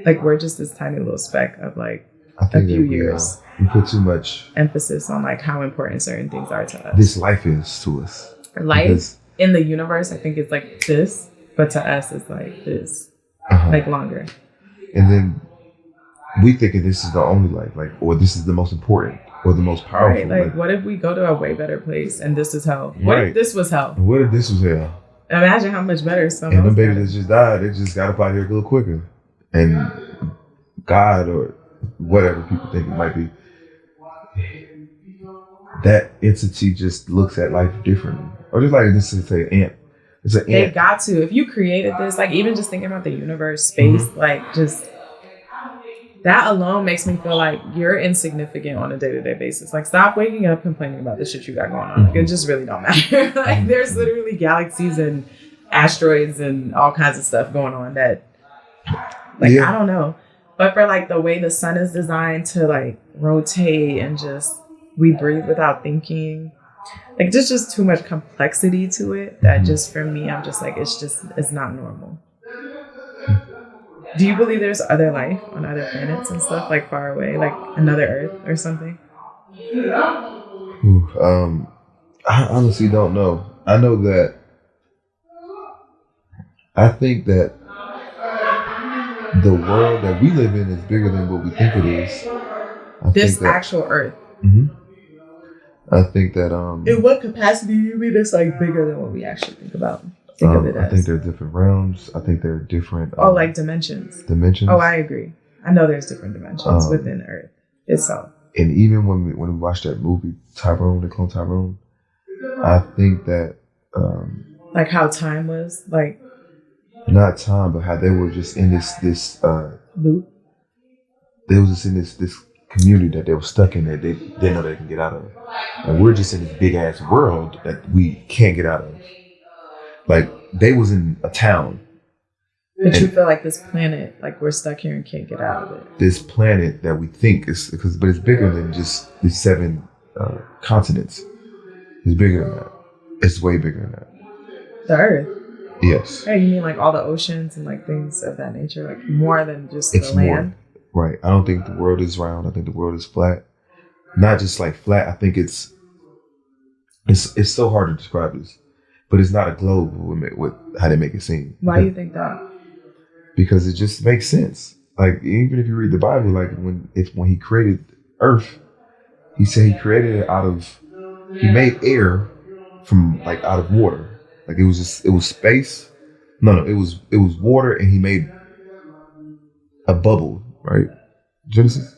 Like, we're just this tiny little speck of like a few years. We put too much emphasis on like how important certain things are to us. This life is to us. Life in the universe, I think it's like this, but to us, it's like this, like longer. And then we thinking this is the only life, like, or this is the most important, or the most powerful. Right, like, what if we go to a way better place and this is hell? What if this was hell? What if this was hell? Imagine how much better some. And the baby that just died, they just got up out here a little quicker. And God, or whatever people think it might be, that entity just looks at life differently. Or just like this is an ant. It's an ant. They got to. If you created this, like, even just thinking about the universe, space, like, just that alone makes me feel like you're insignificant on a day-to-day basis. Like, stop waking up complaining about the shit you got going on. Like, it just really don't matter. Like, there's literally galaxies and asteroids and all kinds of stuff going on that, like, I don't know. But for like the way the sun is designed to like rotate and just we breathe without thinking, like there's just too much complexity to it that just for me, I'm just like, it's not normal. Do you believe there's other life on other planets and stuff, like far away, like another Earth or something? I honestly don't know. I know that I think that the world that we live in is bigger than what we think it is. This actual Earth. I think that in what capacity do you mean it's like bigger than what we actually think about? Think of it as. I think there are different realms. I think there are different like dimensions. Dimensions. Oh, I agree. I know there's different dimensions within Earth itself. And even when we watched that movie Tyrone, the clone Tyrone, I think that like how time was like. Not time, but how they were just in this loop. They was just in this community that they were stuck in that they didn't know they can get out of. And we're just in this big ass world that we can't get out of. Like, they was in a town. But you feel like this planet, like we're stuck here and can't get out of it. This planet that we think is, but it's bigger than just the 7 continents. It's bigger than that. It's way bigger than that. The Earth. Yes. Oh, you mean like all the oceans and like things of that nature, like more than just the land? More. Right. I don't think the world is round. I think the world is flat. Not just like flat. I think it's so hard to describe this. but it's not a globe with how they make it seem. Why do you think that? Because it just makes sense. Like even if you read the Bible, like when he created Earth, he said he created it he made air from like out of water. Like it was space. No, it was water, and he made a bubble, right? Genesis.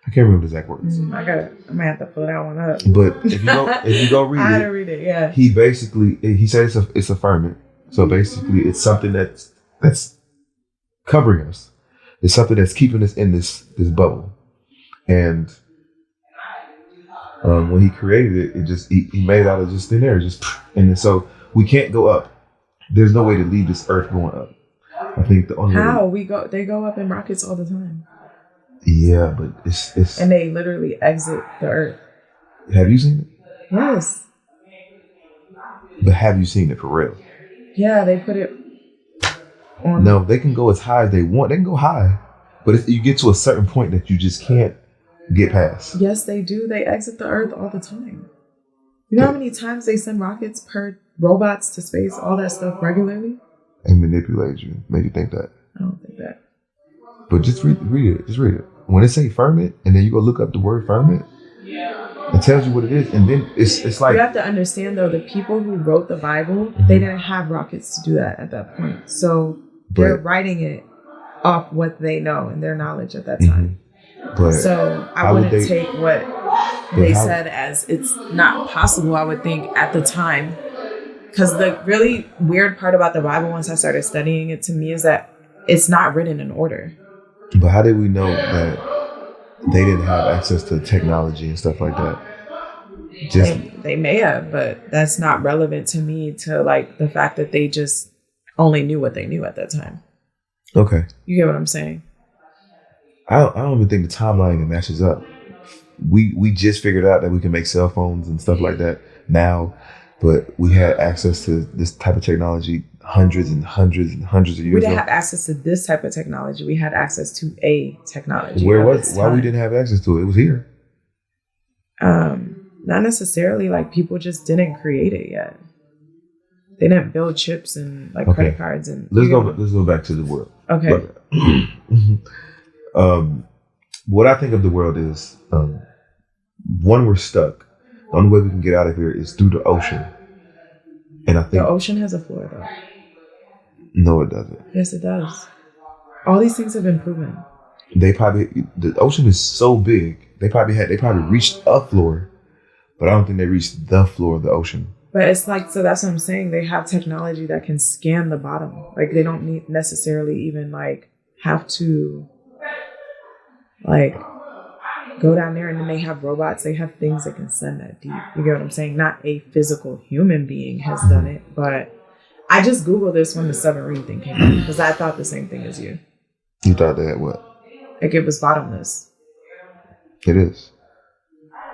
I can't remember the exact words. I'm gonna have to pull that one up. But if you go read I had to read it. Yeah. He said it's a firmament. So basically, it's something that's covering us. It's something that's keeping us in this bubble. And when he created it, he made it out of just thin air, and so we can't go up. There's no way to leave this earth going up. I think the only they go up in rockets all the time. Yeah, but it's and they literally exit the earth. Have you seen it? Yes. But have you seen it for real? Yeah, they put it on. No, they can go as high as they want. They can go high, but you get to a certain point that you just can't get past. Yes, they do. They exit the earth all the time. You know how many times they send rockets per robots to space, all that stuff regularly? And manipulate you, make you think that. I don't think that. But just read it. Just read it. When it say firmament, and then you go look up the word firmament, it tells you what it is, and then it's like you have to understand though, the people who wrote the Bible, they didn't have rockets to do that at that point, so they're writing it off what they know and their knowledge at that time. But so I wouldn't take what they said as it's not possible. I would think at the time, because the really weird part about the Bible, once I started studying it, to me, is that it's not written in order. But how did we know that they didn't have access to technology and stuff like that? They may have, but that's not relevant to me, to like the fact that they just only knew what they knew at that time. Okay. You get what I'm saying? I don't even think the timeline matches up. We just figured out that we can make cell phones and stuff like that now, but we had access to this type of technology hundreds and hundreds and hundreds of years ago. We didn't have access to this type of technology. We had access to a technology. Where was it? Why we didn't have access to it? It was here. Not necessarily. Like people just didn't create it yet. They didn't build chips and like credit cards and. Let's go back to the world. Okay. What I think of the world is, one, we're stuck. The only way we can get out of here is through the ocean. And I think the ocean has a floor, though. No, it doesn't. Yes, it does. All these things have been proven. The ocean is so big. They probably reached a floor, but I don't think they reached the floor of the ocean. But it's like, so that's what I'm saying. They have technology that can scan the bottom. Like they don't need necessarily even like have to like go down there, and then they have robots. They have things that can send that deep. You get what I'm saying? Not a physical human being has done it, but I just Googled this when the submarine thing came out because I thought the same thing as you. You thought they had what? Like it was bottomless. It is.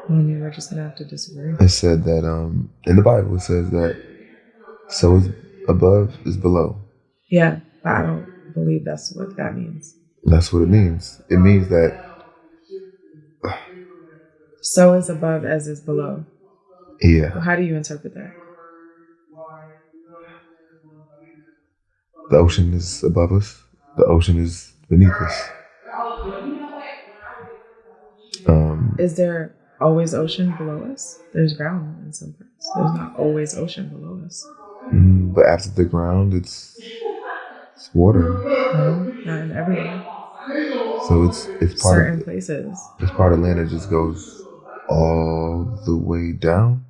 I mean, we're just gonna have to disagree. It said that in the Bible it says that so is above is below. Yeah, but I don't believe that's what that means. That's what it means. It means that so is above as is below. Yeah. Well, how do you interpret that? The ocean is above us. The ocean is beneath us. Is there always ocean below us? There's ground in some parts. There's not always ocean below us. But after the ground, it's water. No, not in everywhere. So it's part certain places. It's part of land that just goes all the way down.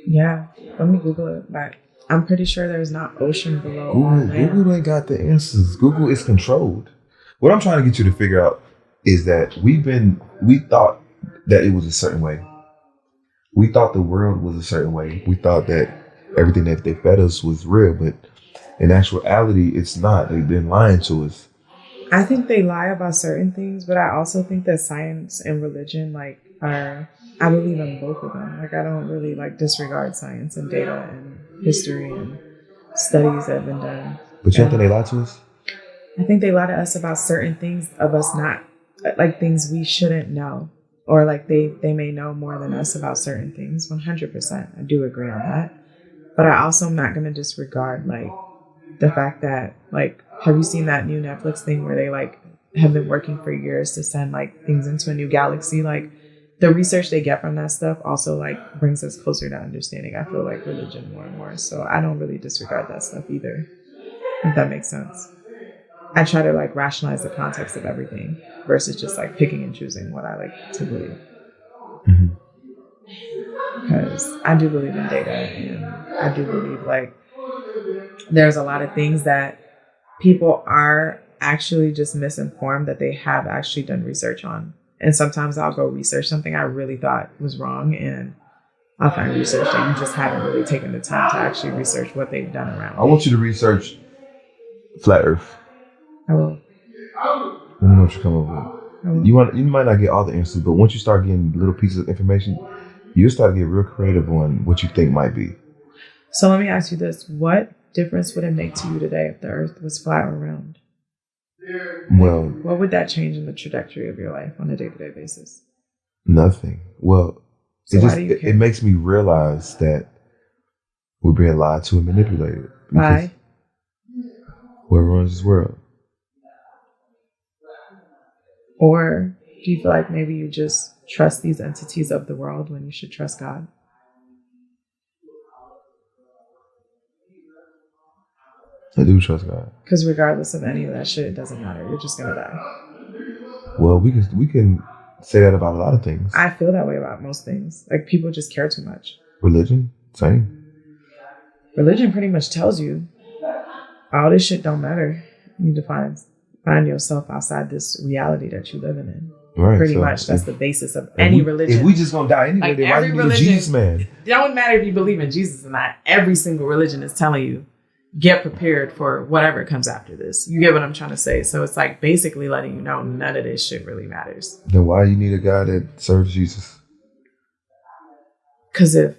Yeah, let me Google it. But I'm pretty sure there's not ocean below. Google ain't got the answers. Google is controlled. What I'm trying to get you to figure out is that we thought that it was a certain way. We thought the world was a certain way. We thought that everything that they fed us was real, but in actuality, it's not. They've been lying to us. I think they lie about certain things, but I also think that science and religion, like, I believe in both of them. Like, I don't really disregard science and data and history and studies that have been done. But you don't think they lie to us? I think they lie to us about certain things of us not, like things we shouldn't know. Or like they may know more than us about certain things. 100%. I do agree on that. But I also am not going to disregard like the fact that like, have you seen that new Netflix thing where they like have been working for years to send like things into a new galaxy? Like the research they get from that stuff also like brings us closer to understanding, I feel like, religion more and more. So I don't really disregard that stuff either, if that makes sense. I try to like rationalize the context of everything versus just like picking and choosing what I like to believe. Because I do believe in data, and I do believe like there's a lot of things that people are actually just misinformed that they have actually done research on. And sometimes I'll go research something I really thought was wrong, and I'll find research that you just haven't really taken the time to actually research what they've done around. I want you to research flat Earth. I will. Let me know what you come up with. You might not get all the answers, but once you start getting little pieces of information, you'll start to get real creative on what you think might be. So let me ask you this. What difference would it make to you today if the Earth was flat or round? Well, what would that change in the trajectory of your life on a day-to-day basis? Nothing. Well, so it makes me realize that we're being lied to and manipulated. Why? Whoever runs this world. Or do you feel like maybe you just trust these entities of the world when you should trust God? I do trust God. Because regardless of any of that shit, it doesn't matter. You're just going to die. Well, we can say that about a lot of things. I feel that way about most things. Like, people just care too much. Religion, same. Religion pretty much tells you all this shit don't matter. You need to find yourself outside this reality that you're living in. Right. Pretty much. That's the basis of any religion. If we just gonna die anyway, then why do you need a Jesus man? It don't matter if you believe in Jesus or not. Every single religion is telling you, get prepared for whatever comes after this. You get what I'm trying to say? So it's like basically letting you know none of this shit really matters. Then why you need a guy that serves Jesus? Because if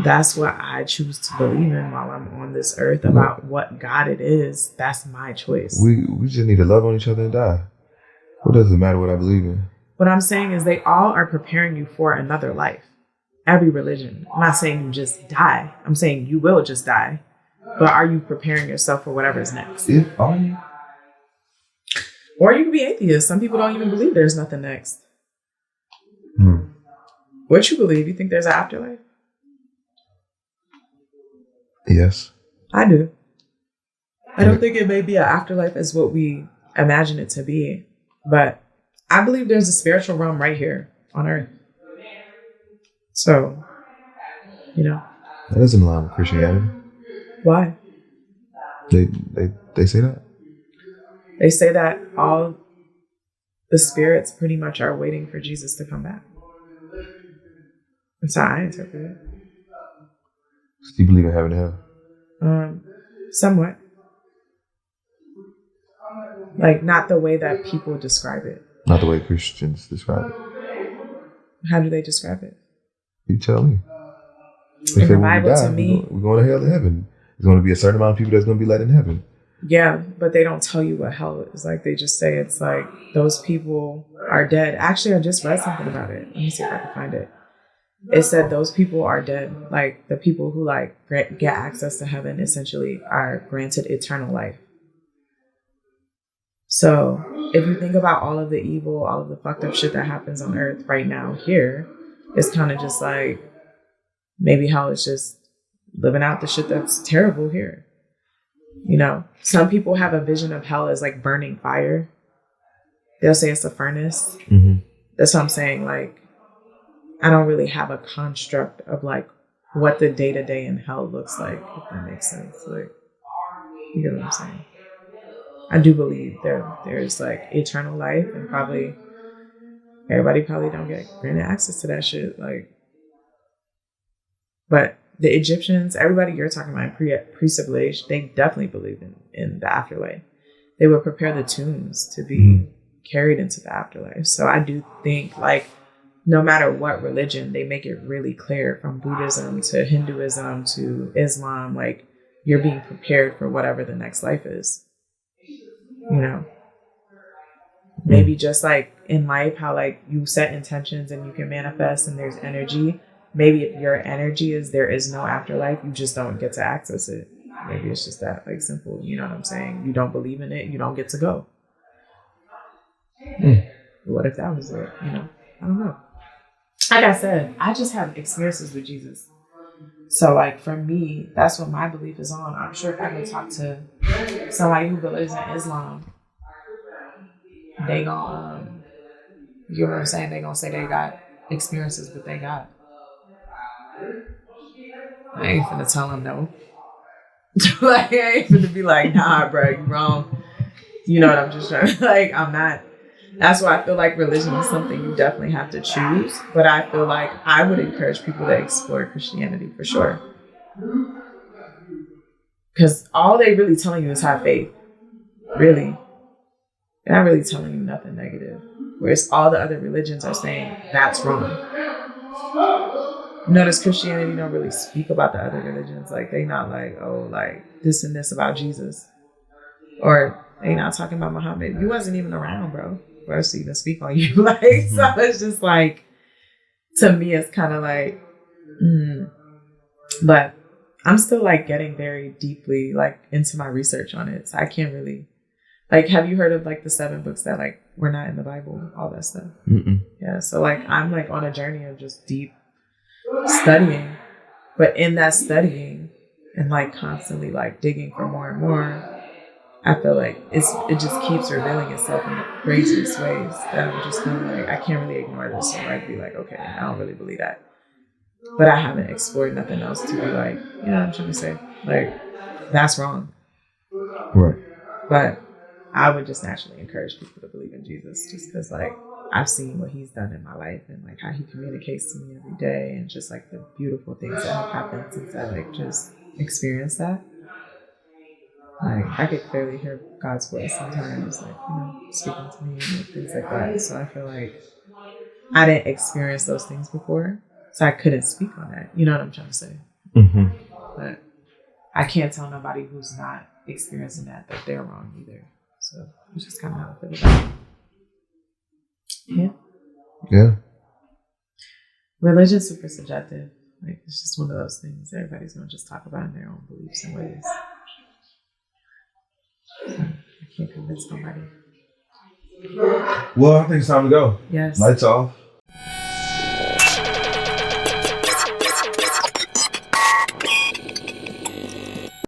that's what I choose to believe in while I'm on this earth about what God it is, that's my choice. We just need to love on each other and die. What does it matter what I believe in? What I'm saying is they all are preparing you for another life. Every religion. I'm not saying you just die. I'm saying you will just die. But are you preparing yourself for whatever's next? Are you? Or you can be atheist. Some people don't even believe there's nothing next. What you believe? You think there's an afterlife? Yes. I do. I don't think it may be an afterlife as what we imagine it to be. But I believe there's a spiritual realm right here on earth. So, that doesn't align with Christianity. Why? They say that? They say that all the spirits pretty much are waiting for Jesus to come back. That's how I interpret it. Do you believe in heaven and hell? Somewhat. Like, not the way that people describe it. Not the way Christians describe it. How do they describe it? You tell me. In the Bible, to me, we're going to hell to heaven. There's going to be a certain amount of people that's going to be let in heaven. Yeah, but they don't tell you what hell is. Like, they just say it's like those people are dead. Actually, I just read something about it. Let me see if I can find it. It said those people are dead. Like, the people who like get access to heaven essentially are granted eternal life. So if you think about all of the evil, all of the fucked up shit that happens on earth right now here, it's kind of just like maybe hell is just living out the shit that's terrible here. Some people have a vision of hell as like burning fire. They'll say it's a furnace. Mm-hmm. That's what I'm saying. Like, I don't really have a construct of like what the day-to-day in hell looks like, if that makes sense. Like, you get what I'm saying? I do believe there's like eternal life, and probably everybody don't get granted access to that shit. Like, but the Egyptians, everybody you're talking about in pre-civilization, they definitely believed in the afterlife. They would prepare the tombs to be carried into the afterlife. So I do think like no matter what religion, they make it really clear, from Buddhism to Hinduism to Islam, like you're being prepared for whatever the next life is. Maybe just like in life, how like you set intentions and you can manifest and there's energy. maybe if your energy is there is no afterlife, you just don't get to access it. Maybe it's just that like simple. You know what I'm saying? You don't believe in it, you don't get to go. What if that was it? You know, I don't know. Like I said, I just have experiences with Jesus. So like for me, that's what my belief is on. I'm sure if I go talk to somebody who believes in Islam, they gonna, you know what I'm saying? They gonna say they got experiences with their God. I ain't finna tell them no. Like I ain't finna be like, nah, bro, you wrong. You know what I'm just trying. Like I'm not. That's why I feel like religion is something you definitely have to choose. But I feel like I would encourage people to explore Christianity for sure. Because all they really telling you is have faith. Really. They're not really telling you nothing negative. Whereas all the other religions are saying that's wrong. Notice Christianity don't really speak about the other religions. Like they not like, oh, like this and this about Jesus. Or they not talking about Muhammad. You wasn't even around, bro. For us to even speak on you. Like, so it's just like, to me, it's kind of like, but I'm still like getting very deeply like into my research on it. So I can't really, like, have you heard of like the 7 books that like were not in the Bible, all that stuff? Yeah. So like, I'm like on a journey of just deep studying, but in that studying and like constantly like digging for more and more, I feel like it just keeps revealing itself in the craziest ways that I'm just kind of like, I can't really ignore this and like be like, okay, I don't really believe that. But I haven't explored nothing else to be like, you know what I'm trying to say? Like, that's wrong. Right. But I would just naturally encourage people to believe in Jesus just because like I've seen what he's done in my life and like how he communicates to me every day and just like the beautiful things that have happened since I like just experienced that. Like I could clearly hear God's voice sometimes, like, you know, speaking to me and things like that. So I feel like I didn't experience those things before, so I couldn't speak on that. You know what I'm trying to say? But I can't tell nobody who's not experiencing that they're wrong either. So it's just kind of how I feel about it. Yeah. Religion's super subjective. Like it's just one of those things everybody's gonna just talk about in their own beliefs and ways. I can't convince nobody. Well, I think it's time to go. Yes. Lights off.